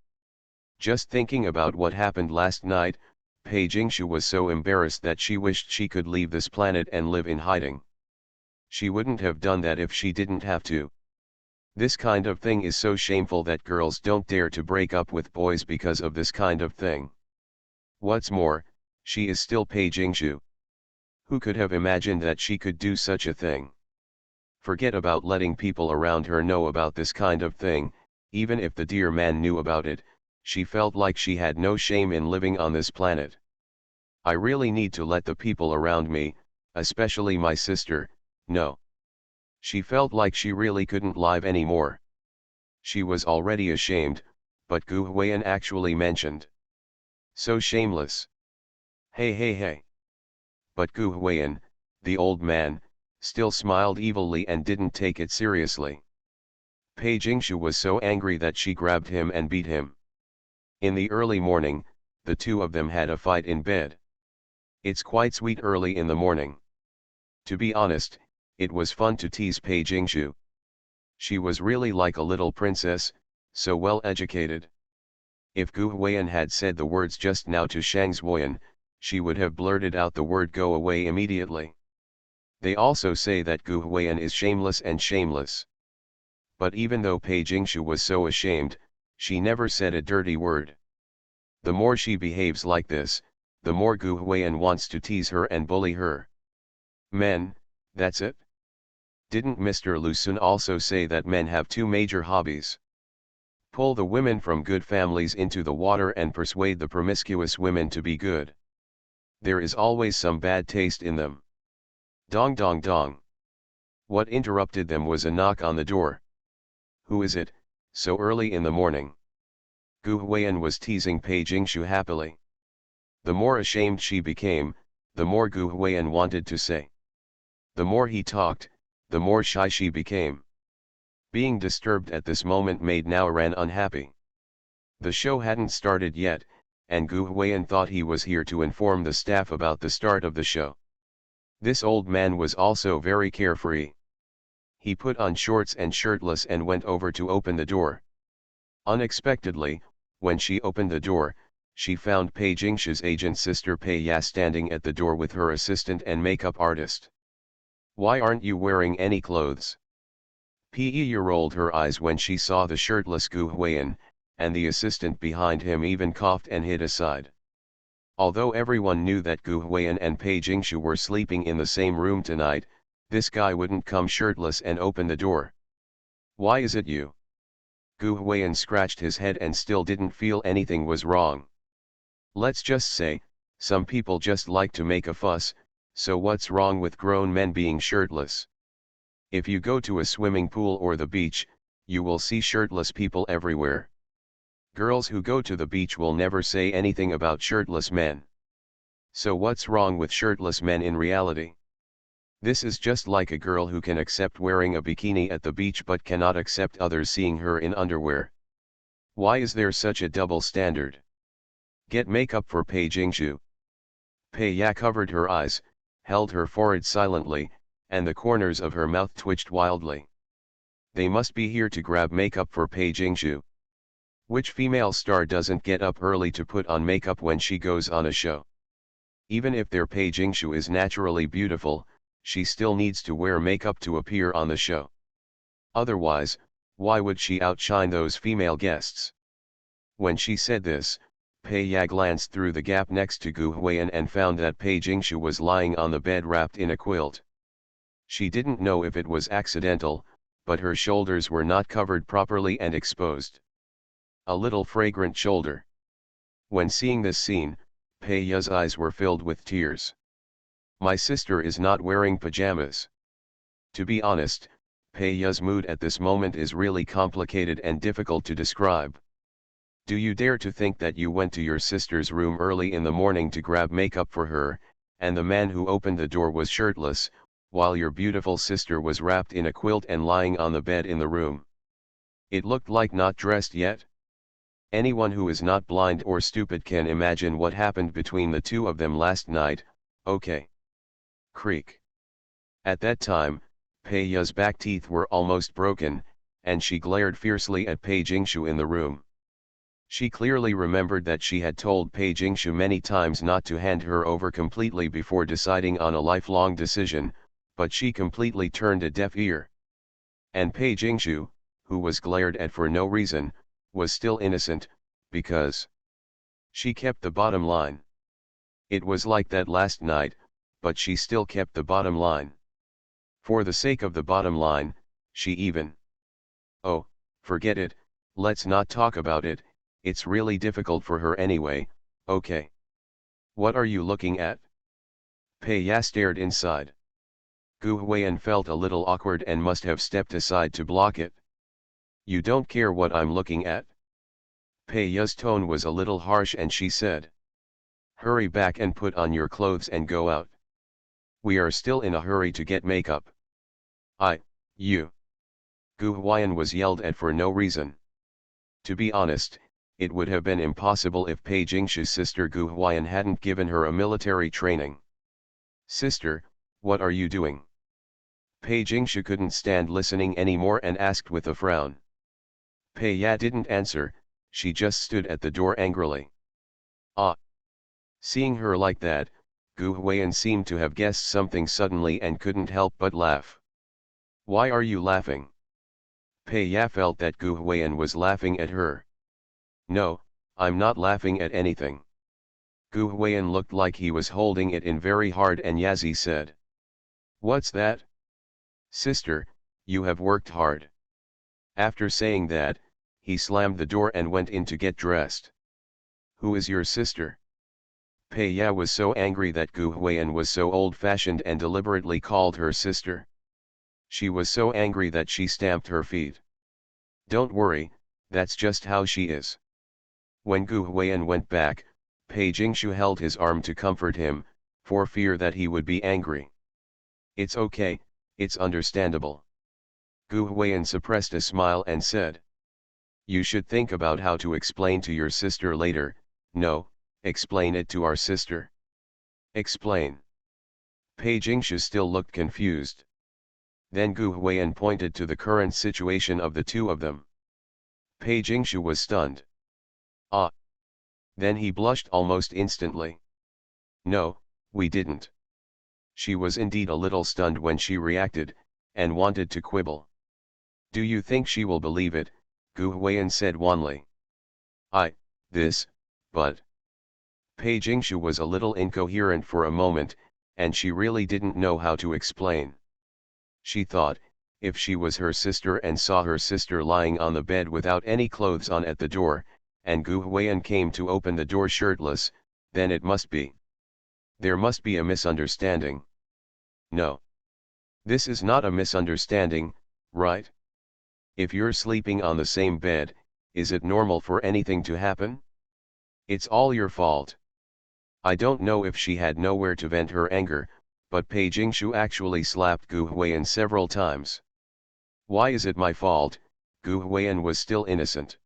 Just thinking about what happened last night, Pei Jingshu was so embarrassed that she wished she could leave this planet and live in hiding. She wouldn't have done that if she didn't have to. This kind of thing is so shameful that girls don't dare to break up with boys because of this kind of thing. What's more, she is still Pei Jingshu. Who could have imagined that she could do such a thing? Forget about letting people around her know about this kind of thing, even if the dear man knew about it, she felt like she had no shame in living on this planet. I really need to let the people around me, especially my sister, know. She felt like she really couldn't lie anymore. She was already ashamed, but Gu Huiyan actually mentioned. So shameless. Hey. But Gu Huiyan, the old man, still smiled evilly and didn't take it seriously. Pei Jingshu was so angry that she grabbed him and beat him. In the early morning, the two of them had a fight in bed. It's quite sweet early in the morning. To be honest, it was fun to tease Pei Jingshu. She was really like a little princess, so well educated. If Gu Huiyan had said the words just now to Shang Zuoyan, she would have blurted out the word go away immediately. They also say that Gu Huiyan is shameless and shameless. But even though Pei Jingshu was so ashamed, she never said a dirty word. The more she behaves like this, the more Gu Huiyan wants to tease her and bully her. Men, that's it? Didn't Mr. Lu Sun also say that men have two major hobbies? Pull the women from good families into the water and persuade the promiscuous women to be good. There is always some bad taste in them. Dong dong dong. What interrupted them was a knock on the door. Who is it, so early in the morning? Gu Huiyan was teasing Pei Jingshu happily. The more ashamed she became, the more Gu Huiyan wanted to say. The more he talked, the more shy she became. Being disturbed at this moment made Naoran unhappy. The show hadn't started yet, and Gu Huiyan thought he was here to inform the staff about the start of the show. This old man was also very carefree. He put on shorts and shirtless and went over to open the door. Unexpectedly, when she opened the door, she found Pei Jingshu's agent sister Pei Ya standing at the door with her assistant and makeup artist. Why aren't you wearing any clothes? Pei Ya rolled her eyes when she saw the shirtless Gu Huiyan, and the assistant behind him even coughed and hid aside. Although everyone knew that Gu Huiyan and Pei Jingshu were sleeping in the same room tonight, this guy wouldn't come shirtless and open the door. Why is it you? Gu Huiyan scratched his head and still didn't feel anything was wrong. Let's just say, some people just like to make a fuss, so what's wrong with grown men being shirtless? If you go to a swimming pool or the beach, you will see shirtless people everywhere. Girls who go to the beach will never say anything about shirtless men. So what's wrong with shirtless men in reality? This is just like a girl who can accept wearing a bikini at the beach but cannot accept others seeing her in underwear. Why is there such a double standard? Get makeup for Pei Jingshu. Pei Ya covered her eyes, held her forehead silently, and the corners of her mouth twitched wildly. They must be here to grab makeup for Pei Jingshu. Which female star doesn't get up early to put on makeup when she goes on a show? Even if their Pei Jingshu is naturally beautiful, she still needs to wear makeup to appear on the show. Otherwise, why would she outshine those female guests? When she said this, Pei Ya glanced through the gap next to Gu Huiyan and found that Pei Jingshu was lying on the bed wrapped in a quilt. She didn't know if it was accidental, but her shoulders were not covered properly and exposed. A little fragrant shoulder. When seeing this scene, Pei Ya's eyes were filled with tears. My sister is not wearing pajamas. To be honest, Pei Ya's mood at this moment is really complicated and difficult to describe. Do you dare to think that you went to your sister's room early in the morning to grab makeup for her, and the man who opened the door was shirtless, while your beautiful sister was wrapped in a quilt and lying on the bed in the room? It looked like not dressed yet. Anyone who is not blind or stupid can imagine what happened between the two of them last night, okay? Creak. At that time, Pei Ya's back teeth were almost broken, and she glared fiercely at Pei Jingshu in the room. She clearly remembered that she had told Pei Jingshu many times not to hand her over completely before deciding on a lifelong decision, but she completely turned a deaf ear. And Pei Jingshu, who was glared at for no reason, was still innocent, because she kept the bottom line. It was like that last night, but she still kept the bottom line. For the sake of the bottom line, she even... Oh, forget it, let's not talk about it, it's really difficult for her anyway, okay. What are you looking at? Pei Ya stared inside. Gu Huiyan felt a little awkward and must have stepped aside to block it. You don't care what I'm looking at? Pei Ya's tone was a little harsh and she said. Hurry back and put on your clothes and go out. We are still in a hurry to get makeup. You. Gu Huiyan was yelled at for no reason. To be honest, it would have been impossible if Pei Jingshu's sister Gu Huiyan hadn't given her a military training. Sister, what are you doing? Pei Jingshu couldn't stand listening anymore and asked with a frown. Pei Ya didn't answer, she just stood at the door angrily. Ah! Seeing her like that, Gu Huiyan seemed to have guessed something suddenly and couldn't help but laugh. Why are you laughing? Pei Ya felt that Gu Huiyan was laughing at her. No, I'm not laughing at anything. Gu Huiyan looked like he was holding it in very hard and Yazi said. What's that? Sister, you have worked hard. After saying that, he slammed the door and went in to get dressed. Who is your sister? Pei Ya was so angry that Gu Huiyan was so old-fashioned and deliberately called her sister. She was so angry that she stamped her feet. Don't worry, that's just how she is. When Gu Huiyan went back, Pei Jingshu held his arm to comfort him, for fear that he would be angry. It's okay, it's understandable. Gu Huiyan suppressed a smile and said. You should think about how to explain to your sister later. No, explain it to our sister. Explain. Pei Jingshu still looked confused. Then Gu Huiyan pointed to the current situation of the two of them. Pei Jingshu was stunned. Ah! Then he blushed almost instantly. No, we didn't. She was indeed a little stunned when she reacted, and wanted to quibble. Do you think she will believe it? Gu Huiyan said wanly. But. Pei Jingshu was a little incoherent for a moment, and she really didn't know how to explain. She thought, if she was her sister and saw her sister lying on the bed without any clothes on at the door, and Gu Huiyan came to open the door shirtless, then it must be. There must be a misunderstanding. No. This is not a misunderstanding, right? If you're sleeping on the same bed, is it normal for anything to happen? It's all your fault. I don't know if she had nowhere to vent her anger, but Pei Jingshu actually slapped Gu Huiyan several times. Why is it my fault? Gu Huiyan was still innocent.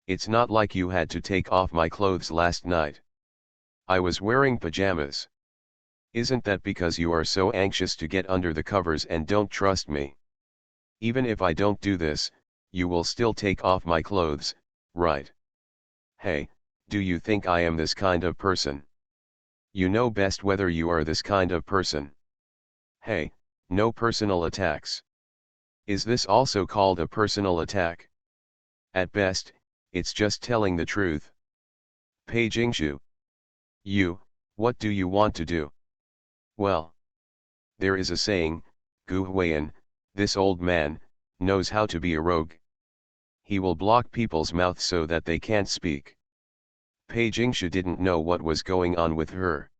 It's not like you had to take off my clothes last night. I was wearing pajamas. Isn't that because you are so anxious to get under the covers and don't trust me? Even if I don't do this, you will still take off my clothes, right? Hey, do you think I am this kind of person? You know best whether you are this kind of person. Hey, no personal attacks. Is this also called a personal attack? At best, it's just telling the truth. Pei Jingshu. What do you want to do? Well. There is a saying, Gu Huiyan, this old man, knows how to be a rogue. He will block people's mouths so that they can't speak. Pei Jingshu didn't know what was going on with her.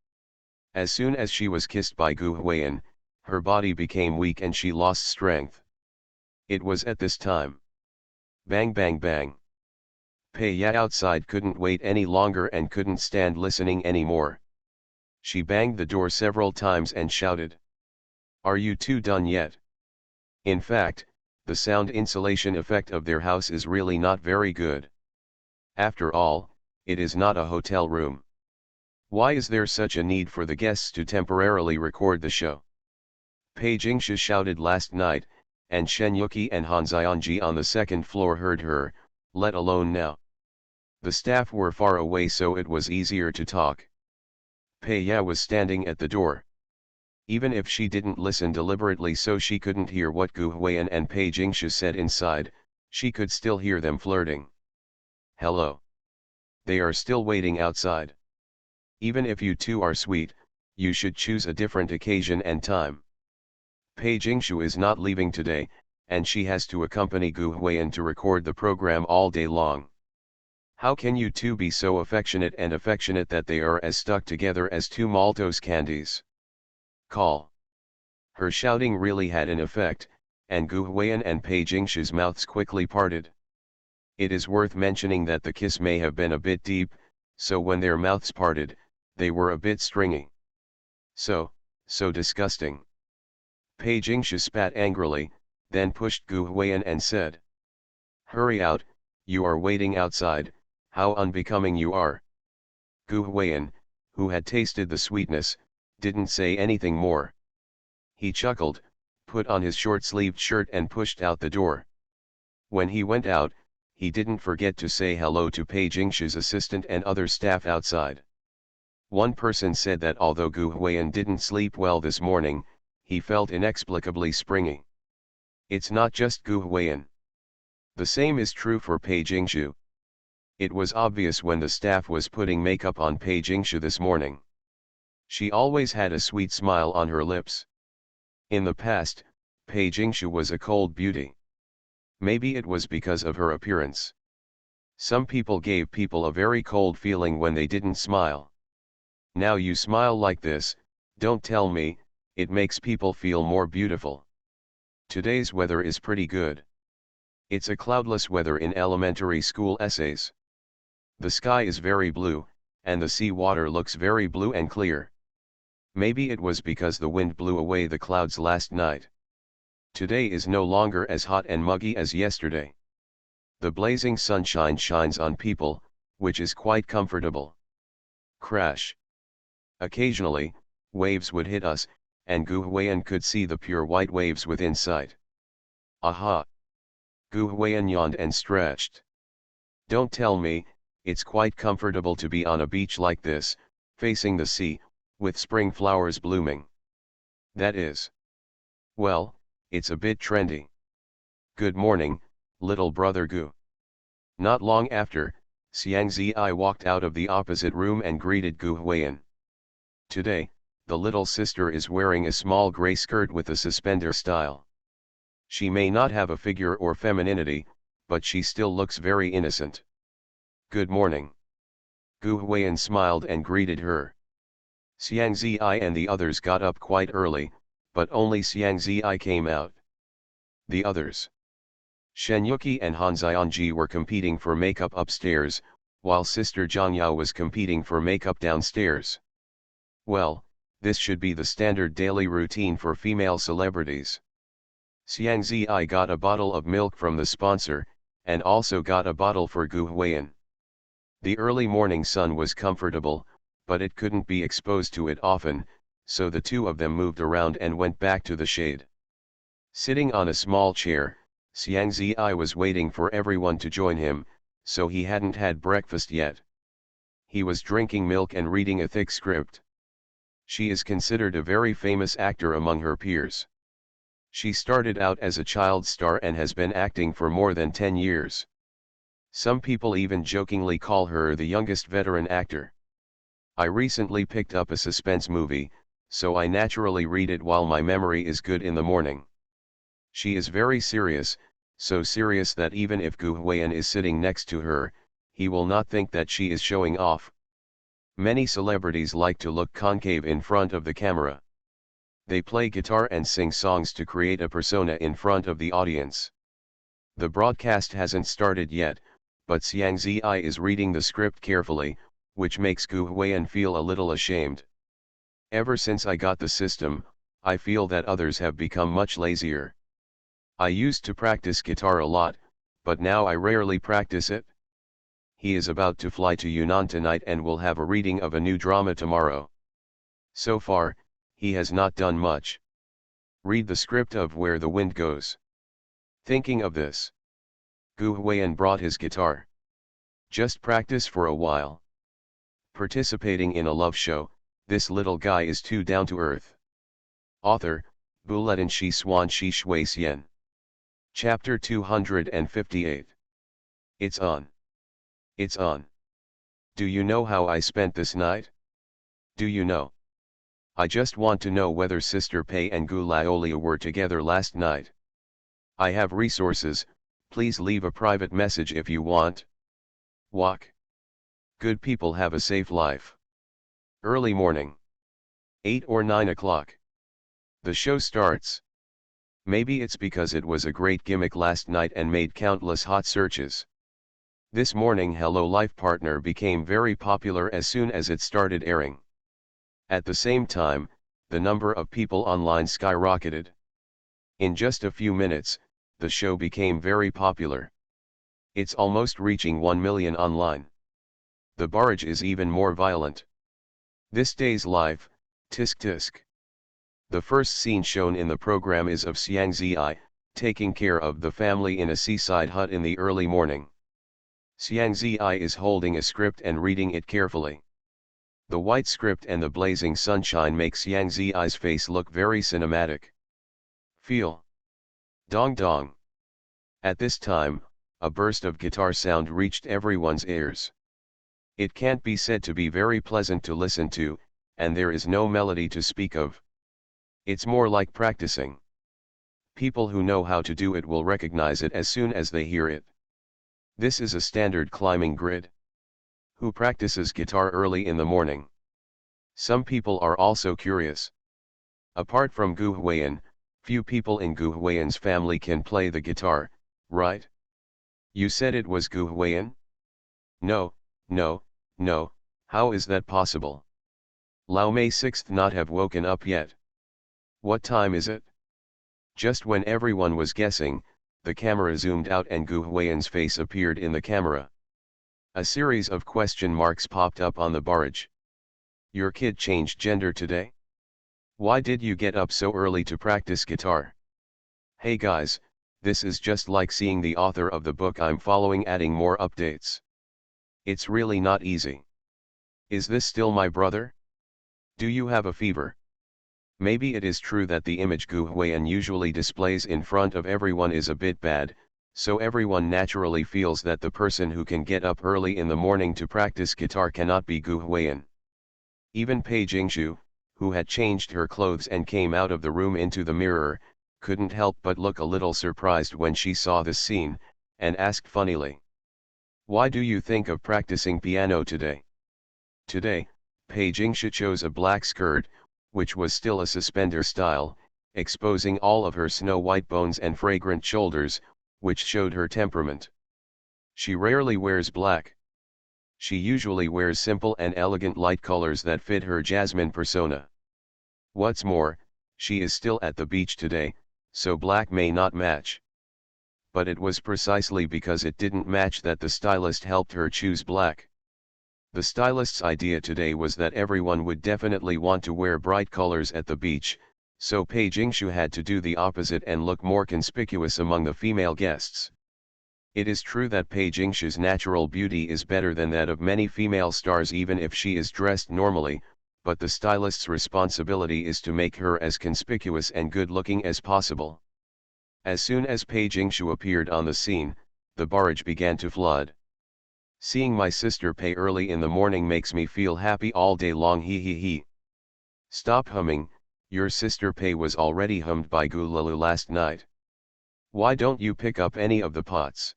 As soon as she was kissed by Gu Huiyan, her body became weak and she lost strength. It was at this time. Bang bang bang. Pei Ya outside couldn't wait any longer and couldn't stand listening anymore. She banged the door several times and shouted. Are you two done yet? In fact, the sound insulation effect of their house is really not very good. After all, it is not a hotel room. Why is there such a need for the guests to temporarily record the show? Pei Jingshu shouted last night, and Shen Yuki and Han Xianji on the second floor heard her, let alone now. The staff were far away so it was easier to talk. Pei Ya was standing at the door. Even if she didn't listen deliberately so she couldn't hear what Gu Huiyan and Pei Jingshu said inside, she could still hear them flirting. Hello. They are still waiting outside. Even if you two are sweet, you should choose a different occasion and time. Pei Jingshu is not leaving today, and she has to accompany Gu Huiyan to record the program all day long. How can you two be so affectionate that they are as stuck together as two Maltose candies? Call. Her shouting really had an effect, and Gu Huiyan and Pei Jingshu's mouths quickly parted. It is worth mentioning that the kiss may have been a bit deep, so when their mouths parted, they were a bit stringy. So disgusting. Pei Jingshu spat angrily, then pushed Gu Huiyan and said. Hurry out, you are waiting outside, how unbecoming you are. Gu Huiyan, who had tasted the sweetness, didn't say anything more. He chuckled, put on his short-sleeved shirt and pushed out the door. When he went out, he didn't forget to say hello to Pei Jingshu's assistant and other staff outside. One person said that although Gu Huiyan didn't sleep well this morning, he felt inexplicably springy. It's not just Gu Huiyan. The same is true for Pei Jingshu. It was obvious when the staff was putting makeup on Pei Jingshu this morning. She always had a sweet smile on her lips. In the past, Pei Jingshu was a cold beauty. Maybe it was because of her appearance. Some people gave people a very cold feeling when they didn't smile. Now you smile like this, don't tell me, it makes people feel more beautiful. Today's weather is pretty good. It's a cloudless weather in elementary school essays. The sky is very blue, and the sea water looks very blue and clear. Maybe it was because the wind blew away the clouds last night. Today is no longer as hot and muggy as yesterday. The blazing sunshine shines on people, which is quite comfortable. Crash. Occasionally, waves would hit us, and Gu Huiyan could see the pure white waves within sight. Aha! Gu Huiyan yawned and stretched. Don't tell me, it's quite comfortable to be on a beach like this, facing the sea, with spring flowers blooming. That is. Well, it's a bit trendy. Good morning, little brother Gu. Not long after, Xiang Ziyi walked out of the opposite room and greeted Gu Huiyan. Today, the little sister is wearing a small gray skirt with a suspender style. She may not have a figure or femininity, but she still looks very innocent. Good morning. Gu Huiyan smiled and greeted her. Xiang Ziyi and the others got up quite early, but only Xiang Ziyi came out. The others. Shen Yuqi and Han Zionji were competing for makeup upstairs, while sister Zhang Yao was competing for makeup downstairs. Well, this should be the standard daily routine for female celebrities. Xiang Ziyi got a bottle of milk from the sponsor, and also got a bottle for Gu Huiyan. The early morning sun was comfortable, but it couldn't be exposed to it often, so the two of them moved around and went back to the shade. Sitting on a small chair, Xiang Ziyi was waiting for everyone to join him, so he hadn't had breakfast yet. He was drinking milk and reading a thick script. She is considered a very famous actor among her peers. She started out as a child star and has been acting for more than 10 years. Some people even jokingly call her the youngest veteran actor. I recently picked up a suspense movie, so I naturally read it while my memory is good in the morning. She is very serious, so serious that even if Gu Huiyan is sitting next to her, he will not think that she is showing off. Many celebrities like to look concave in front of the camera. They play guitar and sing songs to create a persona in front of the audience. The broadcast hasn't started yet, but Xiang Ziyi is reading the script carefully, which makes Gu Huiyan feel a little ashamed. Ever since I got the system, I feel that others have become much lazier. I used to practice guitar a lot, but now I rarely practice it. He is about to fly to Yunnan tonight and will have a reading of a new drama tomorrow. So far, he has not done much. Read the script of Where the Wind Goes. Thinking of this, Gu Huiyan brought his guitar. Just practice for a while. Participating in a love show, this little guy is too down to earth. Author, Bulletin Shi Swan Shi Shui Xian. Chapter 258. It's on. It's on. Do you know how I spent this night? Do you know? I just want to know whether Sister Pei and Gu Laolia were together last night. I have resources, please leave a private message if you want. Walk. Good people have a safe life. Early morning. 8 or 9 o'clock. The show starts. Maybe it's because it was a great gimmick last night and made countless hot searches. This morning Hello Life Partner became very popular as soon as it started airing. At the same time, the number of people online skyrocketed. In just a few minutes, the show became very popular. It's almost reaching 1 million online. The barrage is even more violent. This day's life, tisk tisk. The first scene shown in the program is of Xiang Ziyi, taking care of the family in a seaside hut in the early morning. Xiang Zi is holding a script and reading it carefully. The white script and the blazing sunshine make Xiang Zi's face look very cinematic. Feel. Dong dong. At this time, a burst of guitar sound reached everyone's ears. It can't be said to be very pleasant to listen to, and there is no melody to speak of. It's more like practicing. People who know how to do it will recognize it as soon as they hear it. This is a standard climbing grid. Who practices guitar early in the morning? Some people are also curious. Apart from Gu Huiyan, few people in Gu Huiyan's family can play the guitar, right? You said it was Gu Huiyan? No, no, no, how is that possible? Lao Mei 6th not have woken up yet. What time is it? Just when everyone was guessing, the camera zoomed out and Gu Huiyan's face appeared in the camera. A series of question marks popped up on the barrage. Your kid changed gender today? Why did you get up so early to practice guitar? Hey guys, this is just like seeing the author of the book I'm following adding more updates. It's really not easy. Is this still my brother? Do you have a fever? Maybe it is true that the image Gu Huiyan usually displays in front of everyone is a bit bad, so everyone naturally feels that the person who can get up early in the morning to practice guitar cannot be Gu Huiyan. Even Pei Jingshu, who had changed her clothes and came out of the room into the mirror, couldn't help but look a little surprised when she saw this scene, and asked funnily. Why do you think of practicing piano today? Today, Pei Jingshu chose a black skirt, which was still a suspender style, exposing all of her snow-white bones and fragrant shoulders, which showed her temperament. She rarely wears black. She usually wears simple and elegant light colors that fit her jasmine persona. What's more, she is still at the beach today, so black may not match. But it was precisely because it didn't match that the stylist helped her choose black. The stylist's idea today was that everyone would definitely want to wear bright colors at the beach, so Pei Jingshu had to do the opposite and look more conspicuous among the female guests. It is true that Pei Jingshu's natural beauty is better than that of many female stars even if she is dressed normally, but the stylist's responsibility is to make her as conspicuous and good-looking as possible. As soon as Pei Jingshu appeared on the scene, the barrage began to flood. Seeing my sister Pei early in the morning makes me feel happy all day long, he he he. Stop humming, your sister Pei was already hummed by Gulalu last night. Why don't you pick up any of the pots?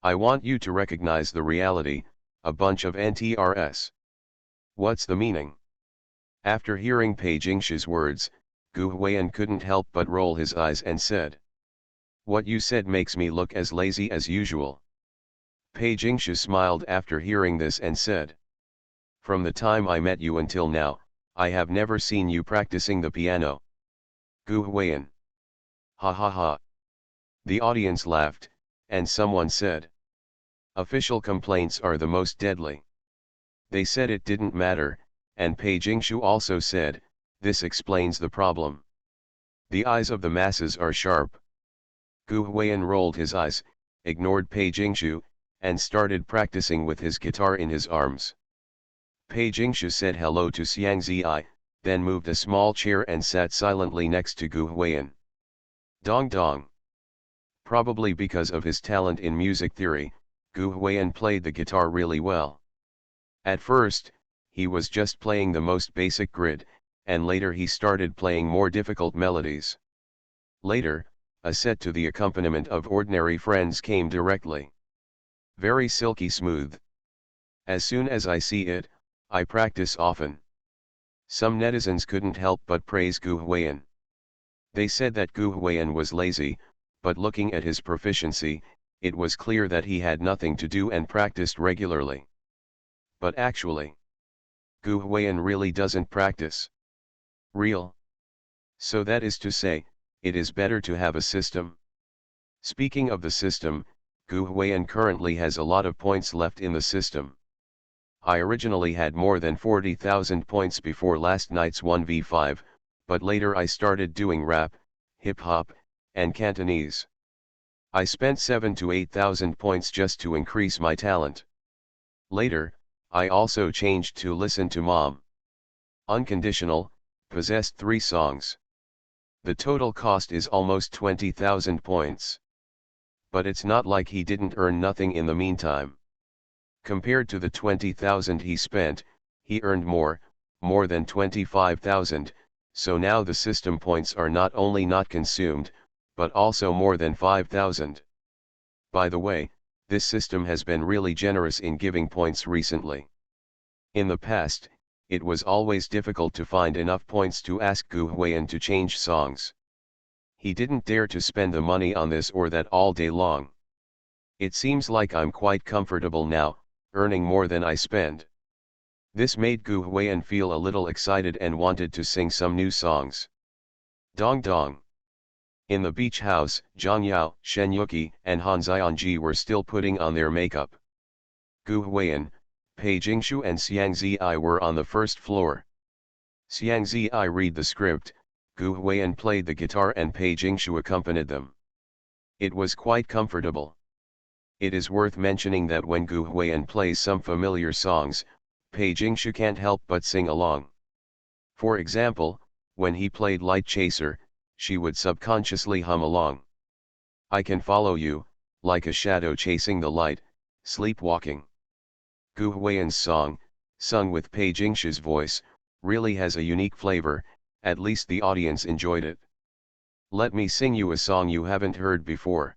I want you to recognize the reality, a bunch of NTRS. What's the meaning? After hearing Pei Jingshu's words, Gu Huiyan couldn't help but roll his eyes and said. What you said makes me look as lazy as usual. Pei Jingshu smiled after hearing this and said. From the time I met you until now, I have never seen you practicing the piano. Gu Huiyan. Ha ha ha. The audience laughed, and someone said. Official complaints are the most deadly. They said it didn't matter, and Pei Jingshu also said, this explains the problem. The eyes of the masses are sharp. Gu Huiyan rolled his eyes, ignored Pei Jingshu, and started practicing with his guitar in his arms. Pei Jingshu said hello to Xiang Zi, then moved a small chair and sat silently next to Gu Huiyan. Dong dong. Probably because of his talent in music theory, Gu Huiyan played the guitar really well. At first, he was just playing the most basic grid, and later he started playing more difficult melodies. Later, a set to the accompaniment of Ordinary Friends came directly. Very silky smooth. As soon as I see it, I practice often. Some netizens couldn't help but praise Gu Huiyan. They said that Gu Huiyan was lazy, but looking at his proficiency, it was clear that he had nothing to do and practiced regularly. But actually, Gu Huiyan really doesn't practice. Real. So that is to say, it is better to have a system. Speaking of the system, Gu Huiyan currently has a lot of points left in the system. I originally had more than 40,000 points before last night's 1v5, but later I started doing rap, hip-hop, and Cantonese. I spent 7 to 8,000 points just to increase my talent. Later, I also changed to Listen to Mom. Unconditional, possessed 3 songs. The total cost is almost 20,000 points. But it's not like he didn't earn nothing in the meantime. Compared to the 20,000 he spent, he earned more than 25,000, so now the system points are not only not consumed, but also more than 5,000. By the way, this system has been really generous in giving points recently. In the past, it was always difficult to find enough points to ask Gu Huiyan to change songs. He didn't dare to spend the money on this or that all day long. It seems like I'm quite comfortable now, earning more than I spend. This made Gu Huiyan feel a little excited and wanted to sing some new songs. Dong Dong. In the beach house, Zhang Yao, Shen Yuki, and Han Zionji were still putting on their makeup. Gu Huiyan, Pei Jingshu and Xiang Ziyi were on the first floor. Xiang Ziyi read the script, Gu Huiyan played the guitar and Pei Jingshu accompanied them. It was quite comfortable. It is worth mentioning that when Gu Huiyan plays some familiar songs, Pei Jingshu can't help but sing along. For example, when he played Light Chaser, she would subconsciously hum along. I can follow you, like a shadow chasing the light, sleepwalking. Gu Huiyan's song, sung with Pei Jingshu's voice, really has a unique flavor, at least the audience enjoyed it. Let me sing you a song you haven't heard before.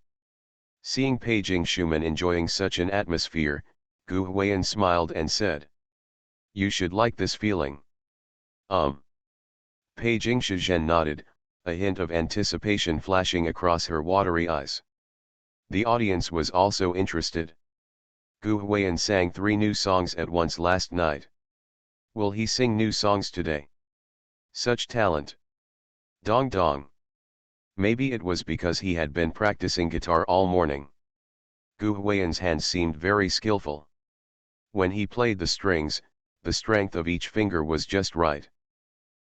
Seeing Pei Jingshu enjoying such an atmosphere, Gu Huiyan smiled and said, "You should like this feeling." Pei Jingshu nodded, a hint of anticipation flashing across her watery eyes. The audience was also interested. Gu Huiyan sang 3 new songs at once last night. Will he sing new songs today? Such talent. Dong Dong. Maybe it was because he had been practicing guitar all morning. Gu Huiyan's hands seemed very skillful. When he played the strings, the strength of each finger was just right.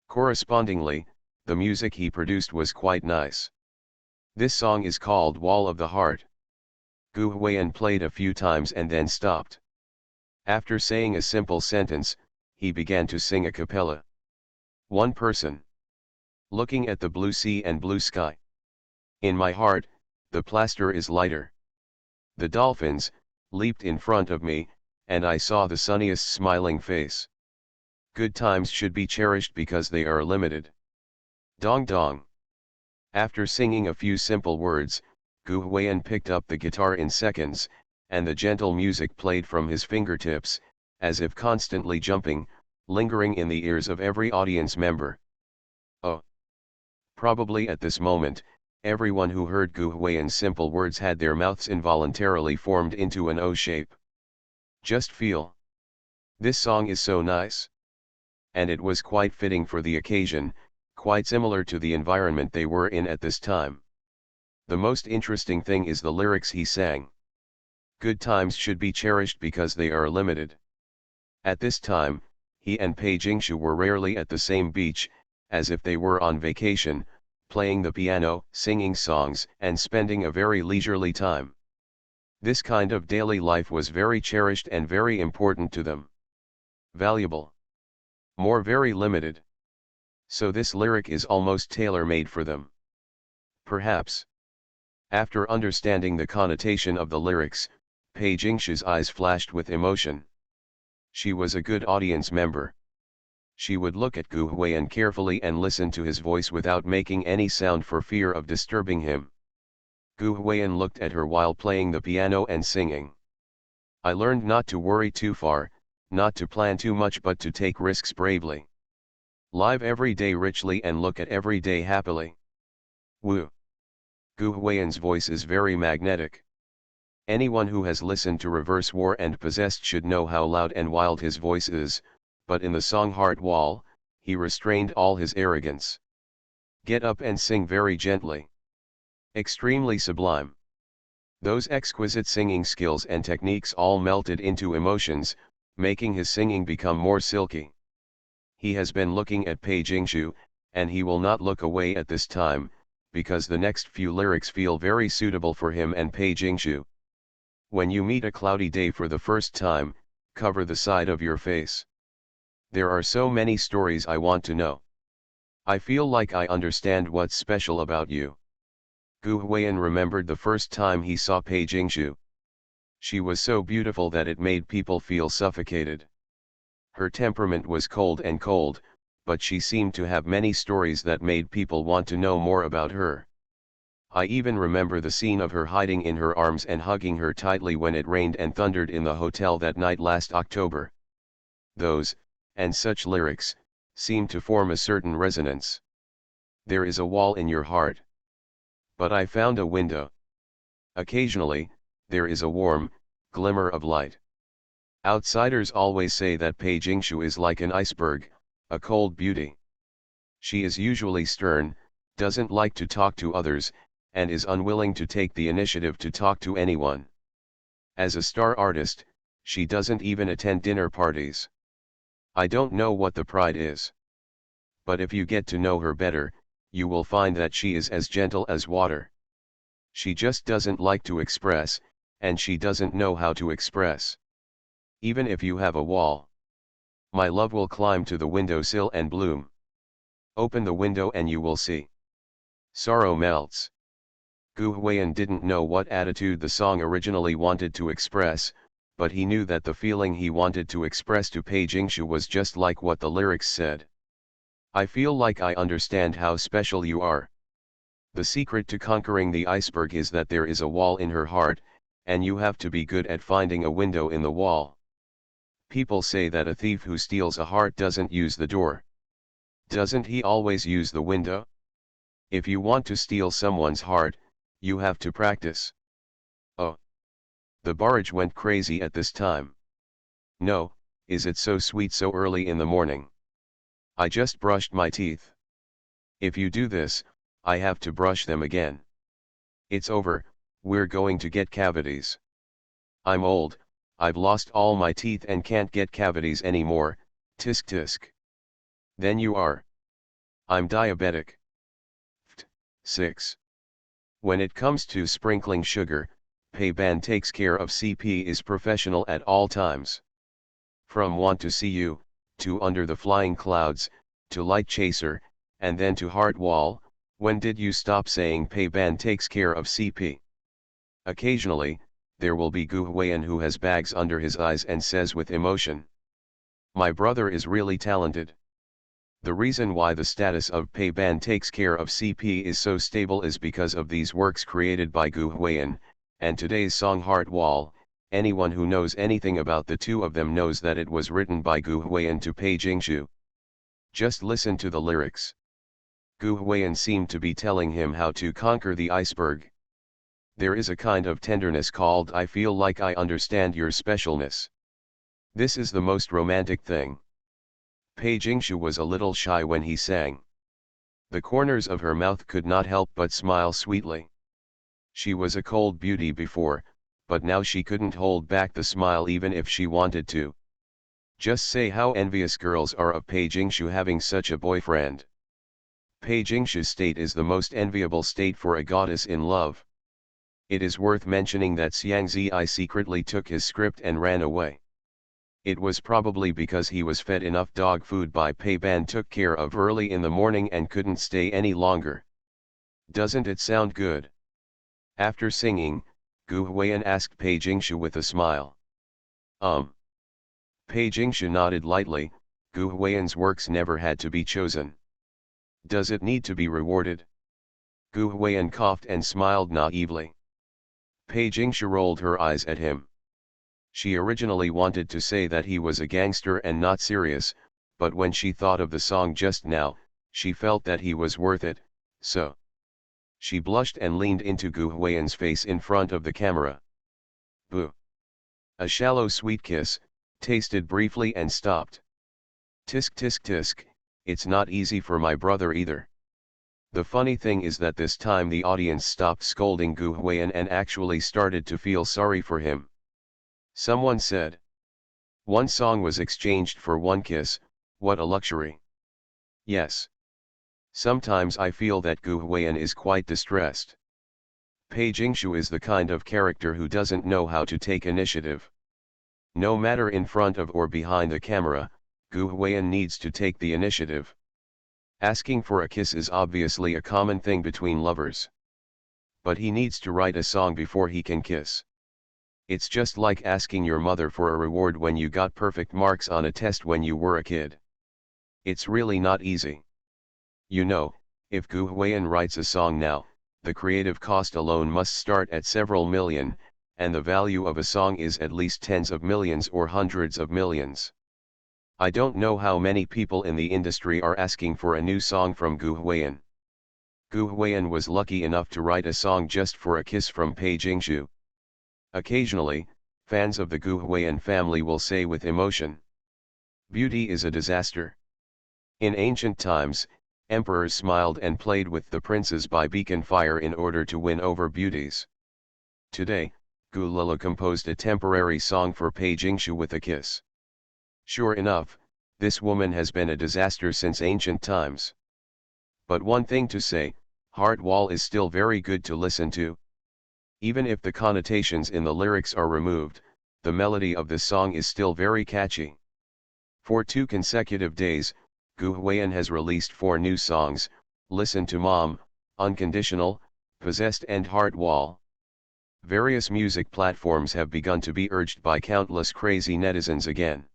Correspondingly, the music he produced was quite nice. This song is called Wall of the Heart. Gu Huiyan played a few times and then stopped. After saying a simple sentence, he began to sing a cappella. One person. Looking at the blue sea and blue sky. In my heart, the plaster is lighter. The dolphins leaped in front of me, and I saw the sunniest smiling face. Good times should be cherished because they are limited. Dong Dong. After singing a few simple words, Gu Huiyan picked up the guitar in seconds, and the gentle music played from his fingertips, as if constantly jumping, lingering in the ears of every audience member. Oh! Probably at this moment, everyone who heard Gu Huiyan's simple words had their mouths involuntarily formed into an O shape. Just feel. This song is so nice. And it was quite fitting for the occasion, quite similar to the environment they were in at this time. The most interesting thing is the lyrics he sang. Good times should be cherished because they are limited. At this time, he and Pei Jingshu were rarely at the same beach, as if they were on vacation, playing the piano, singing songs, and spending a very leisurely time. This kind of daily life was very cherished and very important to them. Valuable. More very limited. So this lyric is almost tailor-made for them. Perhaps. After understanding the connotation of the lyrics, Pei Jingshu's eyes flashed with emotion. She was a good audience member. She would look at Gu Huiyan carefully and listen to his voice without making any sound for fear of disturbing him. Gu Huiyan looked at her while playing the piano and singing. I learned not to worry too far, not to plan too much but to take risks bravely. Live every day richly and look at every day happily. Woo! Gu Huiyan's voice is very magnetic. Anyone who has listened to Reverse War and Possessed should know how loud and wild his voice is, but in the song Heart Wall, he restrained all his arrogance. Get up and sing very gently. Extremely sublime. Those exquisite singing skills and techniques all melted into emotions, making his singing become more silky. He has been looking at Pei Jingshu, and he will not look away at this time, because the next few lyrics feel very suitable for him and Pei Jingshu. When you meet a cloudy day for the first time, cover the side of your face. There are so many stories I want to know. I feel like I understand what's special about you. Gu Huiyan remembered the first time he saw Pei Jingshu. She was so beautiful that it made people feel suffocated. Her temperament was cold, but she seemed to have many stories that made people want to know more about her. I even remember the scene of her hiding in her arms and hugging her tightly when it rained and thundered in the hotel that night last October. Those, and such lyrics, seem to form a certain resonance. There is a wall in your heart. But I found a window. Occasionally, there is a warm, glimmer of light. Outsiders always say that Pei Jingshu is like an iceberg, a cold beauty. She is usually stern, doesn't like to talk to others, and is unwilling to take the initiative to talk to anyone. As a star artist, she doesn't even attend dinner parties. I don't know what the pride is. But if you get to know her better, you will find that she is as gentle as water. She just doesn't like to express, and she doesn't know how to express. Even if you have a wall, my love will climb to the windowsill and bloom. Open the window and you will see. Sorrow melts. Gu Huiyan didn't know what attitude the song originally wanted to express, but he knew that the feeling he wanted to express to Pei Jingshu was just like what the lyrics said. I feel like I understand how special you are. The secret to conquering the iceberg is that there is a wall in her heart, and you have to be good at finding a window in the wall. People say that a thief who steals a heart doesn't use the door. Doesn't he always use the window? If you want to steal someone's heart, you have to practice. Oh. The barrage went crazy at this time. No, is it so sweet so early in the morning? I just brushed my teeth. If you do this, I have to brush them again. It's over, we're going to get cavities. I'm old, I've lost all my teeth and can't get cavities anymore, tisk tisk. Then you are. I'm diabetic. 6. When it comes to sprinkling sugar, Pei Ban takes care of CP is professional at all times. From Want to See You, to Under the Flying Clouds, to Light Chaser, and then to Heart Wall, when did you stop saying Pei Ban takes care of CP? Occasionally, there will be Gu Huiyan who has bags under his eyes and says with emotion, my brother is really talented. The reason why the status of Pei Ban takes care of CP is so stable is because of these works created by Gu Huiyan, and today's song Heart Wall. Anyone who knows anything about the two of them knows that it was written by Gu Huiyan to Pei Jingshu. Just listen to the lyrics. Gu Huiyan seemed to be telling him how to conquer the iceberg. There is a kind of tenderness called I feel like I understand your specialness. This is the most romantic thing. Pei Jingshu was a little shy when he sang. The corners of her mouth could not help but smile sweetly. She was a cold beauty before, but now she couldn't hold back the smile even if she wanted to. Just say how envious girls are of Pei Jingshu having such a boyfriend. Pei Jingshu's state is the most enviable state for a goddess in love. It is worth mentioning that Xiang Zi secretly took his script and ran away. It was probably because he was fed enough dog food by Pei Ban took care of early in the morning and couldn't stay any longer. Doesn't it sound good? After singing, Gu Huiyan asked Pei Jingshu with a smile. Pei Jingshu nodded lightly. Gu Huiyan's works never had to be chosen. Does it need to be rewarded? Gu Huiyan coughed and smiled naively. Pei Jingshu rolled her eyes at him. She originally wanted to say that he was a gangster and not serious, but when she thought of the song just now, she felt that he was worth it, so. She blushed and leaned into Gu Huiyan's face in front of the camera. Boo. A shallow sweet kiss, tasted briefly and stopped. Tisk tisk tisk, it's not easy for my brother either. The funny thing is that this time the audience stopped scolding Gu Huiyan and actually started to feel sorry for him. Someone said. One song was exchanged for one kiss, what a luxury. Yes. Sometimes I feel that Gu Huiyan is quite distressed. Pei Jingshu is the kind of character who doesn't know how to take initiative. No matter in front of or behind the camera, Gu Huiyan needs to take the initiative. Asking for a kiss is obviously a common thing between lovers. But he needs to write a song before he can kiss. It's just like asking your mother for a reward when you got perfect marks on a test when you were a kid. It's really not easy. You know, if Gu Huiyan writes a song now, the creative cost alone must start at several million, and the value of a song is at least tens of millions or hundreds of millions. I don't know how many people in the industry are asking for a new song from Gu Huiyan. Gu Huiyan was lucky enough to write a song just for a kiss from Pei Jingshu. Occasionally, fans of the Gu Huiyan family will say with emotion, "Beauty is a disaster." In ancient times, emperors smiled and played with the princes by beacon fire in order to win over beauties. Today, Gu Lila composed a temporary song for Pei Jingshu with a kiss. Sure enough, this woman has been a disaster since ancient times. But one thing to say, Heart Wall is still very good to listen to. Even if the connotations in the lyrics are removed, the melody of this song is still very catchy. For 2 consecutive days, Gu Huiyan has released 4 new songs, Listen to Mom, Unconditional, Possessed and Heart Wall. Various music platforms have begun to be urged by countless crazy netizens again.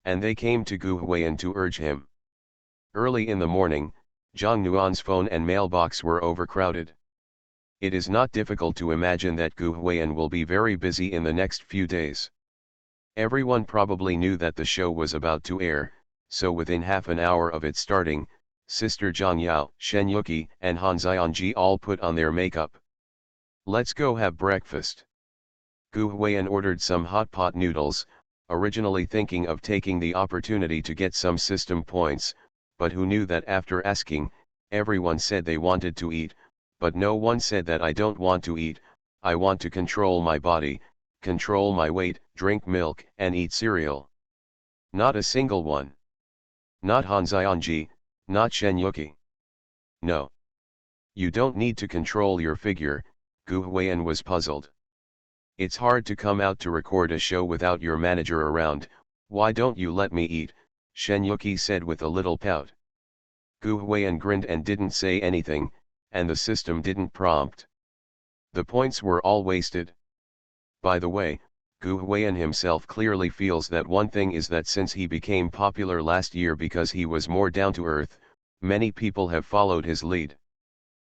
And they came to Gu Huiyan to urge him. Early in the morning, Zhang Nuan's phone and mailbox were overcrowded. It is not difficult to imagine that Gu Huiyan will be very busy in the next few days. Everyone probably knew that the show was about to air, so within half an hour of it starting, sister Zhang Yao, Shen Yuki, and Han Zionji all put on their makeup. Let's go have breakfast. Gu Huiyan ordered some hot pot noodles, originally thinking of taking the opportunity to get some system points, but who knew that after asking, everyone said they wanted to eat, but no one said that I don't want to eat, I want to control my body, control my weight, drink milk and eat cereal. Not a single one. Not Han Zionji, not Shen Yuki. No. You don't need to control your figure, Gu Huiyan was puzzled. It's hard to come out to record a show without your manager around, why don't you let me eat, Shen Yuki said with a little pout. Gu Huiyan grinned and didn't say anything, and the system didn't prompt. The points were all wasted. By the way, Gu Huiyan himself clearly feels that one thing is that since he became popular last year because he was more down to earth, many people have followed his lead.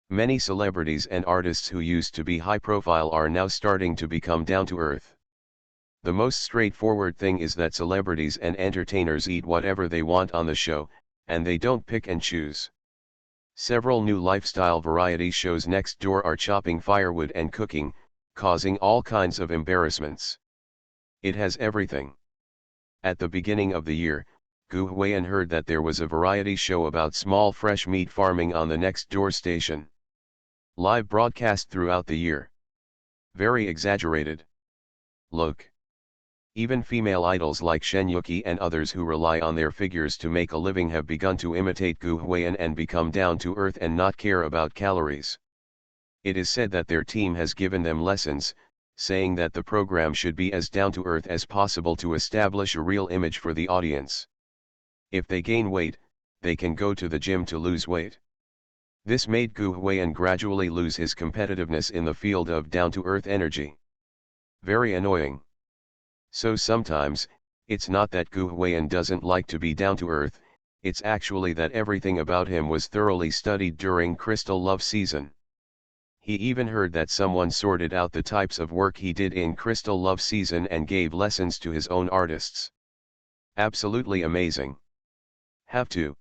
Many celebrities and artists who used to be high profile are now starting to become down to earth. The most straightforward thing is that celebrities and entertainers eat whatever they want on the show, and they don't pick and choose. Several new lifestyle variety shows next door are chopping firewood and cooking, causing all kinds of embarrassments. It has everything. At the beginning of the year, Gu Huiyan heard that there was a variety show about small fresh meat farming on the next door station. Live broadcast throughout the year. Very exaggerated. Look. Even female idols like Shen Yuki and others who rely on their figures to make a living have begun to imitate Gu Huiyan and become down to earth and not care about calories. It is said that their team has given them lessons, saying that the program should be as down to earth as possible to establish a real image for the audience. If they gain weight, they can go to the gym to lose weight. This made Gu Huiyan gradually lose his competitiveness in the field of down to earth energy. Very annoying. So sometimes, it's not that Gu Huiyan doesn't like to be down to earth, it's actually that everything about him was thoroughly studied during Crystal Love season. He even heard that someone sorted out the types of work he did in Crystal Love season and gave lessons to his own artists. Absolutely amazing. Have to.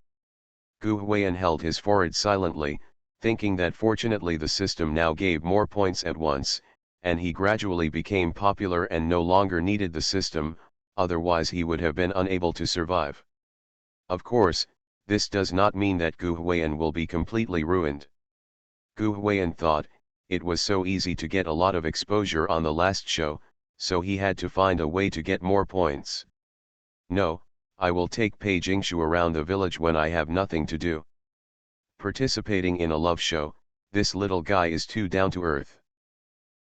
Gu Huiyan held his forehead silently, thinking that fortunately the system now gave more points at once, and he gradually became popular and no longer needed the system, otherwise he would have been unable to survive. Of course, this does not mean that Gu Huiyan will be completely ruined. Gu Huiyan thought, it was so easy to get a lot of exposure on the last show, so he had to find a way to get more points. No, I will take Pei Jingshu around the village when I have nothing to do. Participating in a love show, this little guy is too down to earth.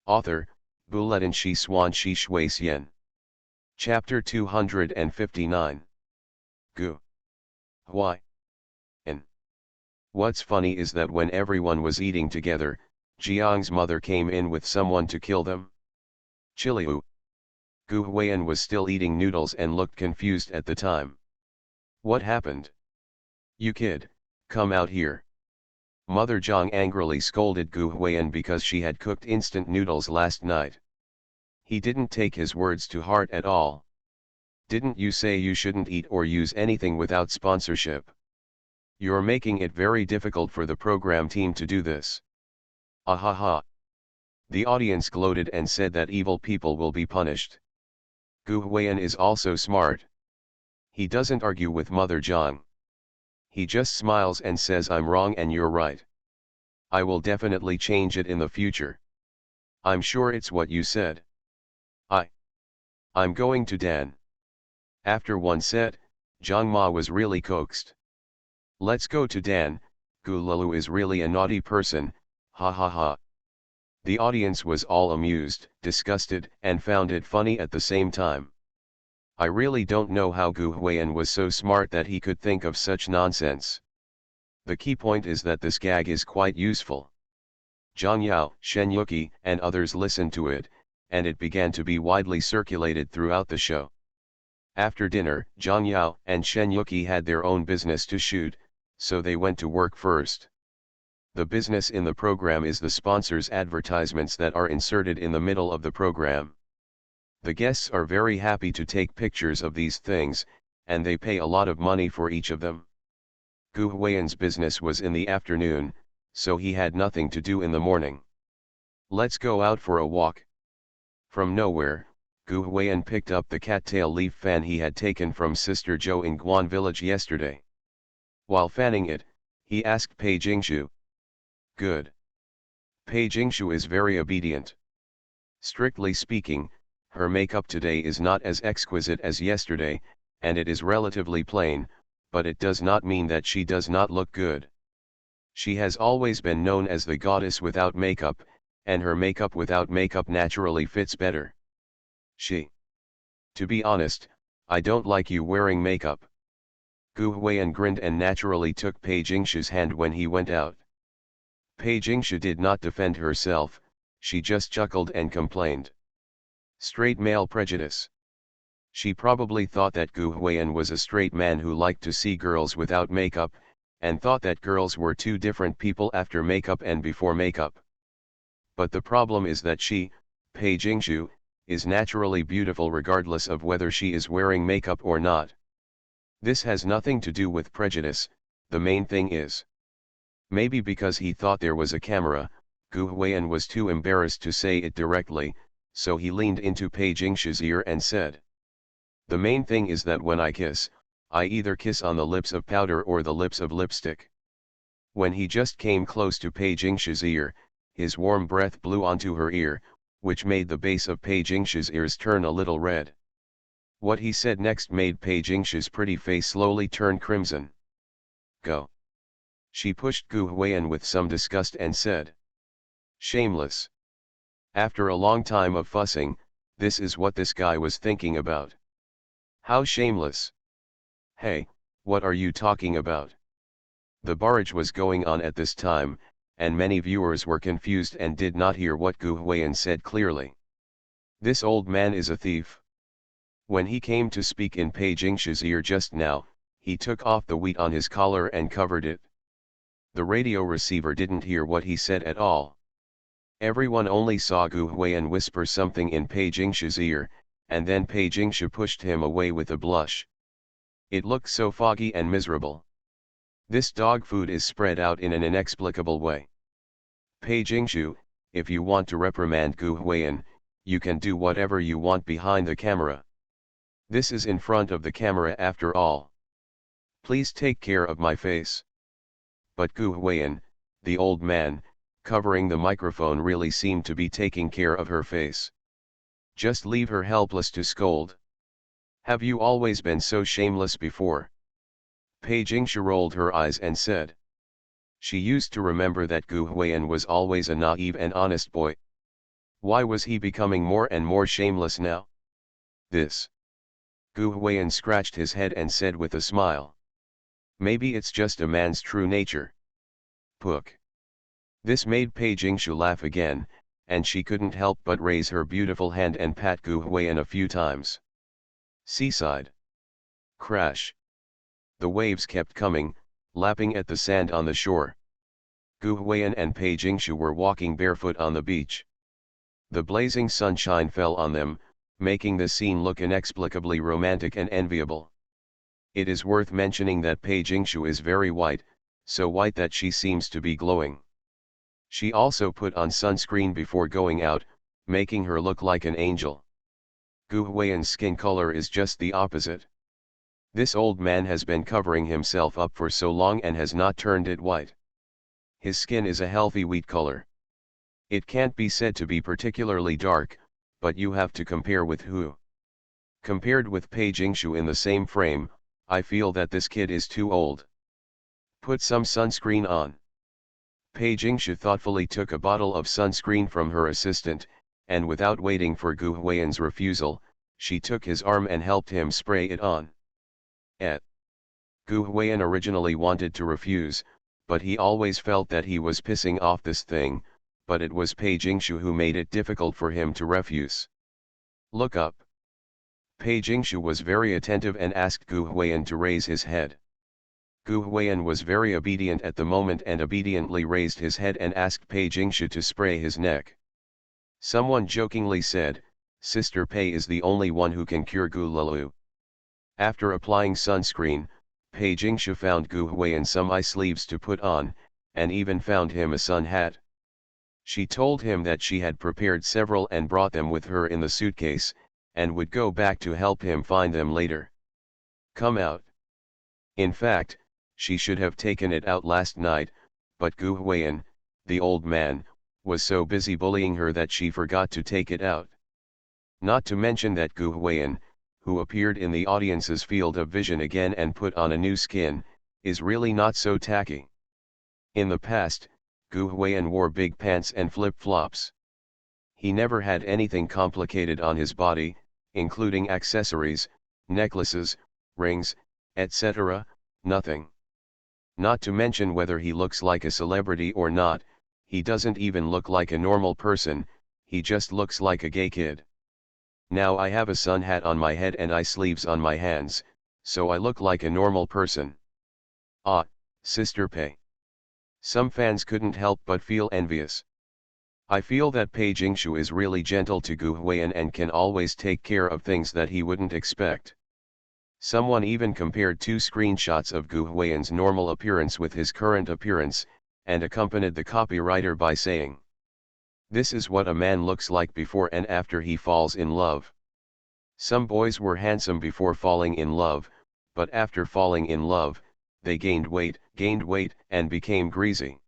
Author, Buletin Shi Swan Shi Shui Xian. Chapter 259. Gu. Why? And what's funny is that when everyone was eating together, Jiang's mother came in with someone to kill them. Chiliu. Gu Huiyan was still eating noodles and looked confused at the time. What happened? You kid, come out here. Mother Zhang angrily scolded Gu Huiyan because she had cooked instant noodles last night. He didn't take his words to heart at all. Didn't you say you shouldn't eat or use anything without sponsorship? You're making it very difficult for the program team to do this. Ahaha. The audience gloated and said that evil people will be punished. Gu Huiyan is also smart. He doesn't argue with Mother Zhang. He just smiles and says I'm wrong and you're right. I will definitely change it in the future. I'm sure it's what you said. I'm going to Dan. After one set, Zhang Ma was really coaxed. Let's go to Dan, Gu Lulu is really a naughty person, ha ha ha. The audience was all amused, disgusted, and found it funny at the same time. I really don't know how Gu Huiyan was so smart that he could think of such nonsense. The key point is that this gag is quite useful. Zhang Yao, Shen Yuki, and others listened to it, and it began to be widely circulated throughout the show. After dinner, Zhang Yao and Shen Yuki had their own business to shoot, so they went to work first. The business in the program is the sponsors' advertisements that are inserted in the middle of the program. The guests are very happy to take pictures of these things, and they pay a lot of money for each of them. Gu Huiyan's business was in the afternoon, so he had nothing to do in the morning. Let's go out for a walk. From nowhere, Gu Huiyan picked up the cattail leaf fan he had taken from Sister Zhou in Guan village yesterday. While fanning it, he asked Pei Jingshu. Good. Pei Jingshu is very obedient. Strictly speaking, her makeup today is not as exquisite as yesterday, and it is relatively plain, but it does not mean that she does not look good. She has always been known as the goddess without makeup, and her makeup without makeup naturally fits better. To be honest, I don't like you wearing makeup. Gu Huiyan grinned and naturally took Pei Jingshu's hand when he went out. Pei Jingshu did not defend herself, she just chuckled and complained. Straight male prejudice. She probably thought that Gu Huiyan was a straight man who liked to see girls without makeup, and thought that girls were two different people after makeup and before makeup. But the problem is that she, Pei Jingshu, is naturally beautiful regardless of whether she is wearing makeup or not. This has nothing to do with prejudice, the main thing is. Maybe because he thought there was a camera, Gu Huiyan was too embarrassed to say it directly, so he leaned into Pei Jingshu's ear and said. The main thing is that when I kiss, I either kiss on the lips of powder or the lips of lipstick. When he just came close to Pei Jingshu's ear, his warm breath blew onto her ear, which made the base of Pei Jingshu's ears turn a little red. What he said next made Pei Jingshu's pretty face slowly turn crimson. Go. She pushed Gu Huiyan with some disgust and said. Shameless. After a long time of fussing, this is what this guy was thinking about. How shameless. Hey, what are you talking about? The barrage was going on at this time, and many viewers were confused and did not hear what Gu Huiyan said clearly. This old man is a thief. When he came to speak in Pei Jingshu's ear just now, he took off the wheat on his collar and covered it. The radio receiver didn't hear what he said at all. Everyone only saw Gu Huiyan whisper something in Pei Jingshu's ear, and then Pei Jingshu pushed him away with a blush. It looked so foggy and miserable. This dog food is spread out in an inexplicable way. Pei Jingshu, if you want to reprimand Gu Huiyan, you can do whatever you want behind the camera. This is in front of the camera after all. Please take care of my face. But Gu Huiyan, the old man, covering the microphone really seemed to be taking care of her face. Just leave her helpless to scold. Have you always been so shameless before? Pei Jingshu rolled her eyes and said. She used to remember that Gu Huiyan was always a naive and honest boy. Why was he becoming more and more shameless now? This. Gu Huiyan scratched his head and said with a smile. Maybe it's just a man's true nature. Pook. This made Pei Jingshu laugh again, and she couldn't help but raise her beautiful hand and pat Gu Huiyan a few times. Seaside. Crash. The waves kept coming, lapping at the sand on the shore. Gu Huiyan and Pei Jingshu were walking barefoot on the beach. The blazing sunshine fell on them, making the scene look inexplicably romantic and enviable. It is worth mentioning that Pei Jingshu is very white, so white that she seems to be glowing. She also put on sunscreen before going out, making her look like an angel. Gu Huiyan's skin color is just the opposite. This old man has been covering himself up for so long and has not turned it white. His skin is a healthy wheat color. It can't be said to be particularly dark, but you have to compare with who? Compared with Pei Jingshu in the same frame, I feel that this kid is too old. Put some sunscreen on. Pei Jingshu thoughtfully took a bottle of sunscreen from her assistant, and without waiting for Gu Huiyan's refusal, she took his arm and helped him spray it on. Gu Huiyan originally wanted to refuse, but he always felt that he was pissing off this thing, but it was Pei Jingshu who made it difficult for him to refuse. Look up. Pei Jingshu was very attentive and asked Gu Huiyan to raise his head. Gu Huiyan was very obedient at the moment and obediently raised his head and asked Pei Jingshu to spray his neck. Someone jokingly said, Sister Pei is the only one who can cure Gu Lalu. After applying sunscreen, Pei Jingshu found Gu Huiyan some eye sleeves to put on, and even found him a sun hat. She told him that she had prepared several and brought them with her in the suitcase, and would go back to help him find them later. Come out. In fact, she should have taken it out last night, but Gu Huiyan, the old man, was so busy bullying her that she forgot to take it out. Not to mention that Gu Huiyan, who appeared in the audience's field of vision again and put on a new skin, is really not so tacky. In the past, Gu Huiyan wore big pants and flip-flops. He never had anything complicated on his body, including accessories, necklaces, rings, etc., nothing. Not to mention whether he looks like a celebrity or not, he doesn't even look like a normal person, he just looks like a gay kid. Now I have a sun hat on my head and eye sleeves on my hands, so I look like a normal person. Ah, Sister Pei. Some fans couldn't help but feel envious. I feel that Pei Jingshu is really gentle to Gu Huiyan and can always take care of things that he wouldn't expect. Someone even compared 2 screenshots of Gu Huiyan's normal appearance with his current appearance, and accompanied the copywriter by saying, "This is what a man looks like before and after he falls in love." Some boys were handsome before falling in love, but after falling in love, they gained weight, and became greasy.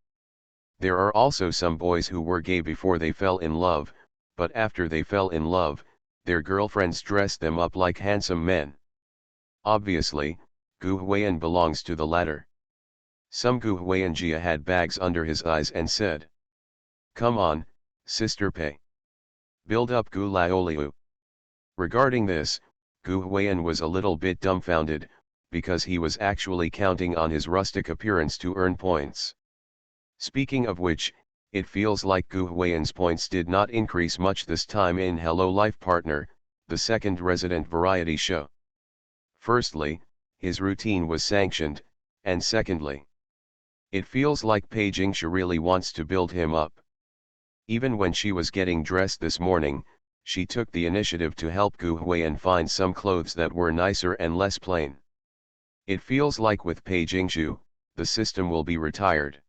There are also some boys who were gay before they fell in love, but after they fell in love, their girlfriends dressed them up like handsome men. Obviously, Gu Huiyan belongs to the latter. Some Gu Huiyan Jia had bags under his eyes and said, "Come on, Sister Pei. Build up Gu Laoliu." Regarding this, Gu Huiyan was a little bit dumbfounded, because he was actually counting on his rustic appearance to earn points. Speaking of which, it feels like Gu Huiyan's points did not increase much this time in Hello Life Partner, the second resident variety show. Firstly, his routine was sanctioned, and secondly, it feels like Pei Jingshu really wants to build him up. Even when she was getting dressed this morning, she took the initiative to help Gu Huiyan find some clothes that were nicer and less plain. It feels like with Pei Jingshu, the system will be retired.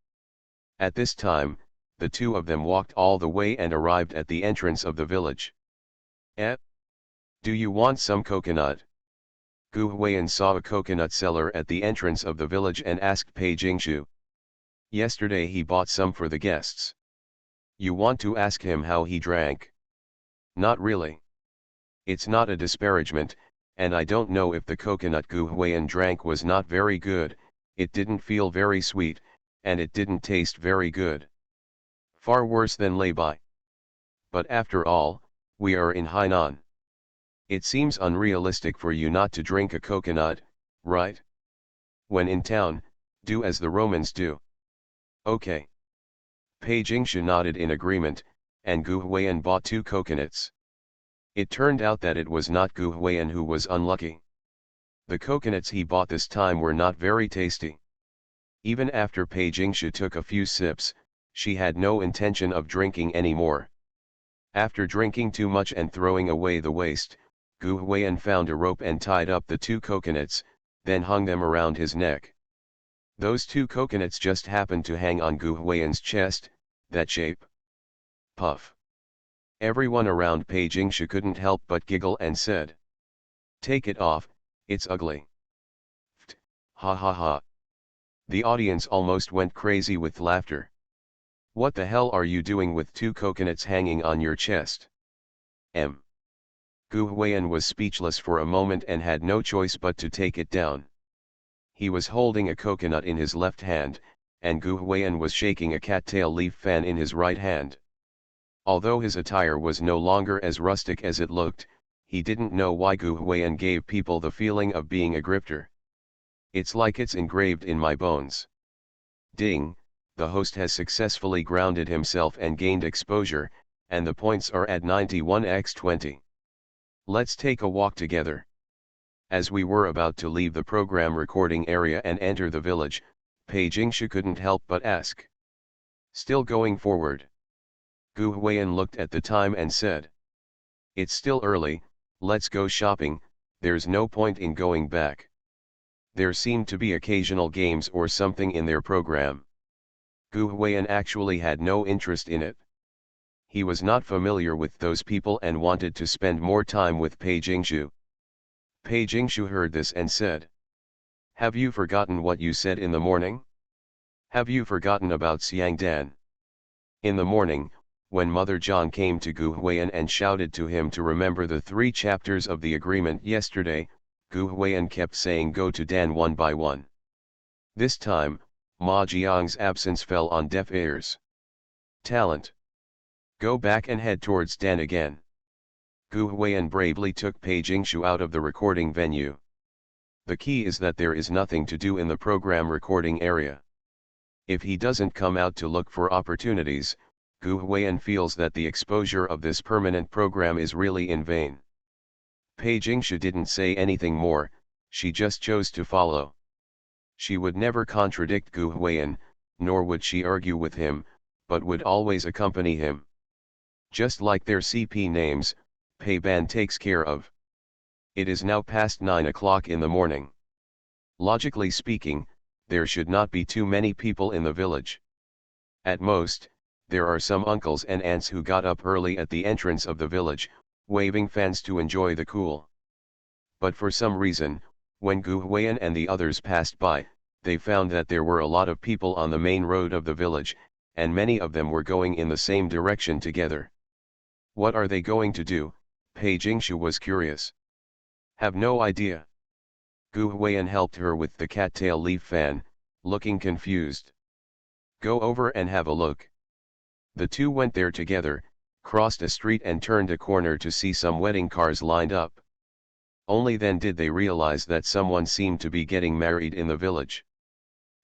At this time, the two of them walked all the way and arrived at the entrance of the village. Do you want some coconut? Gu Huiyan saw a coconut seller at the entrance of the village and asked Pei Jingshu. Yesterday he bought some for the guests. You want to ask him how he drank? Not really. It's not a disparagement, and I don't know if the coconut Gu Huiyan drank was not very good, it didn't feel very sweet, and it didn't taste very good. Far worse than lay-by. But after all, we are in Hainan. It seems unrealistic for you not to drink a coconut, right? When in town, do as the Romans do. Okay. Pei Jingshu nodded in agreement, and Gu Huiyan bought 2 coconuts. It turned out that it was not Gu Huiyan who was unlucky. The coconuts he bought this time were not very tasty. Even after Pei Jingshu took a few sips, she had no intention of drinking any more. After drinking too much and throwing away the waste, Gu Huiyan found a rope and tied up the 2 coconuts, then hung them around his neck. Those 2 coconuts just happened to hang on Gu Huiyan's chest, that shape. Puff. Everyone around Pei Jingshu couldn't help but giggle and said, "Take it off, it's ugly." Ft. Ha ha ha. The audience almost went crazy with laughter. What the hell are you doing with 2 coconuts hanging on your chest? Gu Huiyan was speechless for a moment and had no choice but to take it down. He was holding a coconut in his left hand, and Gu Huiyan was shaking a cattail leaf fan in his right hand. Although his attire was no longer as rustic as it looked, he didn't know why Gu Huiyan gave people the feeling of being a grifter. "It's like it's engraved in my bones." Ding, the host has successfully grounded himself and gained exposure, and the points are at 91x20. Let's take a walk together. As we were about to leave the program recording area and enter the village, Pei Jingshu couldn't help but ask. "Still going forward?" Gu Huiyan looked at the time and said, "It's still early, let's go shopping, there's no point in going back." There seemed to be occasional games or something in their program. Gu Huiyan actually had no interest in it. He was not familiar with those people and wanted to spend more time with Pei Jingshu. Pei Jingshu heard this and said, "Have you forgotten what you said in the morning? Have you forgotten about Xiangdan?" In the morning, when Mother John came to Gu Huiyan and shouted to him to remember the 3 chapters of the agreement yesterday, Gu Huiyan kept saying go to Dan one by one. This time, Ma Jiang's absence fell on deaf ears. "Talent. Go back and head towards Dan again." Gu Huiyan bravely took Pei Jingshu out of the recording venue. The key is that there is nothing to do in the program recording area. If he doesn't come out to look for opportunities, Gu Huiyan feels that the exposure of this permanent program is really in vain. Pei Jingshu didn't say anything more, she just chose to follow. She would never contradict Gu Huiyan, nor would she argue with him, but would always accompany him. Just like their CP names, Pei Ban takes care of. It is now past 9 o'clock in the morning. Logically speaking, there should not be too many people in the village. At most, there are some uncles and aunts who got up early at the entrance of the village, waving fans to enjoy the cool. But for some reason, when Gu Huiyan and the others passed by, they found that there were a lot of people on the main road of the village, and many of them were going in the same direction together. What are they going to do? Pei Jingshu was curious. Have no idea. Gu Huiyan helped her with the cattail leaf fan, looking confused. Go over and have a look. The two went there together, crossed a street and turned a corner to see some wedding cars lined up. Only then did they realize that someone seemed to be getting married in the village.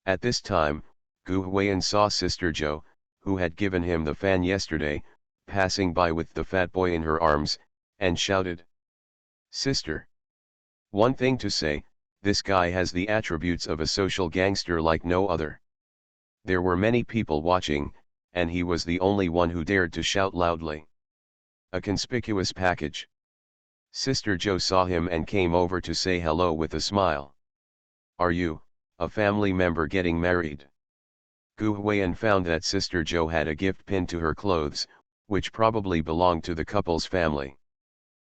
At this time, Gu Huiyan saw Sister Jo, who had given him the fan yesterday, passing by with the fat boy in her arms, and shouted, "Sister! One thing to say, this guy has the attributes of a social gangster like no other." There were many people watching, and he was the only one who dared to shout loudly. A conspicuous package. Sister Jo saw him and came over to say hello with a smile. "Are you, a family member getting married?" Gu Huiyan found that Sister Jo had a gift pinned to her clothes, which probably belonged to the couple's family.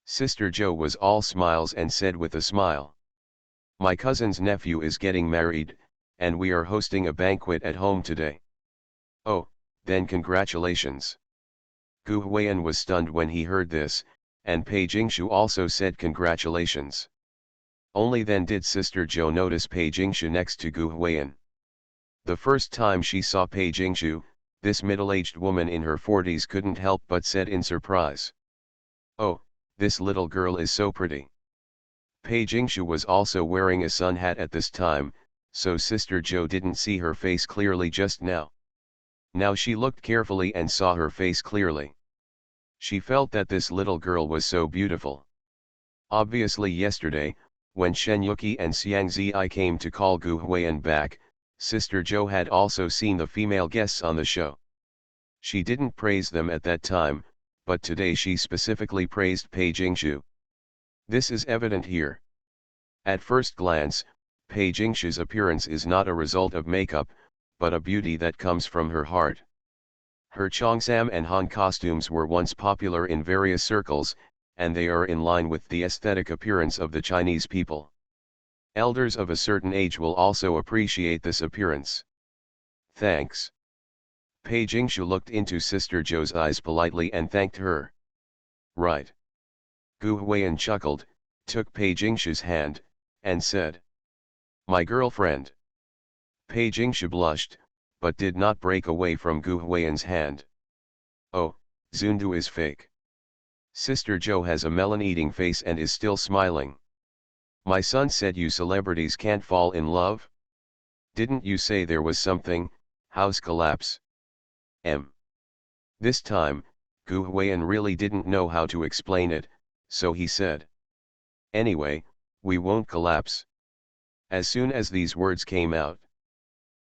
Sister Jo was all smiles and said with a smile, "My cousin's nephew is getting married, and we are hosting a banquet at home today." "Oh, then congratulations." Gu Huiyan was stunned when he heard this, and Pei Jingshu also said congratulations. Only then did Sister Jo notice Pei Jingshu next to Gu Huiyan. The first time she saw Pei Jingshu, this middle-aged woman in her 40s couldn't help but said in surprise, "Oh, this little girl is so pretty." Pei Jingshu was also wearing a sun hat at this time, so Sister Joe didn't see her face clearly just now. Now she looked carefully and saw her face clearly. She felt that this little girl was so beautiful. Obviously yesterday, when Shen Yuki and Xiang Zi came to call Gu Huiyan back, Sister Joe had also seen the female guests on the show. She didn't praise them at that time, but today she specifically praised Pei Jingshu. This is evident here. At first glance, Pei Jingshu's appearance is not a result of makeup, but a beauty that comes from her heart. Her Cheongsam and Han costumes were once popular in various circles, and they are in line with the aesthetic appearance of the Chinese people. Elders of a certain age will also appreciate this appearance. Thanks. Pei Jingshu looked into Sister Joe's eyes politely and thanked her. Right. Gu Huiyan chuckled, took Pei Jingshu's hand, and said, "My girlfriend." Pei Jingshu blushed, but did not break away from Gu Huiyan's hand. "Oh, Zundu is fake. Sister Joe has a melon-eating face and is still smiling. My son said you celebrities can't fall in love? Didn't you say there was something, house collapse?" This time, Gu Huiyan really didn't know how to explain it, so he said, "Anyway, we won't collapse." As soon as these words came out,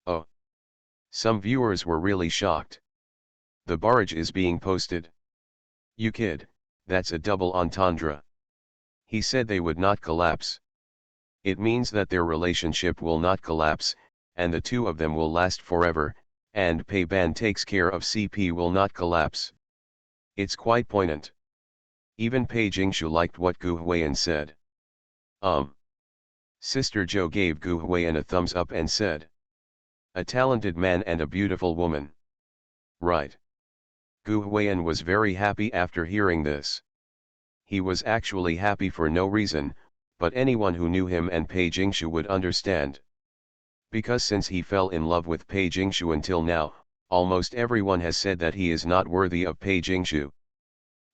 oh, some viewers were really shocked. The barrage is being posted. You kid, that's a double entendre. He said they would not collapse. It means that their relationship will not collapse, and the two of them will last forever, and Pei Ban takes care of CP will not collapse. It's quite poignant. Even Pei Jingshu liked what Gu Huiyan said. Sister Joe gave Gu Huiyan a thumbs up and said, "A talented man and a beautiful woman." Right. Gu Huiyan was very happy after hearing this. He was actually happy for no reason, but anyone who knew him and Pei Jingshu would understand. Because since he fell in love with Pei Jingshu until now, almost everyone has said that he is not worthy of Pei Jingshu.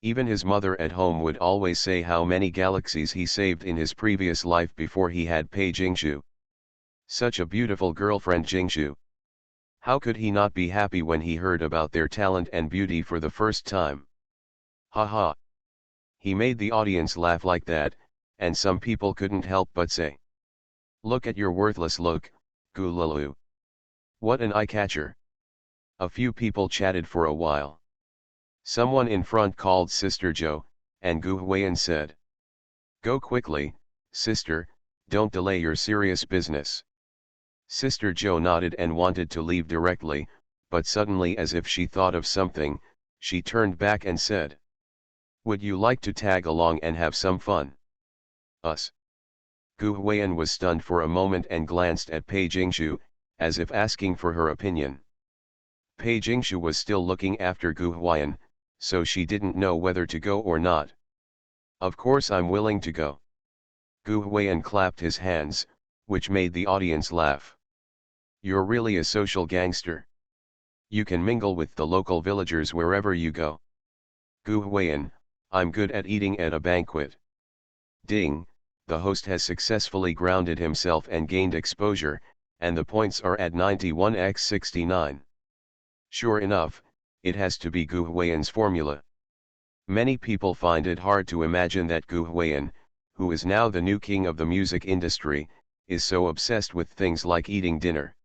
Even his mother at home would always say how many galaxies he saved in his previous life before he had Pei Jingshu. Such a beautiful girlfriend Jingshu. How could he not be happy when he heard about their talent and beauty for the first time? Haha. He made the audience laugh like that, and some people couldn't help but say, "Look at your worthless look, Gulalu. What an eye-catcher." A few people chatted for a while. Someone in front called Sister Joe, and Gu Huiyan said, "Go quickly, sister, don't delay your serious business." Sister Joe nodded and wanted to leave directly, but suddenly as if she thought of something, she turned back and said, "Would you like to tag along and have some fun?" Us. Gu Huiyan was stunned for a moment and glanced at Pei Jingshu, as if asking for her opinion. Pei Jingshu was still looking after Gu Huiyan, so she didn't know whether to go or not. "Of course I'm willing to go." Gu Huiyan clapped his hands, which made the audience laugh. "You're really a social gangster. You can mingle with the local villagers wherever you go." Gu Huiyan, "I'm good at eating at a banquet." Ding, the host has successfully grounded himself and gained exposure, and the points are at 91x69. Sure enough, it has to be Gu Huiyan's formula. Many people find it hard to imagine that Gu Huiyan, who is now the new king of the music industry, is so obsessed with things like eating dinner.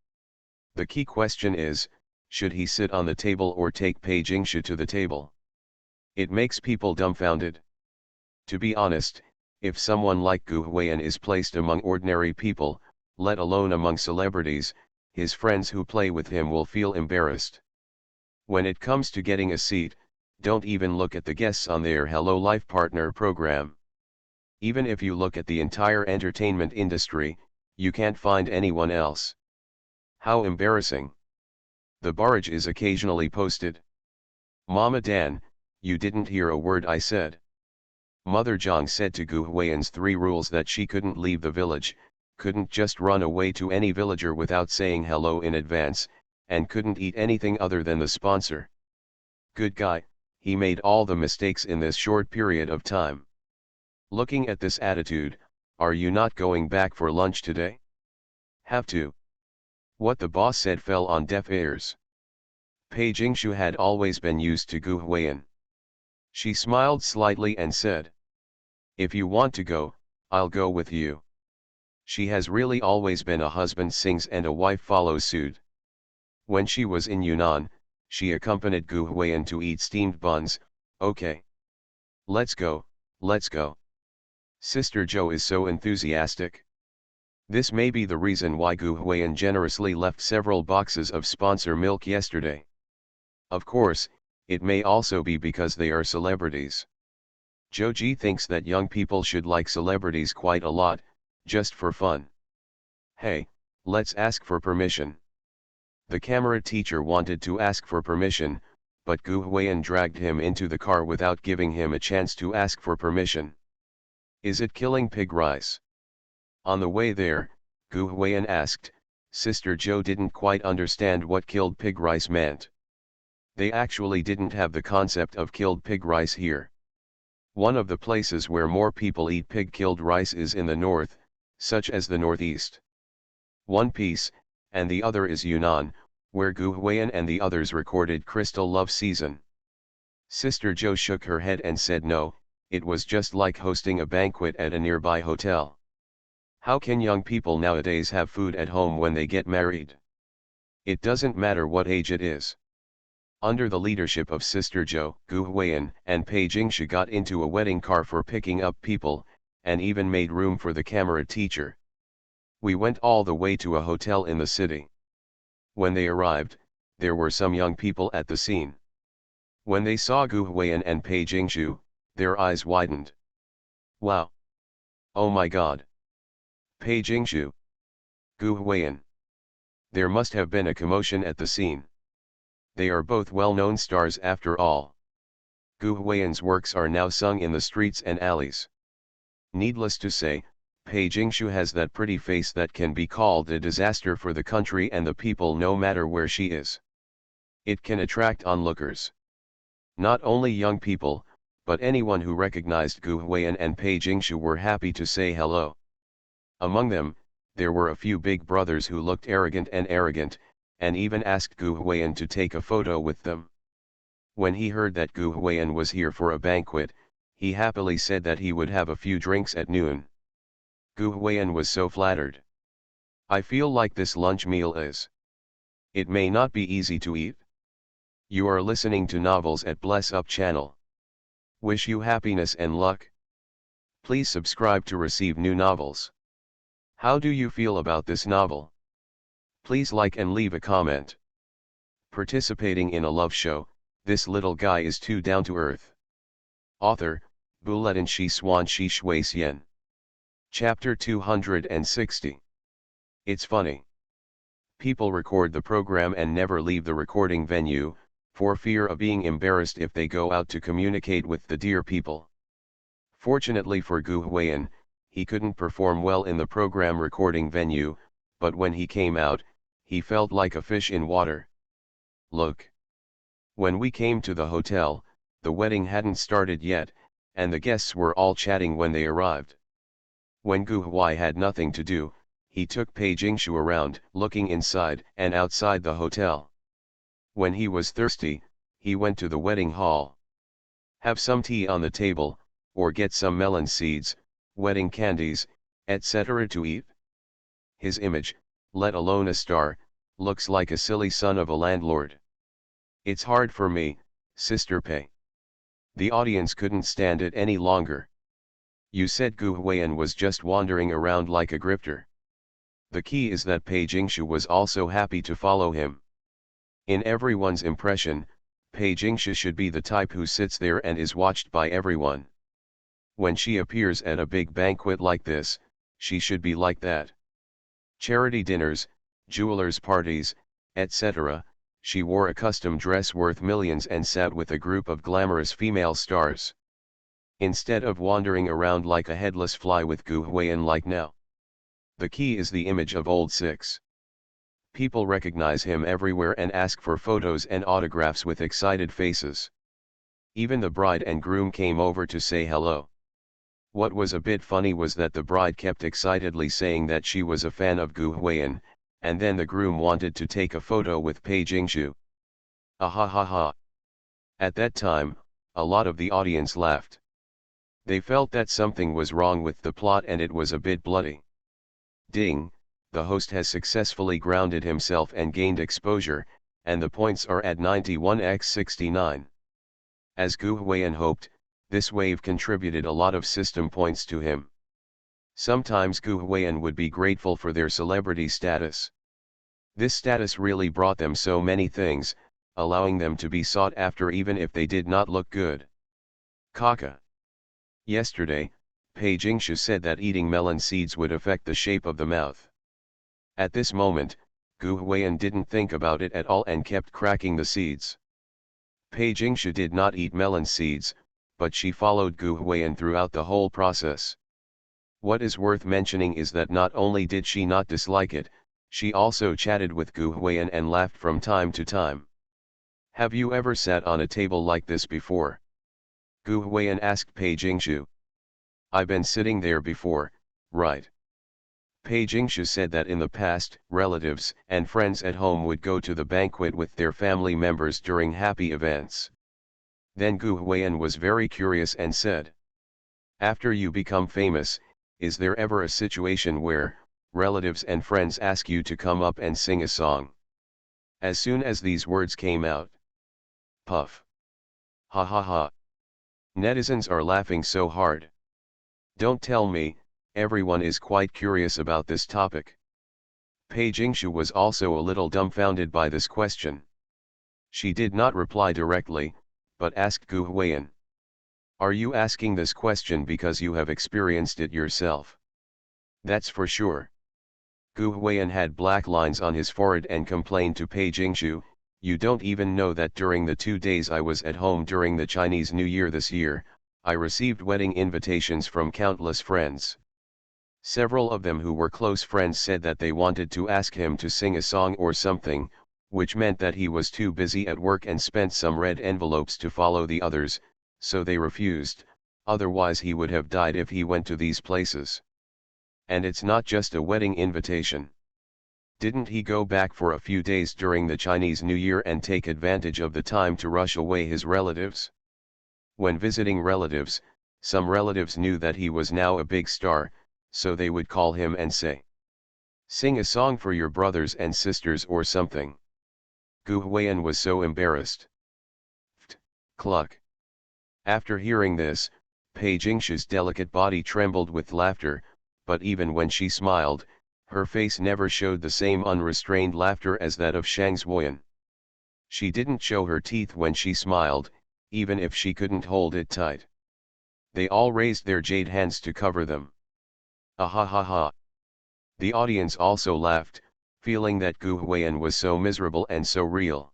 The key question is, should he sit on the table or take Pei Jingshu to the table? It makes people dumbfounded. To be honest, if someone like Gu Huiyan is placed among ordinary people, let alone among celebrities, his friends who play with him will feel embarrassed. When it comes to getting a seat, don't even look at the guests on their Hello Life Partner program. Even if you look at the entire entertainment industry, you can't find anyone else. How embarrassing. The barrage is occasionally posted. "Mama Dan, you didn't hear a word I said." Mother Zhang said to Gu Huiyan's 3 rules that she couldn't leave the village, couldn't just run away to any villager without saying hello in advance, and couldn't eat anything other than the sponsor. Good guy, he made all the mistakes in this short period of time. Looking at this attitude, are you not going back for lunch today? Have to. What the boss said fell on deaf ears. Pei Jingshu had always been used to Gu Huiyan. She smiled slightly and said, "If you want to go, I'll go with you." She has really always been a husband sings and a wife follows suit. When she was in Yunnan, she accompanied Gu Huiyan to eat steamed buns. "Okay. Let's go, let's go." Sister Joe is so enthusiastic. This may be the reason why Gu Huiyan generously left several boxes of sponsor milk yesterday. Of course, it may also be because they are celebrities. Joji thinks that young people should like celebrities quite a lot, just for fun. "Hey, let's ask for permission." The camera teacher wanted to ask for permission, but Gu Huiyan dragged him into the car without giving him a chance to ask for permission. "Is it killing pig rice?" On the way there, Gu Huiyan asked. Sister Joe didn't quite understand what killed pig rice meant. They actually didn't have the concept of killed pig rice here. One of the places where more people eat pig-killed rice is in the north, such as the northeast. One piece, and the other is Yunnan, where Gu Huiyan and the others recorded Crystal Love Season. Sister Joe shook her head and said no, it was just like hosting a banquet at a nearby hotel. How can young people nowadays have food at home when they get married? It doesn't matter what age it is. Under the leadership of Sister Joe, Gu Huiyan and Pei Jingshu got into a wedding car for picking up people, and even made room for the camera teacher. We went all the way to a hotel in the city. When they arrived, there were some young people at the scene. When they saw Gu Huiyan and Pei Jingshu, their eyes widened. "Wow! Oh my God! Pei Jingshu! Gu Huiyan!" There must have been a commotion at the scene. They are both well-known stars after all. Gu Huiyan's works are now sung in the streets and alleys. Needless to say, Pei Jingshu has that pretty face that can be called a disaster for the country and the people no matter where she is. It can attract onlookers. Not only young people, but anyone who recognized Gu Huiyan and Pei Jingshu were happy to say hello. Among them, there were a few big brothers who looked arrogant, and even asked Gu Huiyan to take a photo with them. When he heard that Gu Huiyan was here for a banquet, he happily said that he would have a few drinks at noon. Gu Huiyan was so flattered. "I feel like this lunch meal is. It may not be easy to eat." You are listening to Novels at Bless Up channel. Wish you happiness and luck. Please subscribe to receive new novels. How do you feel about this novel? Please like and leave a comment. Participating in a love show, this little guy is too down to earth. Author, Buletin Shi Swan Shi Shui Xian. Chapter 260. It's funny. People record the program and never leave the recording venue, for fear of being embarrassed if they go out to communicate with the dear people. Fortunately for Gu Huiyan, he couldn't perform well in the program recording venue, but when he came out, he felt like a fish in water. Look. When we came to the hotel, the wedding hadn't started yet, and the guests were all chatting when they arrived. When Gu Huai had nothing to do, he took Pei Jingshu around, looking inside and outside the hotel. When he was thirsty, he went to the wedding hall. Have some tea on the table, or get some melon seeds, wedding candies, etc. to eat. His image, let alone a star, looks like a silly son of a landlord. It's hard for me, Sister Pei. The audience couldn't stand it any longer. You said Gu Huiyan was just wandering around like a grifter. The key is that Pei Jingshu was also happy to follow him. In everyone's impression, Pei Jingshu should be the type who sits there and is watched by everyone. When she appears at a big banquet like this, she should be like that. Charity dinners, jewelers' parties, etc., she wore a custom dress worth millions and sat with a group of glamorous female stars. Instead of wandering around like a headless fly with Gu Huiyan like now. The key is the image of old Six. People recognize him everywhere and ask for photos and autographs with excited faces. Even the bride and groom came over to say hello. What was a bit funny was that the bride kept excitedly saying that she was a fan of Gu Huiyan, and then the groom wanted to take a photo with Pei Jingshu. Ah ha ha ha. At that time, a lot of the audience laughed. They felt that something was wrong with the plot and it was a bit bloody. Ding, the host has successfully grounded himself and gained exposure, and the points are at 91x69. As Gu Huiyan hoped, this wave contributed a lot of system points to him. Sometimes Gu Huiyan would be grateful for their celebrity status. This status really brought them so many things, allowing them to be sought after even if they did not look good. Kaka. Yesterday, Pei Jingshu said that eating melon seeds would affect the shape of the mouth. At this moment, Gu Huiyan didn't think about it at all and kept cracking the seeds. Pei Jingshu did not eat melon seeds, but she followed Gu Huiyan throughout the whole process. What is worth mentioning is that not only did she not dislike it, she also chatted with Gu Huiyan and laughed from time to time. Have you ever sat on a table like this before? Gu Huiyan asked Pei Jingshu. I've been sitting there before, right? Pei Jingshu said that in the past, relatives and friends at home would go to the banquet with their family members during happy events. Then Gu Huiyan was very curious and said, after you become famous, is there ever a situation where relatives and friends ask you to come up and sing a song? As soon as these words came out, puff. Ha ha ha. Netizens are laughing so hard. Don't tell me, everyone is quite curious about this topic. Pei Jingshu was also a little dumbfounded by this question. She did not reply directly, but asked Gu Huiyan. Are you asking this question because you have experienced it yourself? That's for sure. Gu Huiyan had black lines on his forehead and complained to Pei Jingshu, you don't even know that during the 2 days I was at home during the Chinese New Year this year, I received wedding invitations from countless friends. Several of them who were close friends said that they wanted to ask him to sing a song or something, which meant that he was too busy at work and spent some red envelopes to follow the others, so they refused, otherwise he would have died if he went to these places. And it's not just a wedding invitation. Didn't he go back for a few days during the Chinese New Year and take advantage of the time to rush away his relatives? When visiting relatives, some relatives knew that he was now a big star, so they would call him and say, sing a song for your brothers and sisters or something. Gu Huiyan was so embarrassed. Cluck. After hearing this, Pei Jingshu's delicate body trembled with laughter, but even when she smiled, her face never showed the same unrestrained laughter as that of Shang Zuoyan. She didn't show her teeth when she smiled, even if she couldn't hold it tight. They all raised their jade hands to cover them. Ah ha ha ha. The audience also laughed, feeling that Gu Huiyan was so miserable and so real.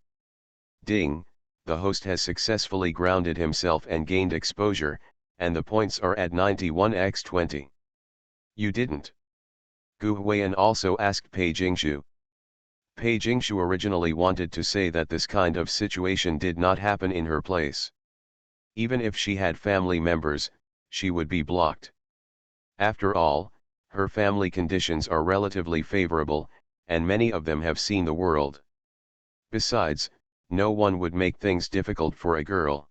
Ding, the host has successfully grounded himself and gained exposure, and the points are at 91x20. You didn't. Gu Huiyan also asked Pei Jingshu. Pei Jingshu originally wanted to say that this kind of situation did not happen in her place. Even if she had family members, she would be blocked. After all, her family conditions are relatively favorable, and many of them have seen the world. Besides, no one would make things difficult for a girl.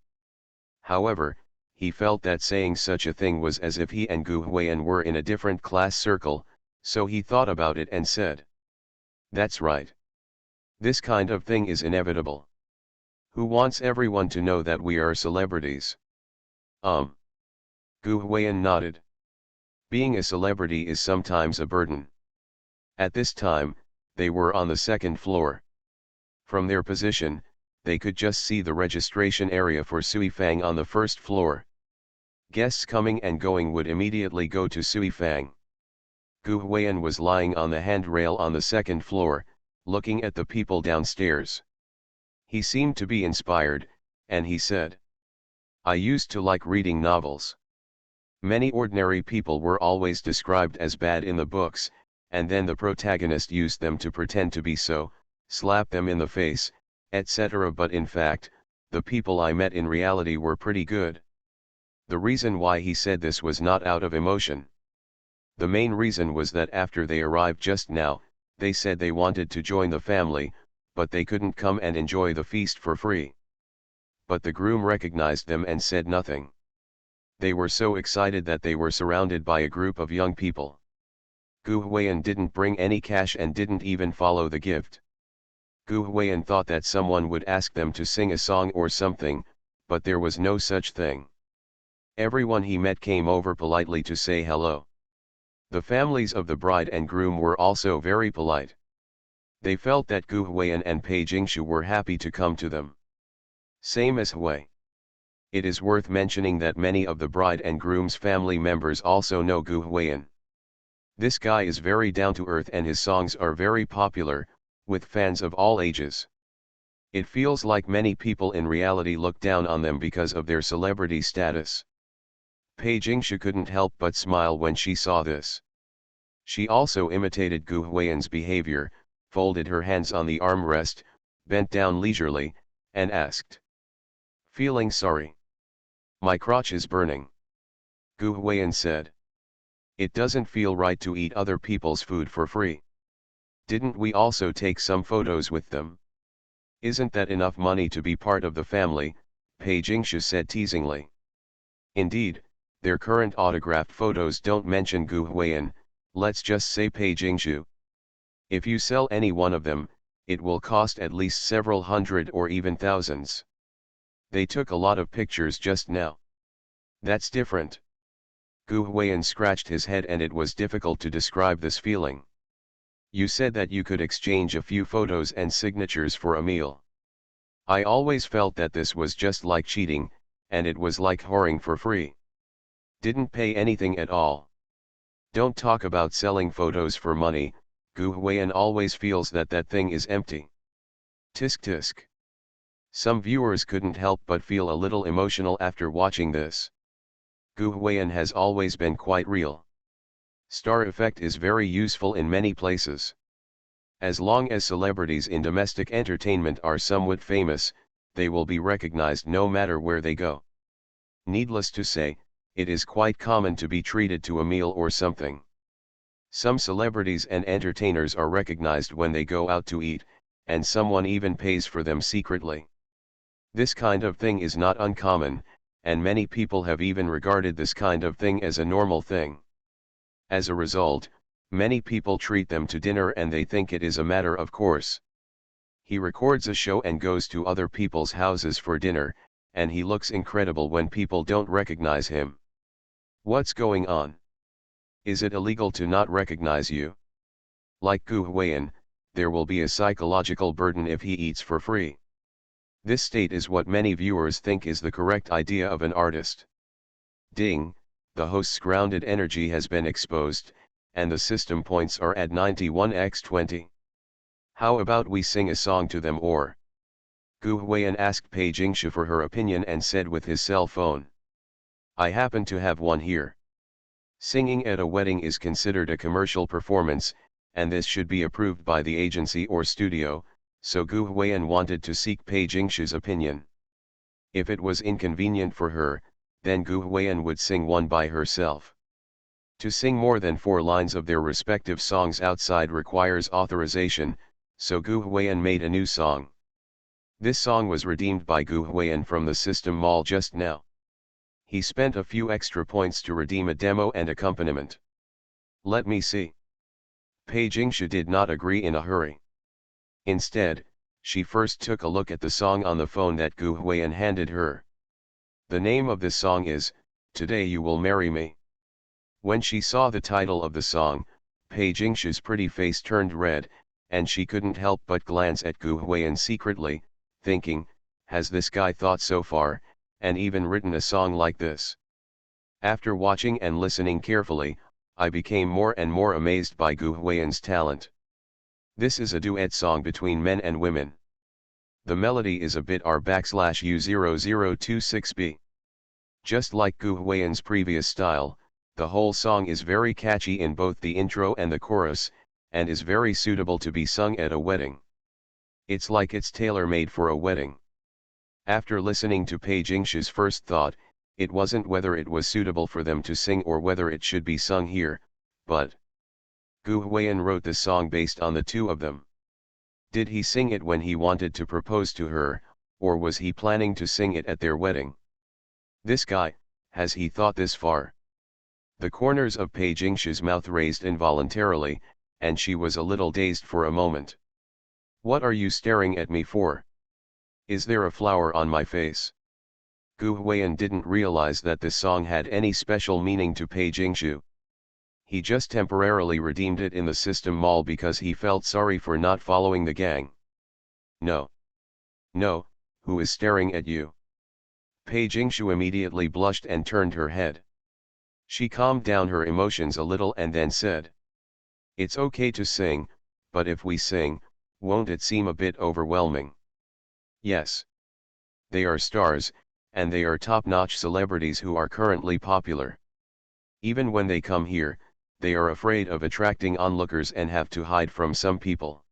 However, he felt that saying such a thing was as if he and Gu Huiyan were in a different class circle, so he thought about it and said, that's right. This kind of thing is inevitable. Who wants everyone to know that we are celebrities? Gu Huiyan nodded. Being a celebrity is sometimes a burden. At this time, they were on the second floor. From their position, they could just see the registration area for Sui Fang on the first floor. Guests coming and going would immediately go to Sui Fang. Gu Huiyan was lying on the handrail on the second floor, looking at the people downstairs. He seemed to be inspired, and he said, I used to like reading novels. Many ordinary people were always described as bad in the books, and then the protagonist used them to pretend to be so, slap them in the face, etc. But in fact, the people I met in reality were pretty good. The reason why he said this was not out of emotion. The main reason was that after they arrived just now, they said they wanted to join the family, but they couldn't come and enjoy the feast for free. But the groom recognized them and said nothing. They were so excited that they were surrounded by a group of young people. Gu Huiyan didn't bring any cash and didn't even follow the gift. Gu Huiyan thought that someone would ask them to sing a song or something, but there was no such thing. Everyone he met came over politely to say hello. The families of the bride and groom were also very polite. They felt that Gu Huiyan and Pei Jingshu were happy to come to them. Same as Hui. It is worth mentioning that many of the bride and groom's family members also know Gu Huiyan. This guy is very down to earth and his songs are very popular, with fans of all ages. It feels like many people in reality look down on them because of their celebrity status. Pei Jingshu couldn't help but smile when she saw this. She also imitated Gu Huiyan's behavior, folded her hands on the armrest, bent down leisurely, and asked. Feeling sorry. My crotch is burning. Gu Huiyan said. It doesn't feel right to eat other people's food for free. Didn't we also take some photos with them? Isn't that enough money to be part of the family? Pei Jingshu said teasingly. Indeed, their current autographed photos don't mention Gu Huiyan, let's just say Pei Jingshu. If you sell any one of them, it will cost at least several hundred or even thousands. They took a lot of pictures just now. That's different. Gu Huiyan scratched his head and it was difficult to describe this feeling. You said that you could exchange a few photos and signatures for a meal. I always felt that this was just like cheating, and it was like whoring for free. Didn't pay anything at all. Don't talk about selling photos for money, Gu Huiyan always feels that that thing is empty. Tisk tisk. Some viewers couldn't help but feel a little emotional after watching this. Gu Huiyan has always been quite real. Star effect is very useful in many places. As long as celebrities in domestic entertainment are somewhat famous, they will be recognized no matter where they go. Needless to say, it is quite common to be treated to a meal or something. Some celebrities and entertainers are recognized when they go out to eat, and someone even pays for them secretly. This kind of thing is not uncommon, and many people have even regarded this kind of thing as a normal thing. As a result, many people treat them to dinner and they think it is a matter of course. He records a show and goes to other people's houses for dinner, and he looks incredible when people don't recognize him. What's going on? Is it illegal to not recognize you? Like Gu Huiyan, there will be a psychological burden if he eats for free. This state is what many viewers think is the correct idea of an artist. Ding, the host's grounded energy has been exposed, and the system points are at 91x20. How about we sing a song to them or? Gu Huiyan asked Pei Jingshu for her opinion and said with his cell phone. I happen to have one here. Singing at a wedding is considered a commercial performance, and this should be approved by the agency or studio, so Gu Huiyan wanted to seek Pei Jingshu's opinion. If it was inconvenient for her, then Gu Huiyan would sing one by herself. To sing more than 4 lines of their respective songs outside requires authorization, so Gu Huiyan made a new song. This song was redeemed by Gu Huiyan from the system mall just now. He spent a few extra points to redeem a demo and accompaniment. Let me see. Pei Jingshu did not agree in a hurry. Instead, she first took a look at the song on the phone that Gu Huiyan handed her. The name of this song is, Today You Will Marry Me. When she saw the title of the song, Pei Jingshu's pretty face turned red, and she couldn't help but glance at Gu Huiyan secretly, thinking, has this guy thought so far, and even written a song like this? After watching and listening carefully, I became more and more amazed by Gu Huiyan's talent. This is a duet song between men and women. The melody is a bit R/U0026B. Just like Gu Huiyan's previous style, the whole song is very catchy in both the intro and the chorus, and is very suitable to be sung at a wedding. It's like it's tailor-made for a wedding. After listening to Pei Jingshu's first thought, it wasn't whether it was suitable for them to sing or whether it should be sung here, but Gu Huiyan wrote the song based on the two of them. Did he sing it when he wanted to propose to her, or was he planning to sing it at their wedding? This guy, has he thought this far? The corners of Pei Jingshu's mouth raised involuntarily, and she was a little dazed for a moment. What are you staring at me for? Is there a flower on my face? Gu Huiyan didn't realize that this song had any special meaning to Pei Jingshu. He just temporarily redeemed it in the system mall because he felt sorry for not following the gang. No. No, who is staring at you? Pei Jingshu immediately blushed and turned her head. She calmed down her emotions a little and then said, "It's okay to sing, but if we sing, won't it seem a bit overwhelming?" Yes. They are stars, and they are top-notch celebrities who are currently popular. Even when they come here, they are afraid of attracting onlookers and have to hide from some people.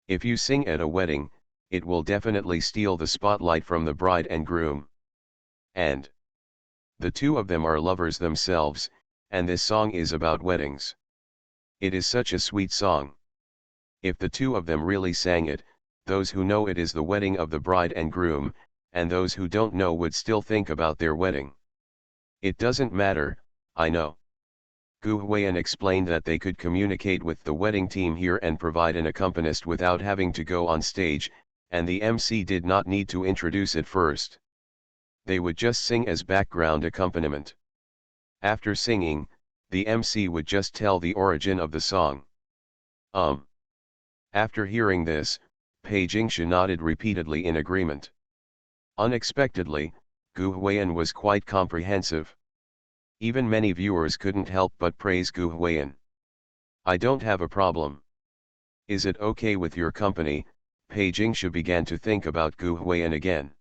If you sing at a wedding, it will definitely steal the spotlight from the bride and groom. And the two of them are lovers themselves, and this song is about weddings. It is such a sweet song. If the two of them really sang it, those who know it is the wedding of the bride and groom, and those who don't know would still think about their wedding. It doesn't matter, I know. Gu Huiyan explained that they could communicate with the wedding team here and provide an accompanist without having to go on stage, and the MC did not need to introduce it first. They would just sing as background accompaniment. After singing, the MC would just tell the origin of the song. After hearing this, Pei Jingshu nodded repeatedly in agreement. Unexpectedly, Gu Huiyan was quite comprehensive. Even many viewers couldn't help but praise Gu Huiyan. I don't have a problem. Is it okay with your company? Pei Jingshu began to think about Gu Huiyan again.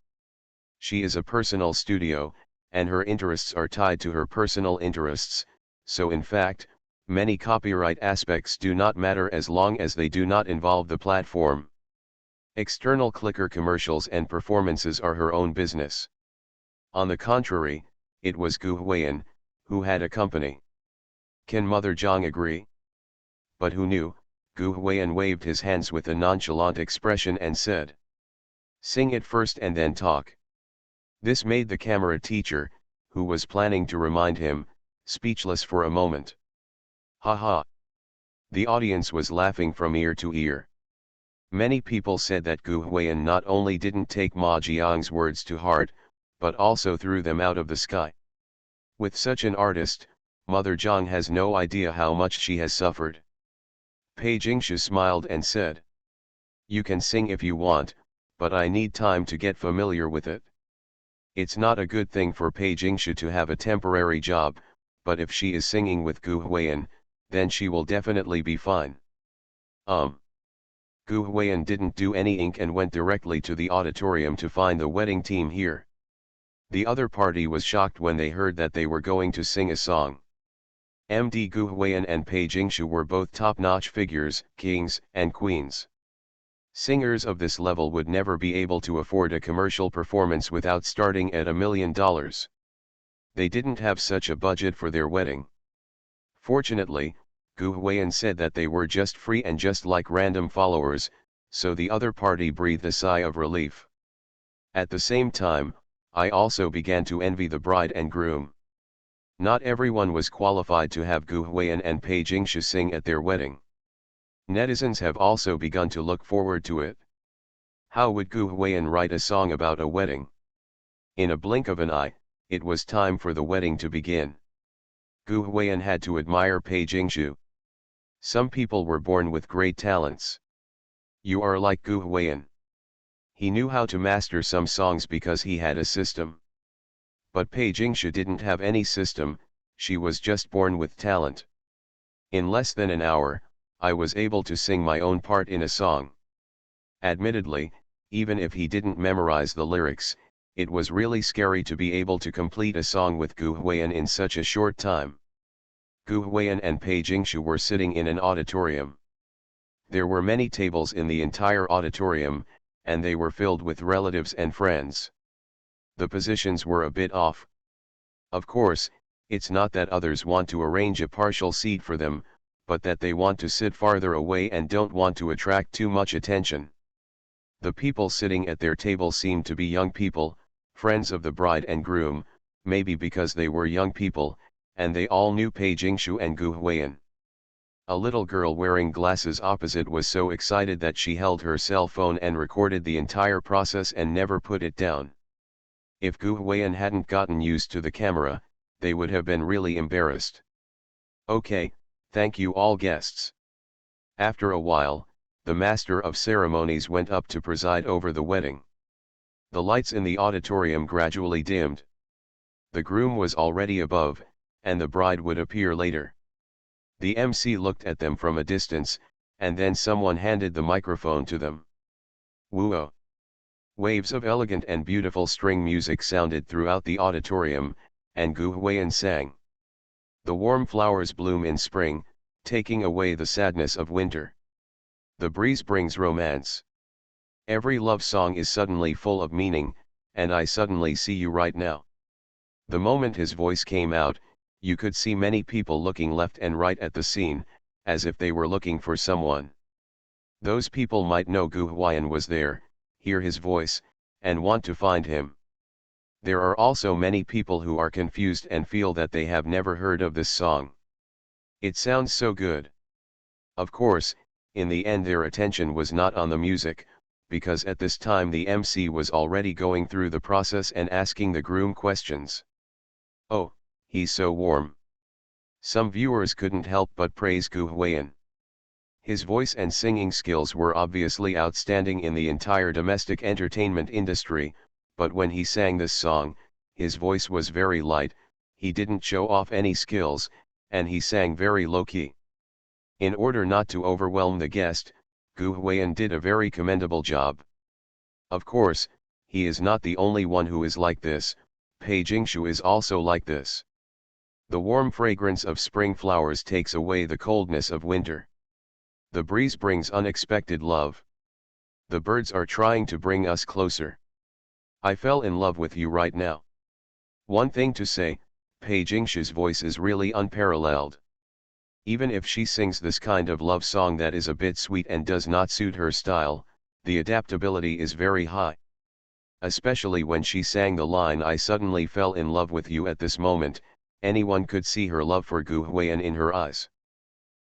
She is a personal studio, and her interests are tied to her personal interests, so in fact, many copyright aspects do not matter as long as they do not involve the platform. External clicker commercials and performances are her own business. On the contrary, it was Gu Huiyan, who had a company. Can Mother Zhang agree? But who knew? Gu Huiyan waved his hands with a nonchalant expression and said, "Sing it first and then talk." This made the camera teacher, who was planning to remind him, speechless for a moment. Ha ha! The audience was laughing from ear to ear. Many people said that Gu Huiyan not only didn't take Ma Jiang's words to heart, but also threw them out of the sky. With such an artist, Mother Zhang has no idea how much she has suffered. Pei Jingshu smiled and said, "You can sing if you want, but I need time to get familiar with it." It's not a good thing for Pei Jingshu to have a temporary job, but if she is singing with Gu Huiyan, then she will definitely be fine. Gu Huiyan didn't do any ink and went directly to the auditorium to find the wedding team here. The other party was shocked when they heard that they were going to sing a song. MD Gu Huiyan and Pei Jingshu were both top-notch figures, kings and queens. Singers of this level would never be able to afford a commercial performance without starting at $1 million. They didn't have such a budget for their wedding. Fortunately, Gu Huiyan said that they were just free and just like random followers, so the other party breathed a sigh of relief. At the same time, I also began to envy the bride and groom. Not everyone was qualified to have Gu Huiyan and Pei Jingshu sing at their wedding. Netizens have also begun to look forward to it. How would Gu Huiyan write a song about a wedding? In a blink of an eye, it was time for the wedding to begin. Gu Huiyan had to admire Pei Jingshu. Some people were born with great talents. You are like Gu Huiyan. He knew how to master some songs because he had a system. But Pei Jingshu didn't have any system, she was just born with talent. In less than an hour, I was able to sing my own part in a song. Admittedly, even if he didn't memorize the lyrics, it was really scary to be able to complete a song with Gu Huiyan in such a short time. Gu Huiyan and Pei Jingshu were sitting in an auditorium. There were many tables in the entire auditorium, and they were filled with relatives and friends. The positions were a bit off. Of course, it's not that others want to arrange a partial seat for them, but that they want to sit farther away and don't want to attract too much attention. The people sitting at their table seemed to be young people, friends of the bride and groom, maybe because they were young people, and they all knew Pei Jingshu and Gu Huiyan. A little girl wearing glasses opposite was so excited that she held her cell phone and recorded the entire process and never put it down. If Gu Huiyan hadn't gotten used to the camera, they would have been really embarrassed. Okay, thank you all guests. After a while, the master of ceremonies went up to preside over the wedding. The lights in the auditorium gradually dimmed. The groom was already above, and the bride would appear later. The MC looked at them from a distance, and then someone handed the microphone to them. Woo-oh! Waves of elegant and beautiful string music sounded throughout the auditorium, and Gu Huiyan sang. The warm flowers bloom in spring, taking away the sadness of winter. The breeze brings romance. Every love song is suddenly full of meaning, and I suddenly see you right now. The moment his voice came out, you could see many people looking left and right at the scene, as if they were looking for someone. Those people might know Gu Huiyan was there, hear his voice, and want to find him. There are also many people who are confused and feel that they have never heard of this song. It sounds so good. Of course, in the end their attention was not on the music, because at this time the MC was already going through the process and asking the groom questions. Oh, he's so warm. Some viewers couldn't help but praise Gu Huiyan. His voice and singing skills were obviously outstanding in the entire domestic entertainment industry, but when he sang this song, his voice was very light, he didn't show off any skills, and he sang very low-key. In order not to overwhelm the guest, Gu Huiyan did a very commendable job. Of course, he is not the only one who is like this, Pei Jingshu is also like this. The warm fragrance of spring flowers takes away the coldness of winter. The breeze brings unexpected love. The birds are trying to bring us closer. I fell in love with you right now. One thing to say, Pei Jingshu's voice is really unparalleled. Even if she sings this kind of love song that is a bit sweet and does not suit her style, the adaptability is very high. Especially when she sang the line "I suddenly fell in love with you" at this moment, anyone could see her love for Gu Huiyan in her eyes.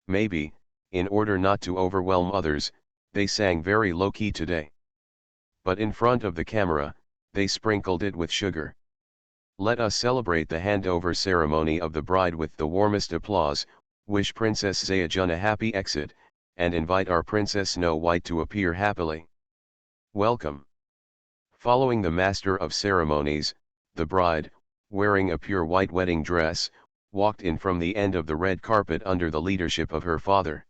Maybe, in order not to overwhelm others, they sang very low-key today. But in front of the camera, they sprinkled it with sugar. Let us celebrate the handover ceremony of the bride with the warmest applause, wish Princess Zaejun a happy exit, and invite our Princess Snow White to appear happily. Welcome. Following the master of ceremonies, the bride, wearing a pure white wedding dress, walked in from the end of the red carpet under the leadership of her father.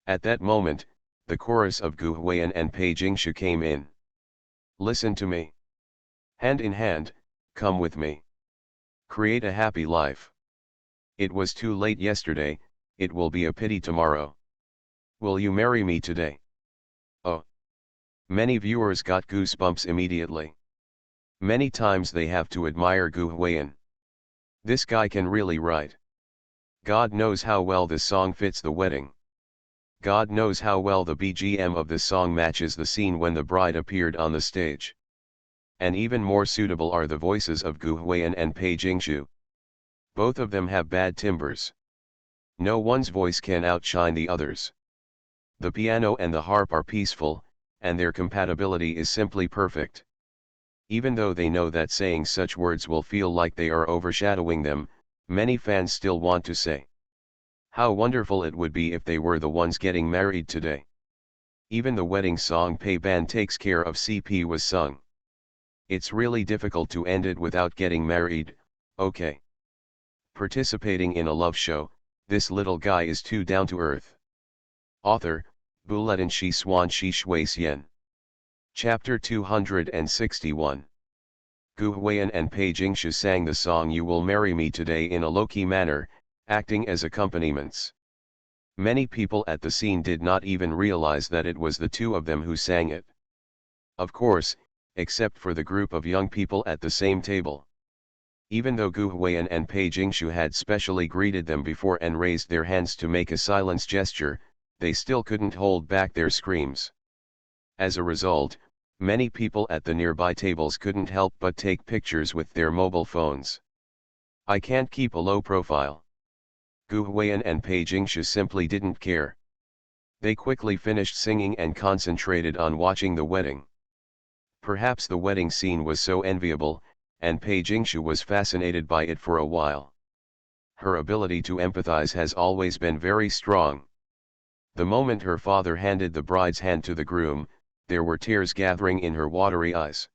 At that moment, the chorus of Gu Huiyan and Pei Jingshu came in. Listen to me. Hand in hand, come with me. Create a happy life. It was too late yesterday, it will be a pity tomorrow. Will you marry me today? Oh. Many viewers got goosebumps immediately. Many times they have to admire Gu Huiyan. This guy can really write. God knows how well this song fits the wedding. God knows how well the BGM of this song matches the scene when the bride appeared on the stage. And even more suitable are the voices of Gu Huiyan and Pei Jingshu. Both of them have bad timbres. No one's voice can outshine the others. The piano and the harp are peaceful, and their compatibility is simply perfect. Even though they know that saying such words will feel like they are overshadowing them, many fans still want to say, how wonderful it would be if they were the ones getting married today. Even the wedding song Pei Ban Takes Care of CP was sung. It's really difficult to end it without getting married, okay. Participating in a love show, this little guy is too down to earth. Author, Buletin Shi Swan Shi Shui Xian. Chapter 261. Gu Huiyan and Pei Jingshu sang the song "You Will Marry Me Today" in a low-key manner, acting as accompaniments. Many people at the scene did not even realize that it was the two of them who sang it. Of course, except for the group of young people at the same table. Even though Gu Huiyan and Pei Jingshu had specially greeted them before and raised their hands to make a silence gesture, they still couldn't hold back their screams. As a result, many people at the nearby tables couldn't help but take pictures with their mobile phones. I can't keep a low profile. Gu Huiyan and Pei Jingshu simply didn't care. They quickly finished singing and concentrated on watching the wedding. Perhaps the wedding scene was so enviable, and Pei Jingshu was fascinated by it for a while. Her ability to empathize has always been very strong. The moment her father handed the bride's hand to the groom, there were tears gathering in her watery eyes.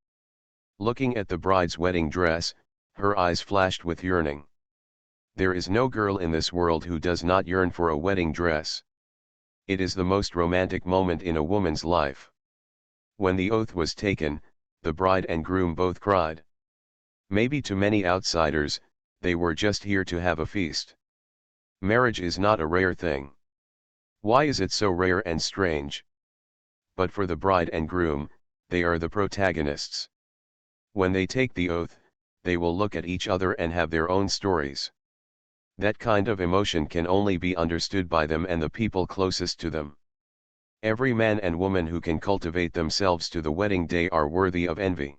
Looking at the bride's wedding dress, her eyes flashed with yearning. There is no girl in this world who does not yearn for a wedding dress. It is the most romantic moment in a woman's life. When the oath was taken, the bride and groom both cried. Maybe to many outsiders, they were just here to have a feast. Marriage is not a rare thing. Why is it so rare and strange? But for the bride and groom, they are the protagonists. When they take the oath, they will look at each other and have their own stories. That kind of emotion can only be understood by them and the people closest to them. Every man and woman who can cultivate themselves to the wedding day are worthy of envy.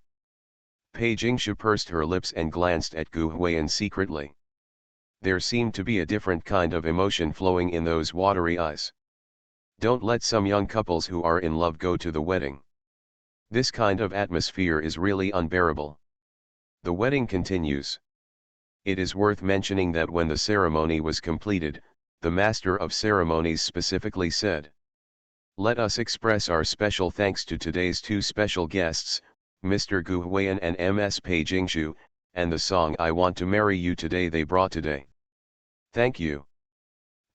Pei Jingshu pursed her lips and glanced at Gu Huiyan secretly. There seemed to be a different kind of emotion flowing in those watery eyes. Don't let some young couples who are in love go to the wedding. This kind of atmosphere is really unbearable. The wedding continues. It is worth mentioning that when the ceremony was completed, the master of ceremonies specifically said, "Let us express our special thanks to today's two special guests, Mr. Gu Huiyan and Ms. Pei Jingshu, and the song I Want to Marry You Today they brought today. Thank you."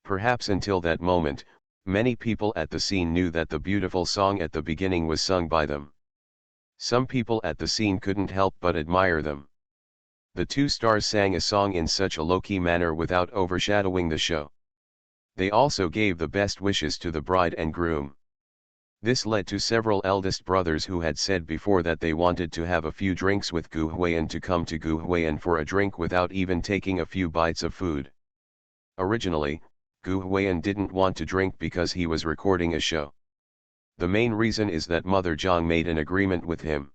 Perhaps until that moment, many people at the scene knew that the beautiful song at the beginning was sung by them. Some people at the scene couldn't help but admire them. The two stars sang a song in such a low-key manner without overshadowing the show. They also gave the best wishes to the bride and groom. This led to several eldest brothers who had said before that they wanted to have a few drinks with Gu Huiyan to come to Gu Huiyan for a drink without even taking a few bites of food. Originally, Gu Huiyan didn't want to drink because he was recording a show. The main reason is that Mother Zhang made an agreement with him.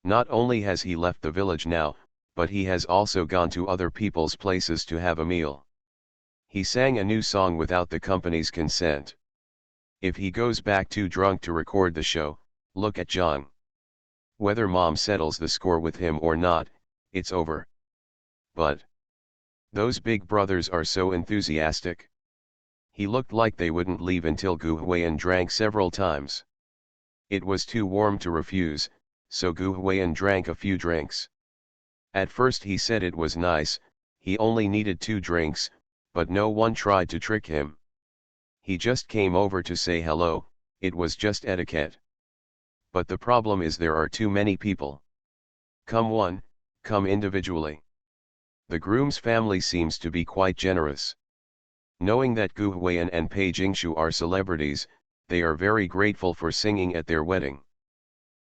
Not only has he left the village now, but he has also gone to other people's places to have a meal. He sang a new song without the company's consent. If he goes back too drunk to record the show, look at Zhang. Whether mom settles the score with him or not, it's over. But those big brothers are so enthusiastic. He looked like they wouldn't leave until Gu Huiyan drank several times. It was too warm to refuse, so Gu Huiyan drank a few drinks. At first he said it was nice, he only needed 2 drinks, but no one tried to trick him. He just came over to say hello, it was just etiquette. But the problem is there are too many people. Come individually. The groom's family seems to be quite generous. Knowing that Gu Huiyan and Pei Jingshu are celebrities, they are very grateful for singing at their wedding.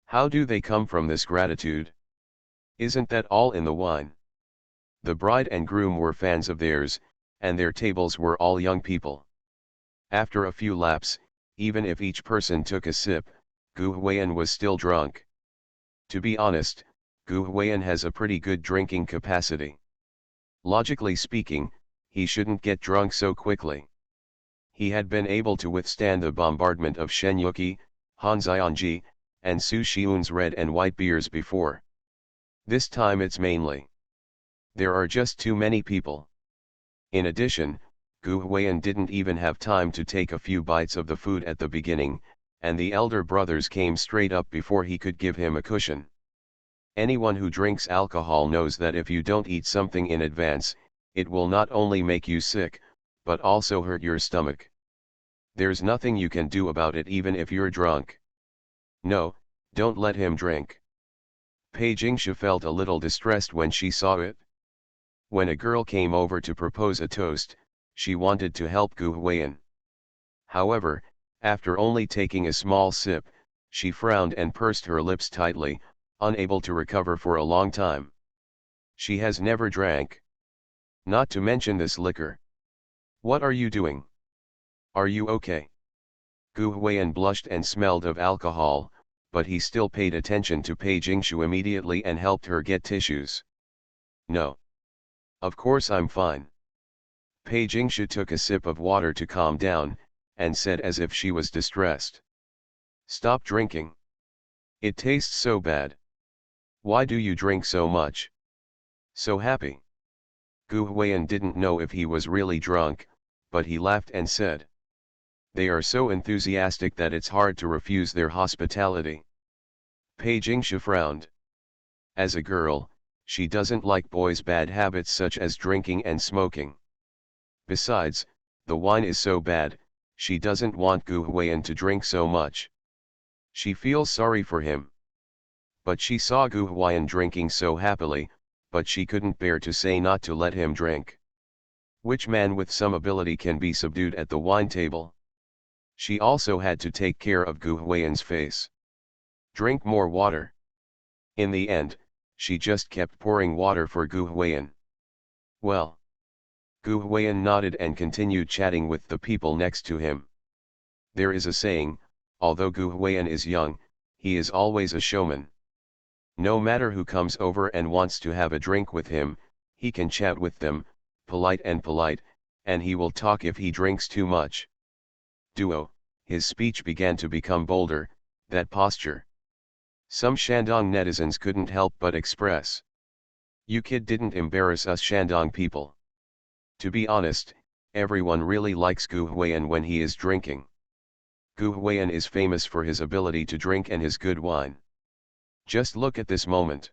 How do they come from this gratitude? Isn't that all in the wine? The bride and groom were fans of theirs, and their tables were all young people. After a few laps, even if each person took a sip, Gu Huiyan was still drunk. To be honest, Gu Huiyan has a pretty good drinking capacity. Logically speaking, he shouldn't get drunk so quickly. He had been able to withstand the bombardment of Shen Yuqi, Han Xianji, and Su Xiun's red and white beers before. This time it's mainly. There are just too many people. In addition, Gu Huiyan didn't even have time to take a few bites of the food at the beginning, and the elder brothers came straight up before he could give him a cushion. Anyone who drinks alcohol knows that if you don't eat something in advance, it will not only make you sick, but also hurt your stomach. There's nothing you can do about it even if you're drunk. No, don't let him drink. Pei Jingshu felt a little distressed when she saw it. When a girl came over to propose a toast, she wanted to help Gu Huiyan. However, after only taking a small sip, she frowned and pursed her lips tightly, unable to recover for a long time. She has never drank. Not to mention this liquor. What are you doing? Are you okay? Gu Huiyan blushed and smelled of alcohol, but he still paid attention to Pei Jingshu immediately and helped her get tissues. No. Of course I'm fine. Pei Jingshu took a sip of water to calm down, and said as if she was distressed. Stop drinking. It tastes so bad. Why do you drink so much? So happy. Gu Huiyan didn't know if he was really drunk, but he laughed and said. They are so enthusiastic that it's hard to refuse their hospitality. Pei Jingshu frowned. As a girl, she doesn't like boys' bad habits such as drinking and smoking. Besides, the wine is so bad, she doesn't want Gu Huiyan to drink so much. She feels sorry for him. But she saw Gu Huiyan drinking so happily, but she couldn't bear to say not to let him drink. Which man with some ability can be subdued at the wine table? She also had to take care of Gu Huiyan's face. Drink more water. In the end, she just kept pouring water for Gu Huiyan. Well. Gu Huiyan nodded and continued chatting with the people next to him. There is a saying, although Gu Huiyan is young, he is always a showman. No matter who comes over and wants to have a drink with him, he can chat with them, polite, and he will talk if he drinks too much. Duo, his speech began to become bolder, that posture. Some Shandong netizens couldn't help but express. You kid didn't embarrass us Shandong people. To be honest, everyone really likes Gu Huiyan when he is drinking. Gu Huiyan is famous for his ability to drink and his good wine. Just look at this moment.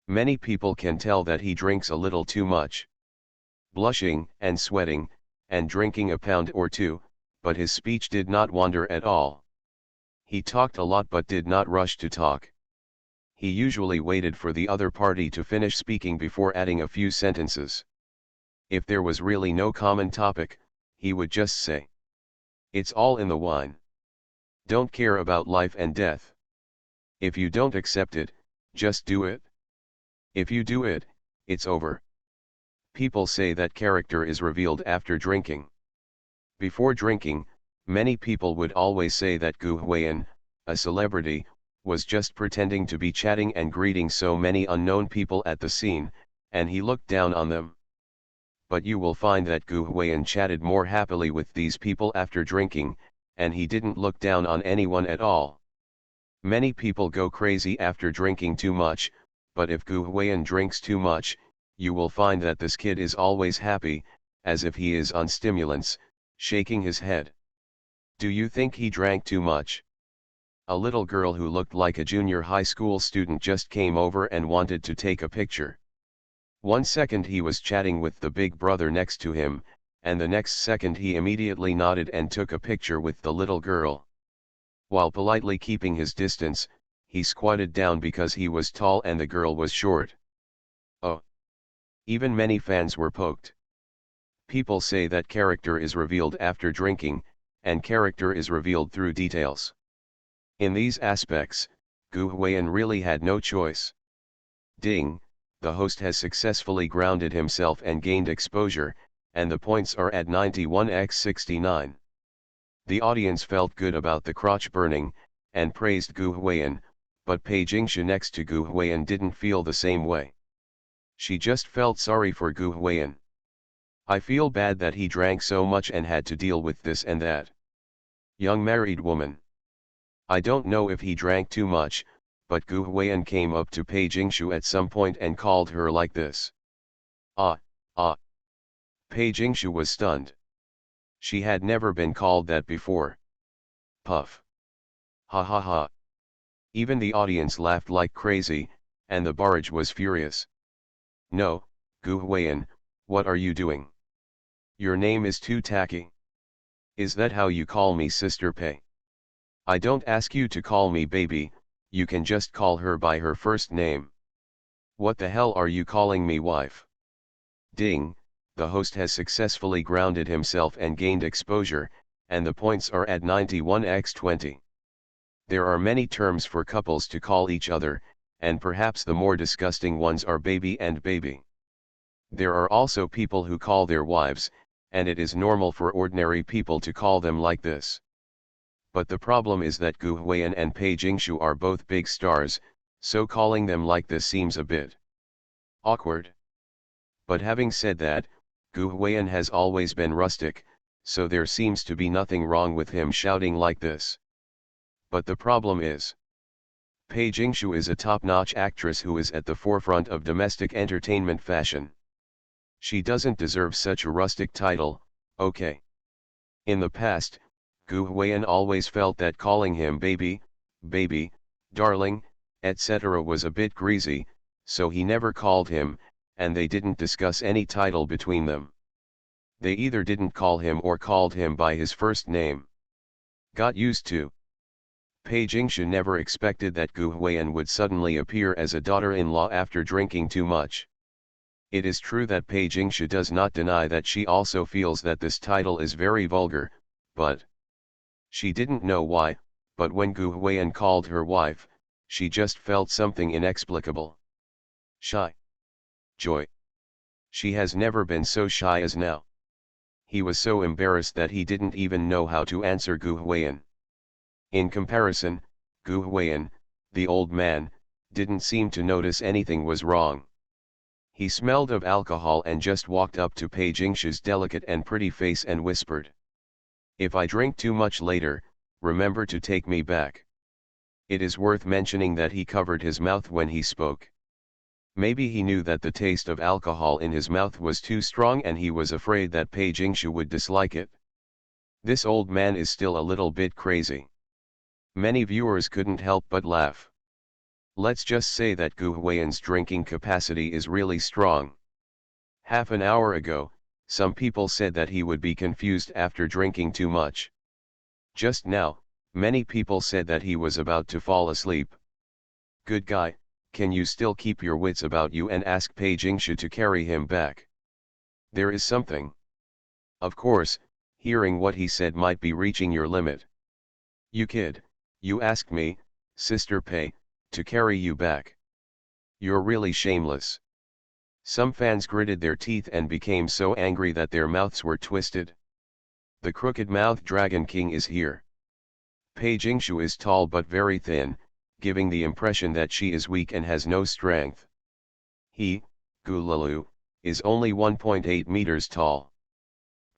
Many people can tell that he drinks a little too much. Blushing and sweating, and drinking a pound or two, but his speech did not wander at all. He talked a lot but did not rush to talk. He usually waited for the other party to finish speaking before adding a few sentences. If there was really no common topic, he would just say. It's all in the wine. Don't care about life and death. If you don't accept it, just do it. If you do it, it's over. People say that character is revealed after drinking. Before drinking, many people would always say that Gu Huiyan, a celebrity, was just pretending to be chatting and greeting so many unknown people at the scene, and he looked down on them. But you will find that Gu Huiyan chatted more happily with these people after drinking, and he didn't look down on anyone at all. Many people go crazy after drinking too much, but if Gu Huiyan drinks too much, you will find that this kid is always happy, as if he is on stimulants, shaking his head. Do you think he drank too much? A little girl who looked like a junior high school student just came over and wanted to take a picture. 1 second he was chatting with the big brother next to him, and the next second he immediately nodded and took a picture with the little girl. While politely keeping his distance, he squatted down because he was tall and the girl was short. Oh! Even many fans were poked. People say that character is revealed after drinking, and character is revealed through details. In these aspects, Gu Huiyan really had no choice. Ding, the host has successfully grounded himself and gained exposure, and the points are at 91x69. The audience felt good about the crotch burning, and praised Gu Huiyan, but Pei Jingshu next to Gu Huiyan didn't feel the same way. She just felt sorry for Gu Huiyan. I feel bad that he drank so much and had to deal with this and that. Young married woman. I don't know if he drank too much, but Gu Huiyan came up to Pei Jingshu at some point and called her like this. Ah. Pei Jingshu was stunned. She had never been called that before. Puff. Ha ha ha. Even the audience laughed like crazy, and the barrage was furious. No, Gu Huiyan, what are you doing? Your name is too tacky. Is that how you call me, Sister Pei? I don't ask you to call me baby, you can just call her by her first name. What the hell are you calling me, wife? Ding, the host has successfully grounded himself and gained exposure, and the points are at 91x20. There are many terms for couples to call each other, and perhaps the more disgusting ones are baby and baby. There are also people who call their wives, and it is normal for ordinary people to call them like this. But the problem is that Gu Huiyan and Pei Jingshu are both big stars, so calling them like this seems a bit awkward. But having said that, Gu Huiyan has always been rustic, so there seems to be nothing wrong with him shouting like this. But the problem is, Pei Jingshu is a top-notch actress who is at the forefront of domestic entertainment fashion. She doesn't deserve such a rustic title, okay? In the past, Gu Huiyan always felt that calling him baby, baby, darling, etc. was a bit greasy, so he never called him, and they didn't discuss any title between them. They either didn't call him or called him by his first name. Got used to. Pei Jingshu never expected that Gu Huiyan would suddenly appear as a daughter-in-law after drinking too much. It is true that Pei Jingshu does not deny that she also feels that this title is very vulgar, but she didn't know why, but when Gu Huiyan called her wife, she just felt something inexplicable. Shy. Joy. She has never been so shy as now. He was so embarrassed that he didn't even know how to answer Gu Huiyan. In comparison, Gu Huiyan, the old man, didn't seem to notice anything was wrong. He smelled of alcohol and just walked up to Pei Jingshu's delicate and pretty face and whispered, "If I drink too much later, remember to take me back." It is worth mentioning that he covered his mouth when he spoke. Maybe he knew that the taste of alcohol in his mouth was too strong and he was afraid that Pei Jingshu would dislike it. This old man is still a little bit crazy. Many viewers couldn't help but laugh. Let's just say that Gu Huiyan's drinking capacity is really strong. Half an hour ago, some people said that he would be confused after drinking too much. Just now, many people said that he was about to fall asleep. Good guy, can you still keep your wits about you and ask Pei Jingshu to carry him back? There is something. Of course, hearing what he said might be reaching your limit. You kid, you asked me, Sister Pei, to carry you back. You're really shameless. Some fans gritted their teeth and became so angry that their mouths were twisted. The crooked-mouthed Dragon King is here. Pei Jingshu is tall but very thin, giving the impression that she is weak and has no strength. He, Gu Lalu, is only 1.8 meters tall.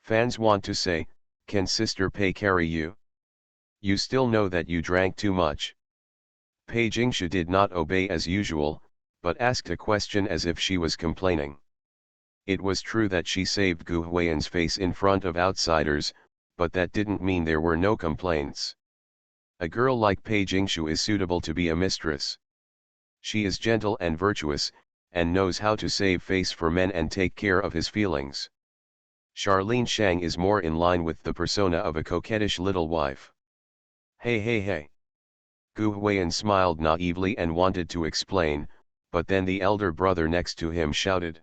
Fans want to say, can Sister Pei carry you? You still know that you drank too much. Pei Jingshu did not obey as usual, but asked a question as if she was complaining. It was true that she saved Gu Huiyan's face in front of outsiders, but that didn't mean there were no complaints. A girl like Pei Jingshu is suitable to be a mistress. She is gentle and virtuous, and knows how to save face for men and take care of his feelings. Charlene Shang is more in line with the persona of a coquettish little wife. Hey hey hey. Gu Huiyan smiled naively and wanted to explain, but then the elder brother next to him shouted,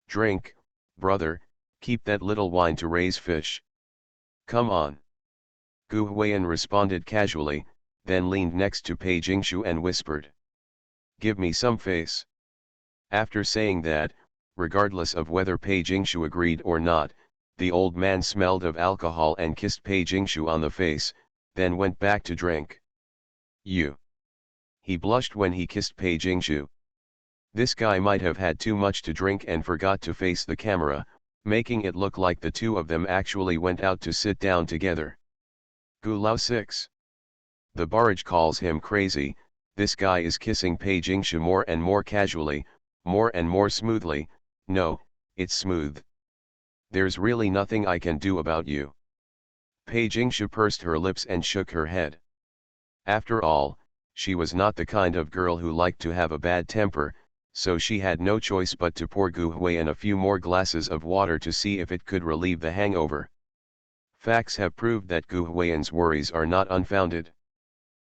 "Drink, brother, keep that little wine to raise fish. Come on." Gu Huiyan responded casually, then leaned next to Pei Jingshu and whispered, "Give me some face." After saying that, regardless of whether Pei Jingshu agreed or not, the old man smelled of alcohol and kissed Pei Jingshu on the face, then went back to drink. You. He blushed when he kissed Pei Jingshu. This guy might have had too much to drink and forgot to face the camera, making it look like the two of them actually went out to sit down together. Gu Lao 6. The barrage calls him crazy. This guy is kissing Pei Jingshu more and more casually, more and more smoothly. No, it's smooth. There's really nothing I can do about you. Pei Jingshu pursed her lips and shook her head. After all, she was not the kind of girl who liked to have a bad temper, so she had no choice but to pour Gu Huiyan a few more glasses of water to see if it could relieve the hangover. Facts have proved that Gu Huiyan's worries are not unfounded.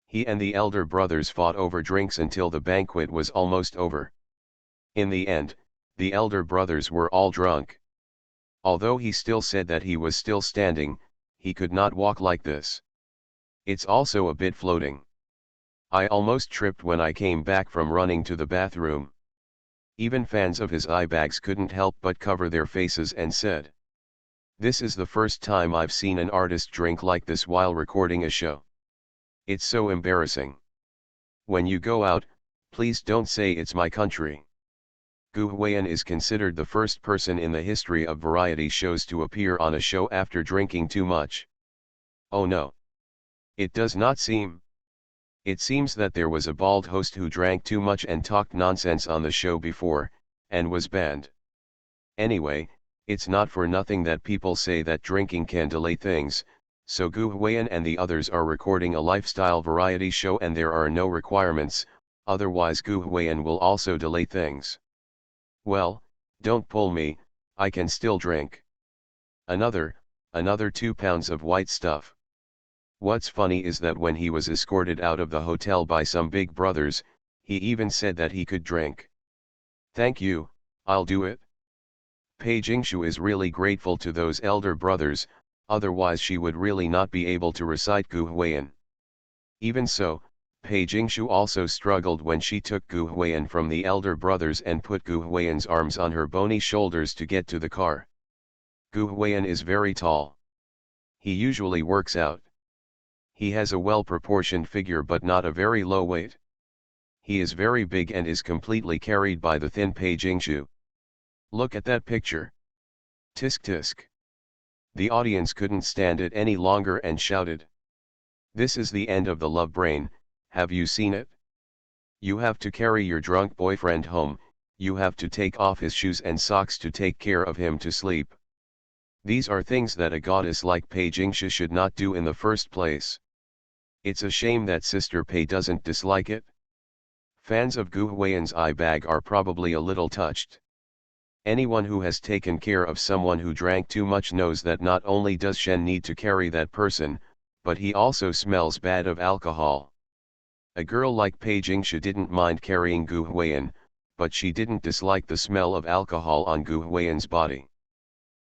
He and the elder brothers fought over drinks until the banquet was almost over. In the end, the elder brothers were all drunk. Although he still said that he was still standing, he could not walk like this. It's also a bit floating. I almost tripped when I came back from running to the bathroom. Even fans of his eye bags couldn't help but cover their faces and said, "This is the first time I've seen an artist drink like this while recording a show. It's so embarrassing. When you go out, please don't say it's my country." Gu Huiyan is considered the first person in the history of variety shows to appear on a show after drinking too much. Oh no. It does not seem. It seems that there was a bald host who drank too much and talked nonsense on the show before, and was banned. Anyway, it's not for nothing that people say that drinking can delay things, so Gu Huiyan and the others are recording a lifestyle variety show and there are no requirements, otherwise Gu Huiyan will also delay things. Well, don't pull me, I can still drink. Another 2 pounds of white stuff. What's funny is that when he was escorted out of the hotel by some big brothers, he even said that he could drink. Thank you, I'll do it. Pei Jingshu is really grateful to those elder brothers, otherwise she would really not be able to recite Gu Huiyan. Even so, Pei Jingshu also struggled when she took Gu Huiyan from the elder brothers and put Gu Huiyan's arms on her bony shoulders to get to the car. Gu Huiyan is very tall. He usually works out. He has a well-proportioned figure but not a very low weight. He is very big and is completely carried by the thin Pei Jingshu. Look at that picture. Tisk tisk. The audience couldn't stand it any longer and shouted. This is the end of the love brain, have you seen it? You have to carry your drunk boyfriend home, you have to take off his shoes and socks to take care of him to sleep. These are things that a goddess like Pei Jingshu should not do in the first place. It's a shame that Sister Pei doesn't dislike it. Fans of Gu Huiyan's eye bag are probably a little touched. Anyone who has taken care of someone who drank too much knows that not only does Shen need to carry that person, but he also smells bad of alcohol. A girl like Pei Jingshu didn't mind carrying Gu Huiyan, but she didn't dislike the smell of alcohol on Gu Huiyan's body.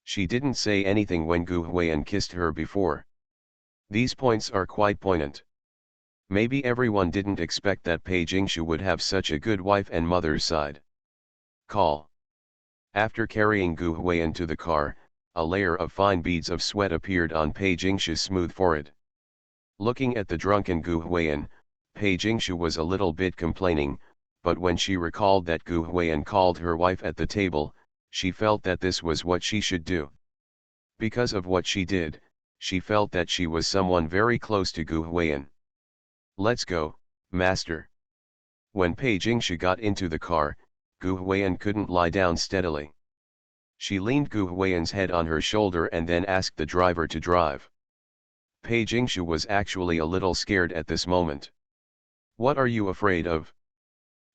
She didn't say anything when Gu Huiyan kissed her before. These points are quite poignant. Maybe everyone didn't expect that Pei Jingshu would have such a good wife and mother's side. Call. After carrying Gu Huiyan to the car, a layer of fine beads of sweat appeared on Pei Jingshu's smooth forehead. Looking at the drunken Gu Huiyan, Pei Jingshu was a little bit complaining, but when she recalled that Gu Huiyan called her wife at the table, she felt that this was what she should do. Because of what she did, she felt that she was someone very close to Gu Huiyan. Let's go, master. When Pei Jingshu got into the car, Gu Huiyan couldn't lie down steadily. She leaned Gu Huiyan's head on her shoulder and then asked the driver to drive. Pei Jingshu was actually a little scared at this moment. What are you afraid of?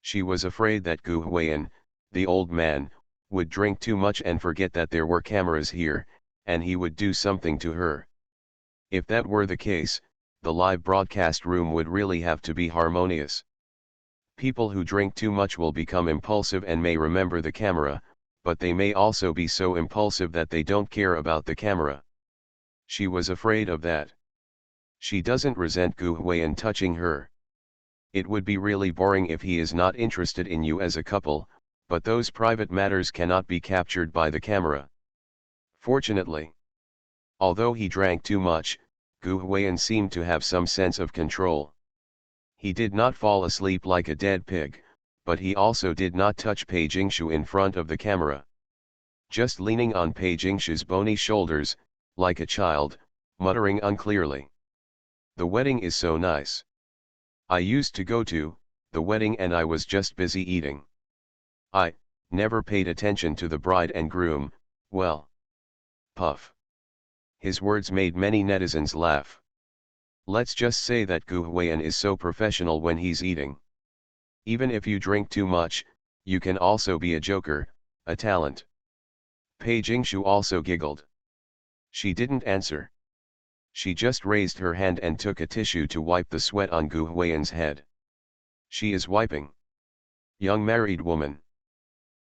She was afraid that Gu Huiyan, the old man, would drink too much and forget that there were cameras here, and he would do something to her. If that were the case, the live broadcast room would really have to be harmonious. People who drink too much will become impulsive and may remember the camera, but they may also be so impulsive that they don't care about the camera. She was afraid of that. She doesn't resent Gu Huiyan touching her. It would be really boring if he is not interested in you as a couple, but those private matters cannot be captured by the camera. Fortunately. Although he drank too much, Gu Huiyan seemed to have some sense of control. He did not fall asleep like a dead pig, but he also did not touch Pei Jingshu in front of the camera. Just leaning on Pei Jingshu's bony shoulders, like a child, muttering unclearly. The wedding is so nice. I used to go to the wedding and I was just busy eating. I never paid attention to the bride and groom, well. Puff. His words made many netizens laugh. Let's just say that Gu Huiyan is so professional when he's eating. Even if you drink too much, you can also be a joker, a talent. Pei Jingshu also giggled. She didn't answer. She just raised her hand and took a tissue to wipe the sweat on Gu Huiyan's head. She is wiping. Young married woman.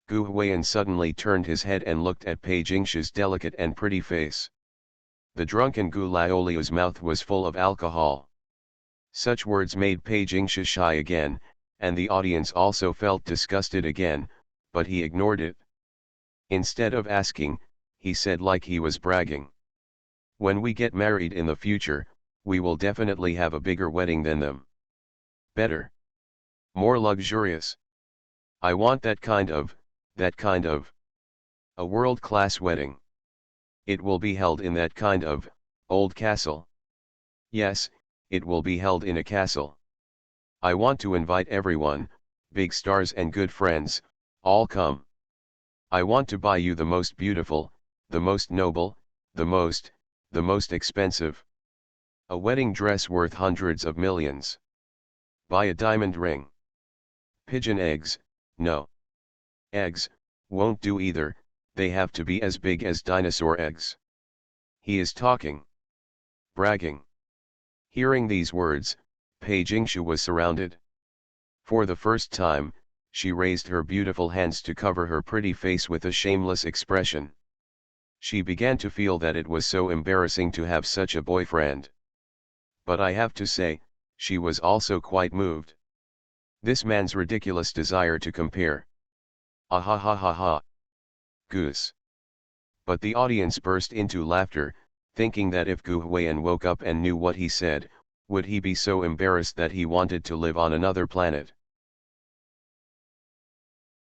Gu Huiyan suddenly turned his head and looked at Pei Jingshu's delicate and pretty face. The drunken Gu Laoliu's mouth was full of alcohol. Such words made Pei Jingshu shy again, and the audience also felt disgusted again, but he ignored it. Instead of asking, he said like he was bragging. When we get married in the future, we will definitely have a bigger wedding than them. Better. More luxurious. I want that kind of. A world-class wedding. It will be held in that kind of, old castle. Yes, it will be held in a castle. I want to invite everyone, big stars and good friends, all come. I want to buy you the most beautiful, the most noble, the most expensive. A wedding dress worth hundreds of millions. Buy a diamond ring. Pigeon eggs, no. Eggs, won't do either, they have to be as big as dinosaur eggs. He is talking. Bragging. Hearing these words, Pei Jingshu was surrounded. For the first time, she raised her beautiful hands to cover her pretty face with a shameless expression. She began to feel that it was so embarrassing to have such a boyfriend. But I have to say, she was also quite moved. This man's ridiculous desire to compare. Ah ha ha ha ha. Goose. But the audience burst into laughter, thinking that if Gu Huiyan woke up and knew what he said, would he be so embarrassed that he wanted to live on another planet?